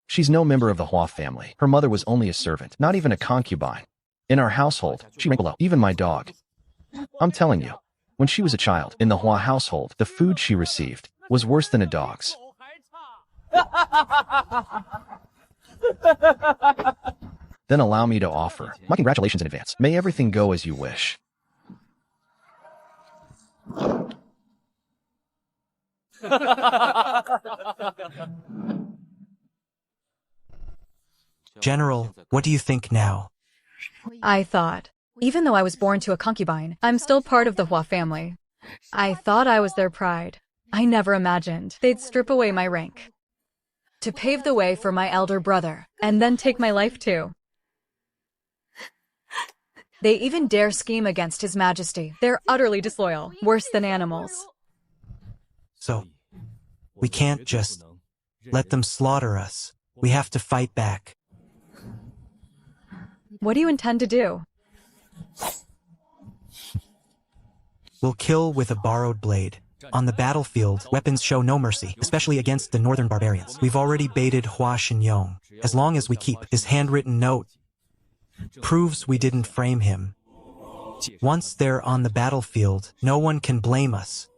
She's no member of the Hua family. Her mother was only a servant, not even a concubine. In our household, she ranked below even my dog. I'm telling you, when she was a child, in the Hua household, the food she received was worse than a dog's. Then allow me to offer my congratulations in advance. May everything go as you wish. General, what do you think now? I thought, even though I was born to a concubine, I'm still part of the Hua family. I thought I was their pride. I never imagined they'd strip away my rank to pave the way for my elder brother, and then take my life too. They even dare scheme against His Majesty. They're utterly disloyal, worse than animals. So, we can't just let them slaughter us. We have to fight back. What do you intend to do? We'll kill with a borrowed blade. On the battlefield, weapons show no mercy, especially against the northern barbarians. We've already baited Hua Shinyong. As long as we keep his handwritten note, proves we didn't frame him. Once they're on the battlefield, no one can blame us.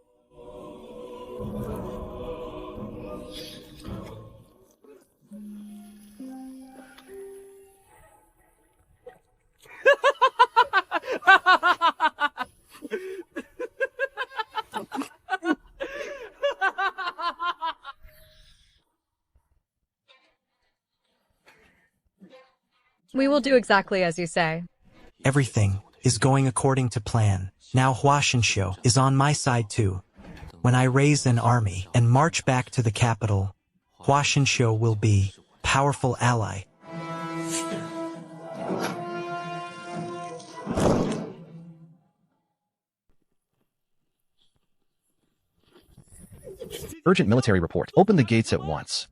We will do exactly as you say. Everything is going according to plan. Now Hua Shinshio is on my side too. When I raise an army and march back to the capital, Hua Shinshio will be a powerful ally. Urgent military report. Open the gates at once.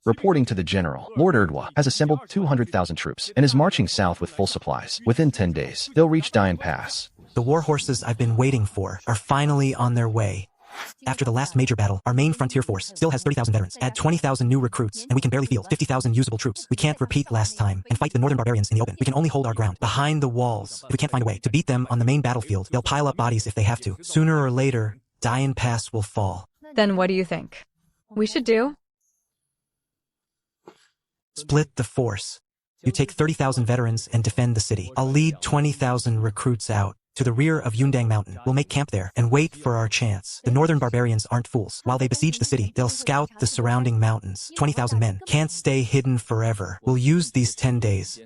Reporting to the general, Lord Erdwa has assembled 200,000 troops and is marching south with full supplies. Within 10 days, they'll reach Dian Pass. The war horses I've been waiting for are finally on their way. After the last major battle, our main frontier force still has 30,000 veterans. Add 20,000 new recruits, and we can barely field 50,000 usable troops. We can't repeat last time and fight the northern barbarians in the open. We can only hold our ground behind the walls. If we can't find a way to beat them on the main battlefield, they'll pile up bodies if they have to. Sooner or later, Dian Pass will fall. Then what do you think we should do? Split the force. You take 30,000 veterans and defend the city. I'll lead 20,000 recruits out to the rear of Yundang Mountain. We'll make camp there and wait for our chance. The northern barbarians aren't fools. While they besiege the city, they'll scout the surrounding mountains. 20,000 men can't stay hidden forever. We'll use these 10 days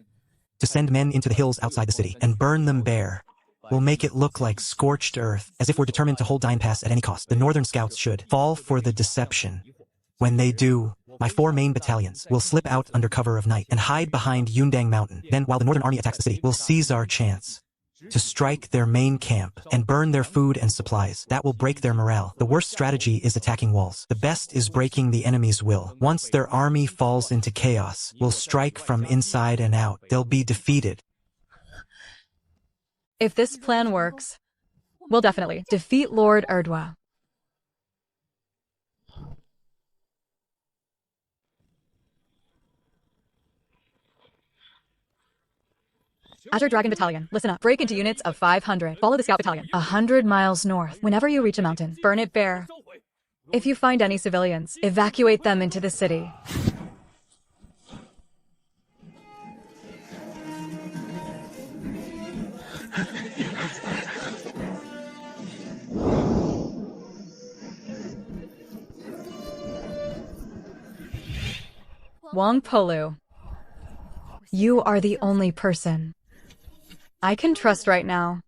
to send men into the hills outside the city and burn them bare. We'll make it look like scorched earth, as if we're determined to hold Dian Pass at any cost. The northern scouts should fall for the deception. When they do, my 4 main battalions will slip out under cover of night and hide behind Yundang Mountain. Then, while the northern army attacks the city, we'll seize our chance to strike their main camp and burn their food and supplies. That will break their morale. The worst strategy is attacking walls. The best is breaking the enemy's will. Once their army falls into chaos, we'll strike from inside and out. They'll be defeated. If this plan works, we'll definitely defeat Lord Erdwa. Azure Dragon Battalion, listen up. Break into units of 500. Follow the Scout Battalion 100 miles north. Whenever you reach a mountain, burn it bare. If you find any civilians, evacuate them into the city. Wang Polu, you are the only person I can trust right now.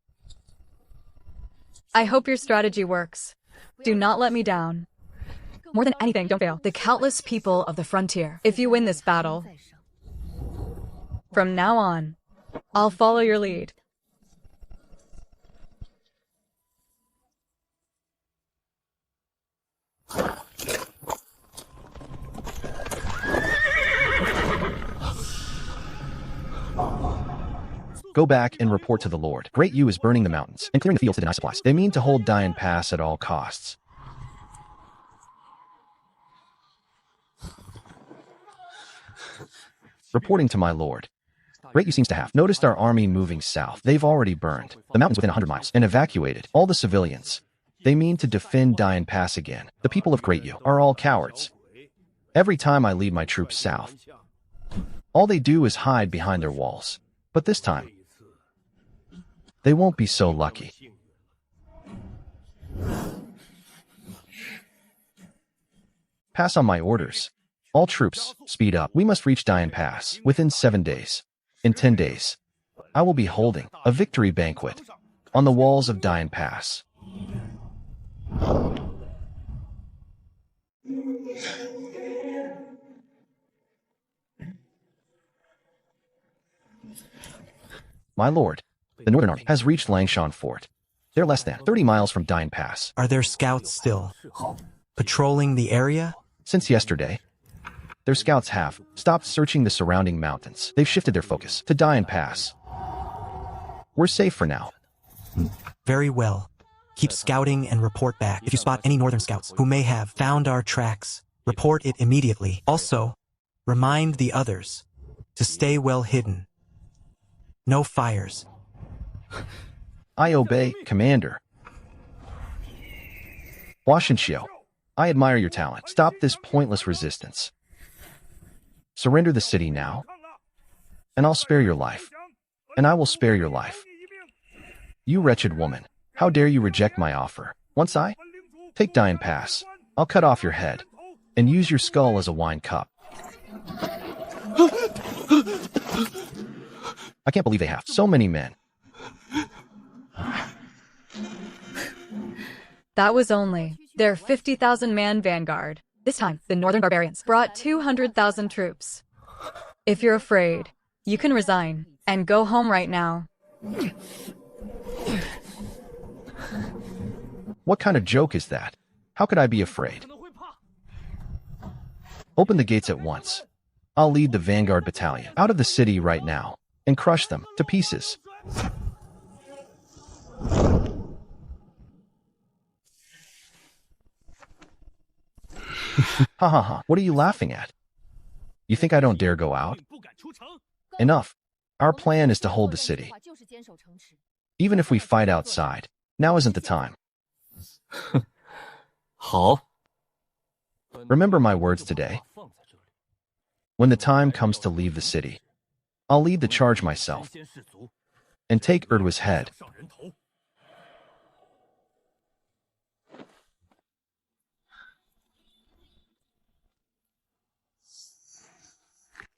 I hope your strategy works. Do not let me down. More than anything, don't fail the countless people of the frontier. If you win this battle, from now on, I'll follow your lead. Go back and report to the Lord. Great Yu is burning the mountains and clearing the fields to deny supplies. They mean to hold Dian Pass at all costs. Reporting to my lord. Great Yu seems to have noticed our army moving south. They've already burned the mountains within 100 miles and evacuated all the civilians. They mean to defend Dian Pass again. The people of Great Yu are all cowards. Every time I lead my troops south, all they do is hide behind their walls. But this time, they won't be so lucky. Pass on my orders. All troops, speed up. We must reach Dian Pass within 7 days. In 10 days, I will be holding a victory banquet on the walls of Dian Pass. My lord, the Northern Army has reached Langshan Fort. They're less than 30 miles from Dian Pass. Are there scouts still patrolling the area? Since yesterday, their scouts have stopped searching the surrounding mountains. They've shifted their focus to Dian Pass. We're safe for now. Very well. Keep scouting and report back. If you spot any northern scouts who may have found our tracks, report it immediately. Also, remind the others to stay well hidden. No fires. I obey, Commander. Washenshio, I admire your talent. Stop this pointless resistance. Surrender the city now, and I'll spare your life. And I will spare your life. You wretched woman, how dare you reject my offer? Once I take Dian Pass, I'll cut off your head and use your skull as a wine cup. I can't believe they have so many men. That was only their 50,000-man vanguard. This time, the northern barbarians brought 200,000 troops. If you're afraid, you can resign and go home right now. What kind of joke is that? How could I be afraid? Open the gates at once. I'll lead the vanguard battalion out of the city right now and crush them to pieces. Ha ha ha, what are you laughing at? You think I don't dare go out? Enough. Our plan is to hold the city. Even if we fight outside, now isn't the time. 好， Remember my words today. When the time comes to leave the city, I'll lead the charge myself and take Erdwa's head.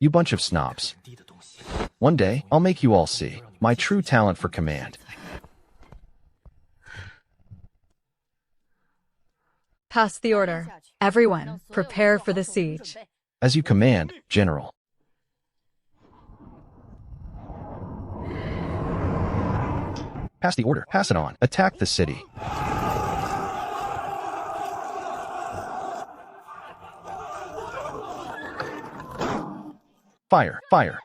You bunch of snobs. One day, I'll make you all see my true talent for command. Pass the order. Everyone, prepare for the siege. As you command, General. Pass the order. Pass it on. Attack the city. Fire! Fire!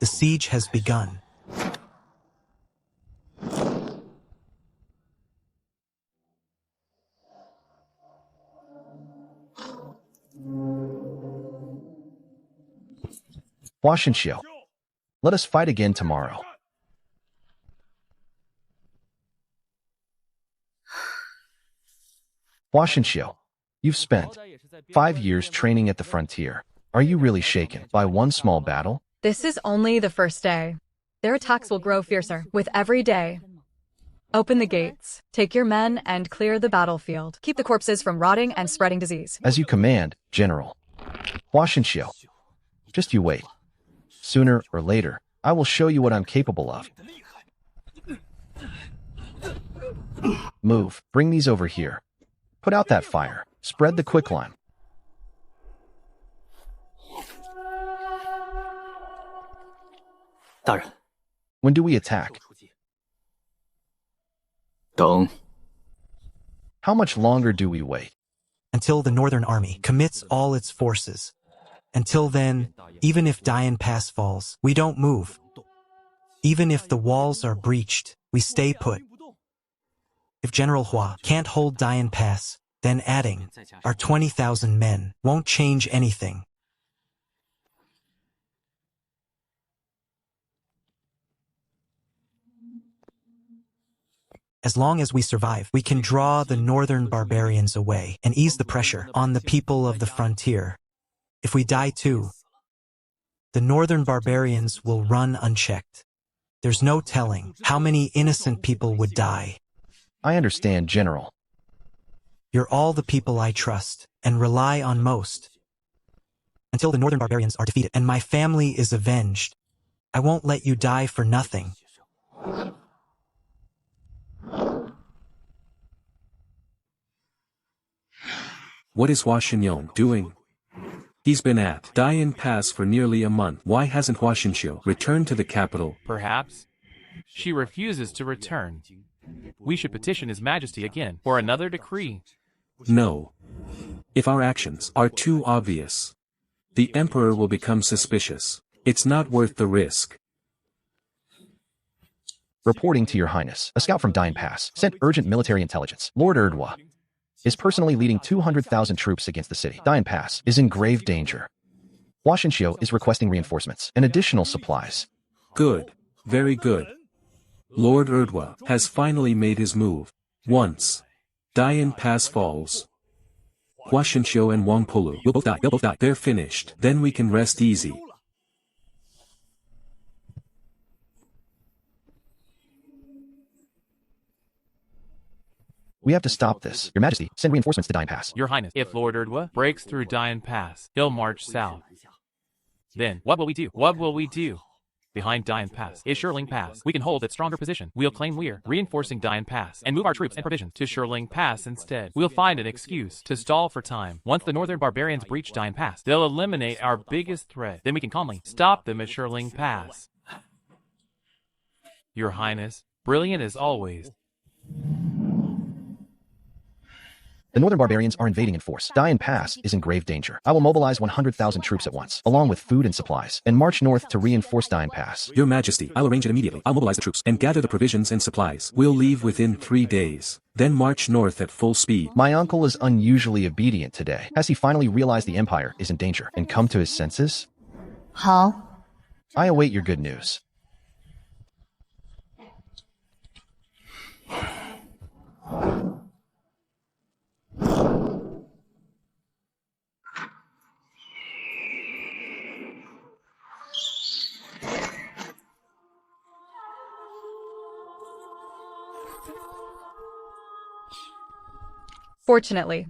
The siege has begun. Washenshio, let us fight again tomorrow. Washenshio, you've spent 5 years training at the frontier. Are you really shaken by one small battle? This is only the first day. Their attacks will grow fiercer with every day. Open the gates, take your men, and clear the battlefield. Keep the corpses from rotting and spreading disease. As you command, General. Washenshio, just you wait. Sooner or later, I will show you what I'm capable of. Move, bring these over here. Put out that fire. Spread the quicklime. 大人， When do we attack? 等 How much longer do we wait? Until the Northern Army commits all its forces. Until then, even if Dian Pass falls, we don't move. Even if the walls are breached, we stay put. If General Hua can't hold Dian Pass, then adding our 20,000 men won't change anything. As long as we survive, we can draw the northern barbarians away and ease the pressure on the people of the frontier. If we die too, the northern barbarians will run unchecked. There's no telling how many innocent people would die. I understand, General. You're all the people I trust and rely on most. Until the northern barbarians are defeated and my family is avenged, I won't let you die for nothing. What is Hua Xinyong doing? He's been at Dian Pass for nearly a month. Why hasn't Hua Xinxiu returned to the capital? Perhaps. She refuses to return. We should petition His Majesty again for another decree. No. If our actions are too obvious, the Emperor will become suspicious. It's not worth the risk. Reporting to Your Highness, a scout from Dian Pass sent urgent military intelligence. Lord Erdwa is personally leading 200,000 troops against the city. Dian Pass is in grave danger. Hua Xinxiu is requesting reinforcements and additional supplies. Good. Very good. Lord Erdwa has finally made his move. Once Dian Pass falls, Hua Xinxiu and Wang Polu will both die. They'll both die. They're finished. Then we can rest easy. We have to stop this. Your Majesty, send reinforcements to Dian Pass. Your Highness, if Lord Erdwa breaks through Dian Pass, he'll march south. Then, what will we do? What will we do? Behind Dian Pass is Shirling Pass. We can hold its stronger position. We'll claim we're reinforcing Dian Pass and move our troops and provisions to Shirling Pass instead. We'll find an excuse to stall for time. Once the northern barbarians breach Dian Pass, they'll eliminate our biggest threat. Then we can calmly stop them at Shirling Pass. Your Highness, brilliant as always. The northern barbarians are invading in force. Dian Pass is in grave danger. I will mobilize 100,000 troops at once, along with food and supplies, and march north to reinforce Dian Pass. Your Majesty, I'll arrange it immediately. I'll mobilize the troops and gather the provisions and supplies. We'll leave within 3 days. Then march north at full speed. My uncle is unusually obedient today. Has he finally realized the Empire is in danger and come to his senses? 好， I await your good news. Fortunately,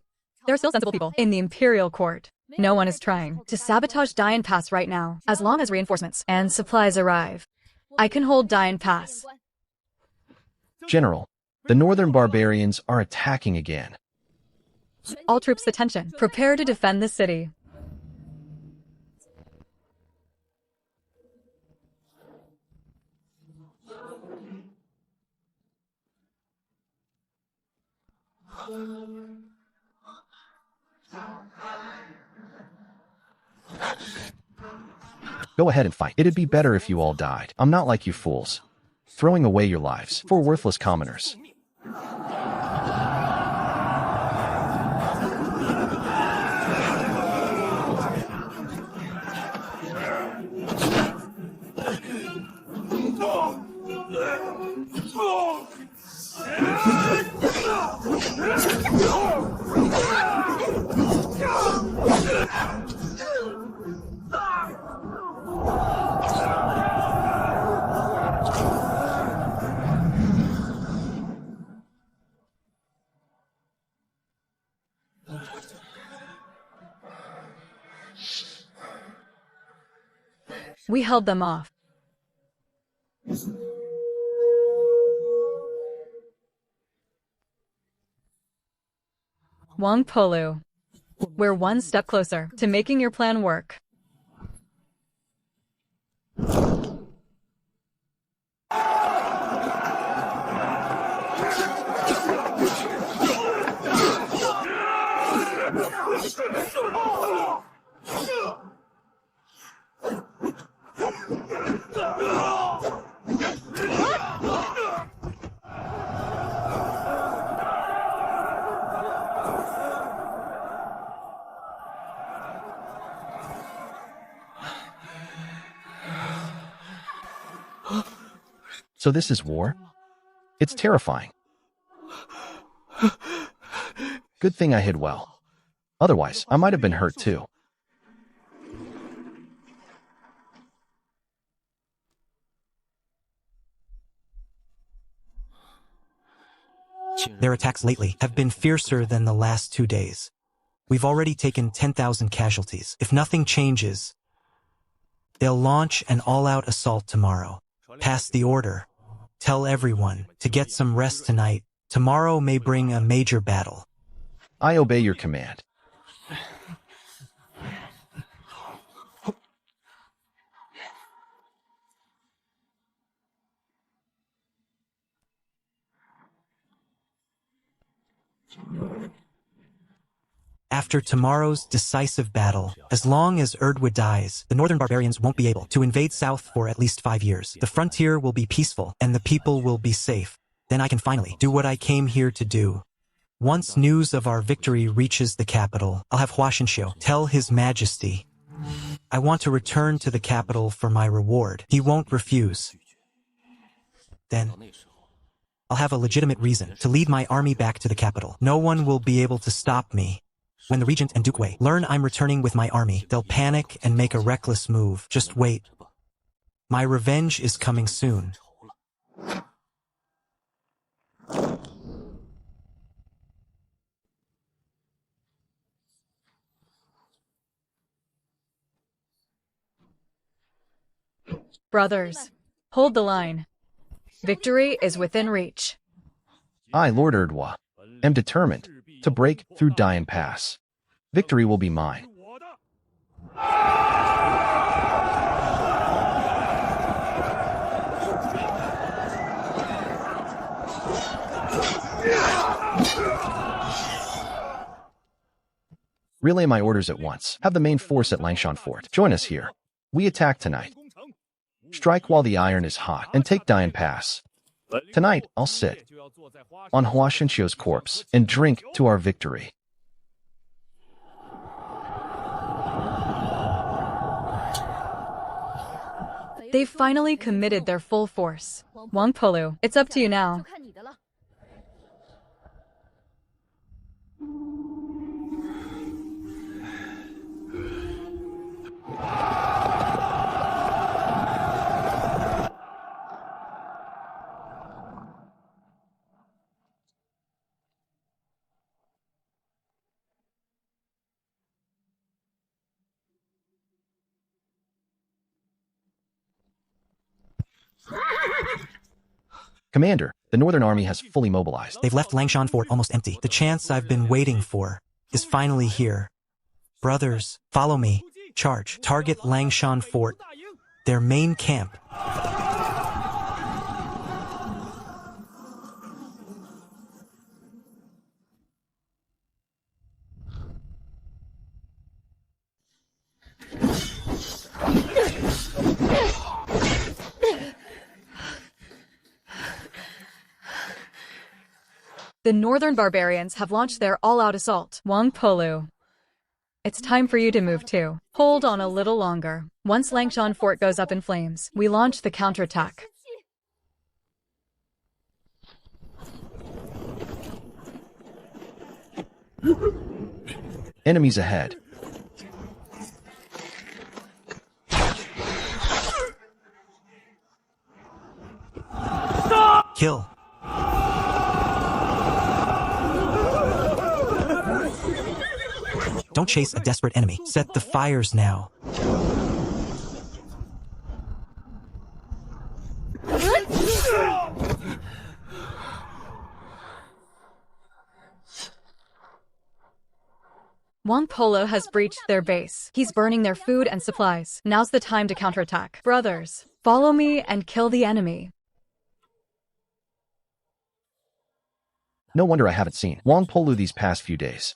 there are still sensible people in the Imperial Court. No one is trying to sabotage Dian Pass right now, as long as reinforcements and supplies arrive. I can hold Dian Pass. General, the northern barbarians are attacking again. All troops attention. Prepare to defend the city. Go ahead and fight. It'd be better if you all died. I'm not like you fools, throwing away your lives for worthless commoners. We held them off. Wang Polu, we're one step closer to making your plan work. So this is war? It's terrifying. Good thing I hid well. Otherwise, I might have been hurt too. Their attacks lately have been fiercer than the last 2 days. We've already taken 10,000 casualties. If nothing changes, they'll launch an all-out assault tomorrow. Pass the order. Tell everyone to get some rest tonight. Tomorrow may bring a major battle. I obey your command. After tomorrow's decisive battle, as long as Erdwood dies, the northern barbarians won't be able to invade south for at least 5 years. The frontier will be peaceful, and the people will be safe. Then I can finally do what I came here to do. Once news of our victory reaches the capital, I'll have Hua Shinxiu tell His Majesty. I want to return to the capital for my reward. He won't refuse. Then I'll have a legitimate reason to lead my army back to the capital. No one will be able to stop me. When the regent and Duke Wei learn I'm returning with my army, they'll panic and make a reckless move. Just wait. My revenge is coming soon. Brothers, hold the line. Victory is within reach. I, Lord Erdwa, am determined to break through Dian Pass. Victory will be mine. Relay my orders at once. Have the main force at Langshan Fort. Join us here. We attack tonight. Strike while the iron is hot and take Dian Pass. Tonight, I'll sit on Hua Shinxiu's corpse and drink to our victory. They've finally committed their full force. Wang Polu, it's up to you now. Commander, the Northern Army has fully mobilized. They've left Langshan Fort almost empty. The chance I've been waiting for is finally here. Brothers, follow me. Charge. Target Langshan Fort, their main camp. The northern barbarians have launched their all-out assault. Wang Polu, it's time for you to move too. Hold on a little longer. Once Langshan Fort goes up in flames, we launch the counterattack. Enemies ahead. Kill. Don't chase a desperate enemy. Set the fires now. Wang Polo has breached their base. He's burning their food and supplies. Now's the time to counterattack. Brothers, follow me and kill the enemy. No wonder I haven't seen Wang Polu these past few days.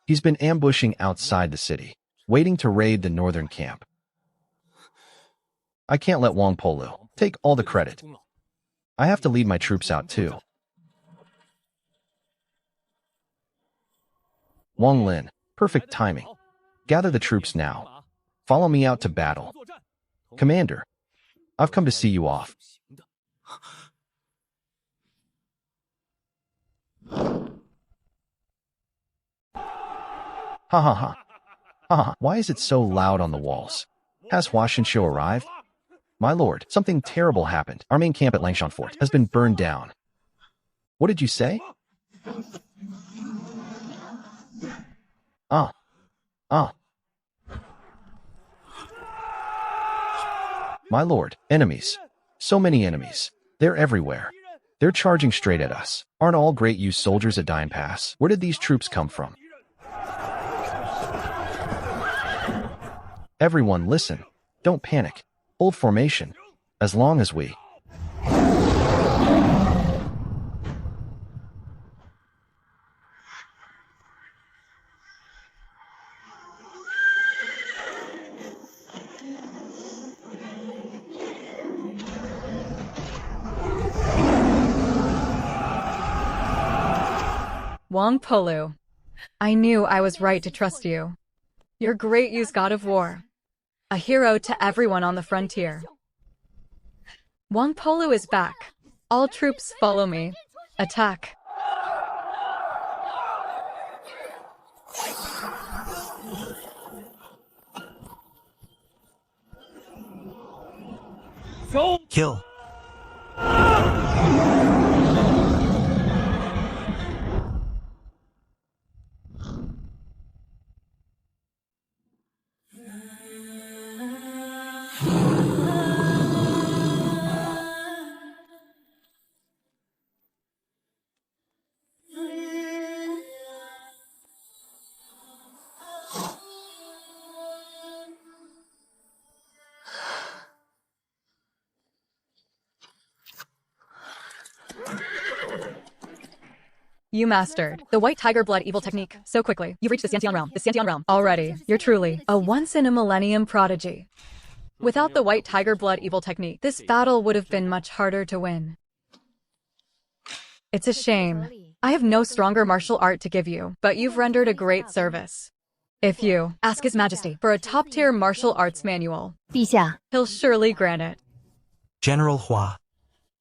He's been ambushing outside the city, waiting to raid the northern camp. I can't let Wang Polu take all the credit. I have to lead my troops out too. Wang Lin, perfect timing. Gather the troops now. Follow me out to battle. Commander, I've come to see you off. Ha ha ha. Ha ha. Why is it so loud on the walls? Has Hua Xinshu arrived? My lord, something terrible happened. Our main camp at Langshan Fort has been burned down. What did you say? Ah. Ah. My lord, enemies. So many enemies. They're everywhere. They're charging straight at us. Aren't all great Yu soldiers at Dian Pass? Where did these troops come from? Everyone, listen. Don't panic. Hold formation. As long as we... Wang Polu. I knew I was right to trust you. You're great Yu's god of war. A hero to everyone on the frontier. Wang Polu is back. All troops follow me. Attack. Kill. You mastered the white tiger blood evil technique so quickly. You've reached the Santian realm. The Santian realm. Already. You're truly a once-in-a-millennium prodigy. Without the white tiger blood evil technique, this battle would have been much harder to win. It's a shame. I have no stronger martial art to give you, but you've rendered a great service. If you ask His Majesty for a top-tier martial arts manual, 陛下， he'll surely grant it. General Hua.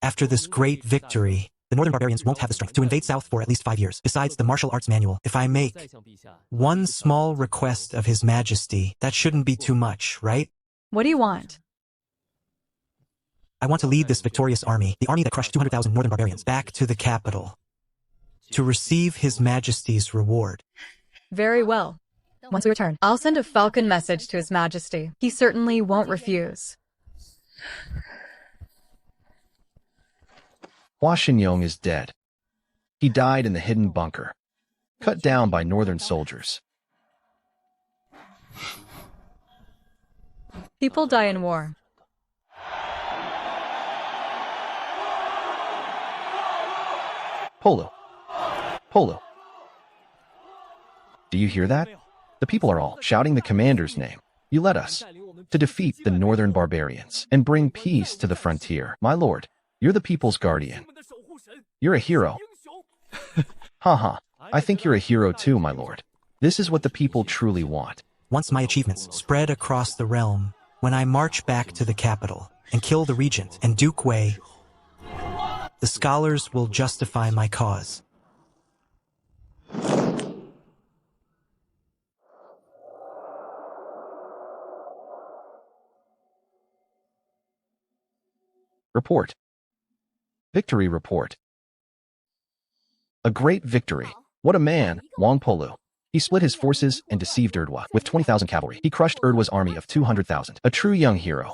After this great victory, the northern barbarians won't have the strength to invade south for at least 5 years. Besides the martial arts manual, if I make one small request of His Majesty, that shouldn't be too much, right? What do you want? I want to lead this victorious army, the army that crushed 200,000 northern barbarians, back to the capital, to receive His Majesty's reward. Very well. Once we return, I'll send a falcon message to His Majesty. He certainly won't refuse. Hua Xinyong is dead. He died in the hidden bunker, cut down by northern soldiers. People die in war. Polo. Polo. Do you hear that? The people are all shouting the commander's name. You led us to defeat the northern barbarians and bring peace to the frontier. My lord, you're the people's guardian. You're a hero. Haha, I think you're a hero too, my lord. This is what the people truly want. Once my achievements spread across the realm, when I march back to the capital and kill the regent and Duke Wei, the scholars will justify my cause. Report. Victory report. A great victory. What a man, Wang Polu. He split his forces and deceived Erdwa with 20,000 cavalry. He crushed Erdwa's army of 200,000. A true young hero.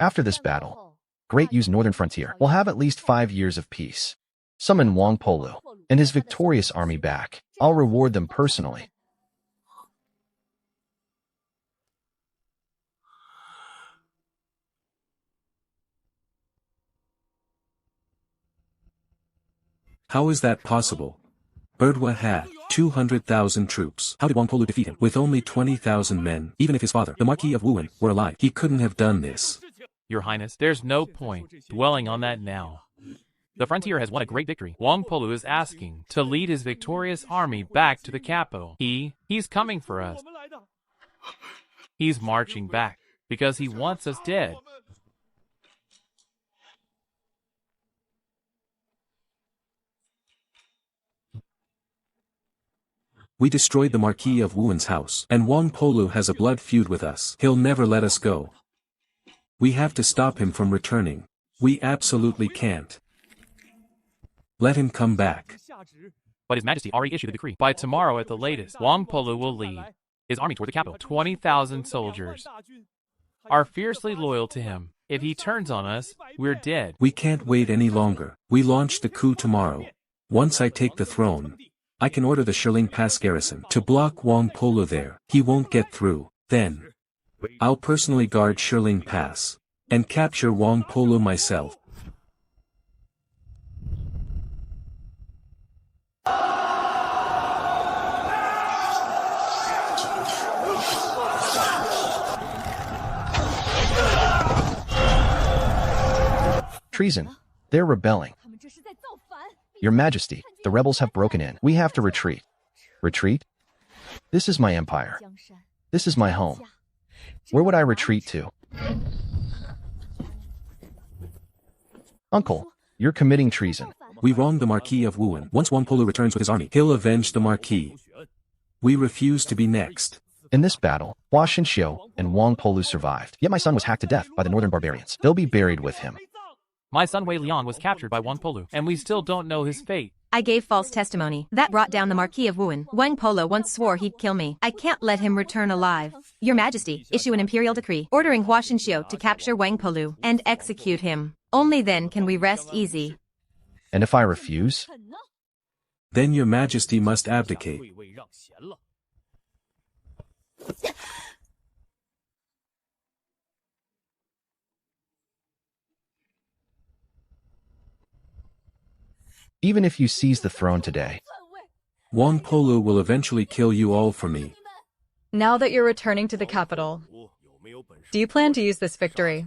After this battle, Great Yu's northern frontier will have at least 5 years of peace. Summon Wang Polu and his victorious army back. I'll reward them personally. How is that possible? Erdwa had 200,000 troops. How did Wang Polu defeat him with only 20,000 men? Even if his father, the Marquis of Wuhan, were alive, he couldn't have done this. Your Highness, there's no point dwelling on that now. The frontier has won a great victory. Wang Polu is asking to lead his victorious army back to the capital. He's coming for us. He's marching back because he wants us dead. We destroyed the Marquis of Wuan's house, and Wang Polu has a blood feud with us. He'll never let us go. We have to stop him from returning. We absolutely can't. Let him come back. But His Majesty already issued a decree. By tomorrow at the latest, Wang Polu will lead his army toward the capital. 20,000 soldiers are fiercely loyal to him. If he turns on us, we're dead. We can't wait any longer. We launch the coup tomorrow. Once I take the throne, I can order the Shilin Pass garrison to block Wang Polu there. He won't get through. Then, I'll personally guard Shilin Pass and capture Wang Polu myself. Treason. They're rebelling. Your Majesty, the rebels have broken in. We have to retreat. Retreat? This is my empire. This is my home. Where would I retreat to? Uncle, you're committing treason. We wronged the Marquis of Wuan. Once Wang Polu returns with his army, he'll avenge the Marquis. We refuse to be next. In this battle, Hua Xinxiu and Wang Polu survived. Yet my son was hacked to death by the northern barbarians. They'll be buried with him. My son Wei Liang was captured by Wang Polu, and we still don't know his fate. I gave false testimony. That brought down the Marquis of Wuan. Wang Polo once swore he'd kill me. I can't let him return alive. Your Majesty, issue an imperial decree ordering Hua Xinxiu to capture Wang Polu and execute him. Only then can we rest easy. And if I refuse? Then your Majesty must abdicate. Even if you seize the throne today, Wang Polu will eventually kill you all for me. Now that you're returning to the capital, do you plan to use this victory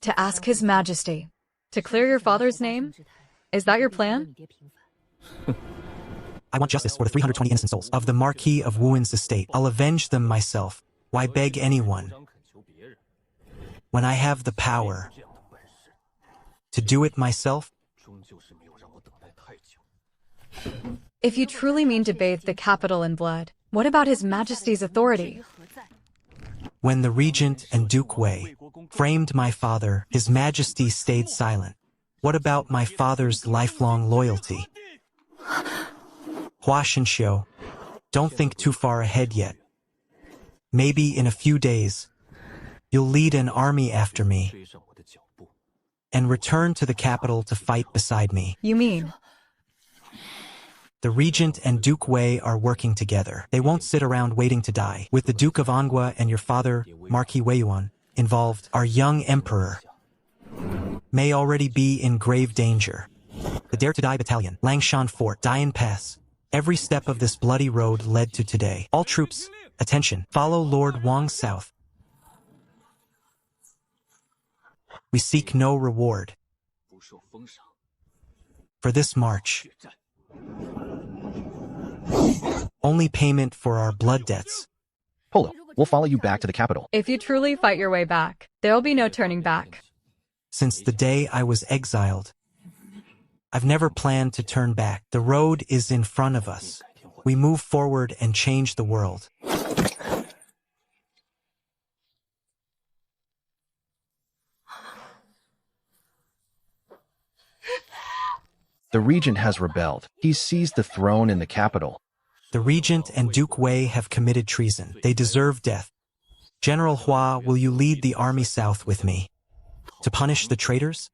to ask His Majesty to clear your father's name? Is that your plan? I want justice for the 320 innocent souls of the Marquis of Wuan's estate. I'll avenge them myself. Why beg anyone when I have the power to do it myself? If you truly mean to bathe the capital in blood, what about His Majesty's authority? When the regent and Duke Wei framed my father, His Majesty stayed silent. What about my father's lifelong loyalty? Hua Xinxiu, don't think too far ahead yet. Maybe in a few days, you'll lead an army after me and return to the capital to fight beside me. You mean? The regent and Duke Wei are working together. They won't sit around waiting to die. With the Duke of Anghua and your father, Marquis Weiyuan, involved, our young emperor may already be in grave danger. The Dare to Die Battalion, Langshan Fort, Dian Pass. Every step of this bloody road led to today. All troops, attention, follow Lord Wang south. We seek no reward for this march. Only payment for our blood debts. Polo, we'll follow you back to the capital. If you truly fight your way back, there'll be no turning back. Since the day I was exiled, I've never planned to turn back. The road is in front of us. We move forward and change the world. The regent has rebelled. He's seized the throne in the capital. The regent and Duke Wei have committed treason. They deserve death. General Hua, will you lead the army south with me to punish the traitors?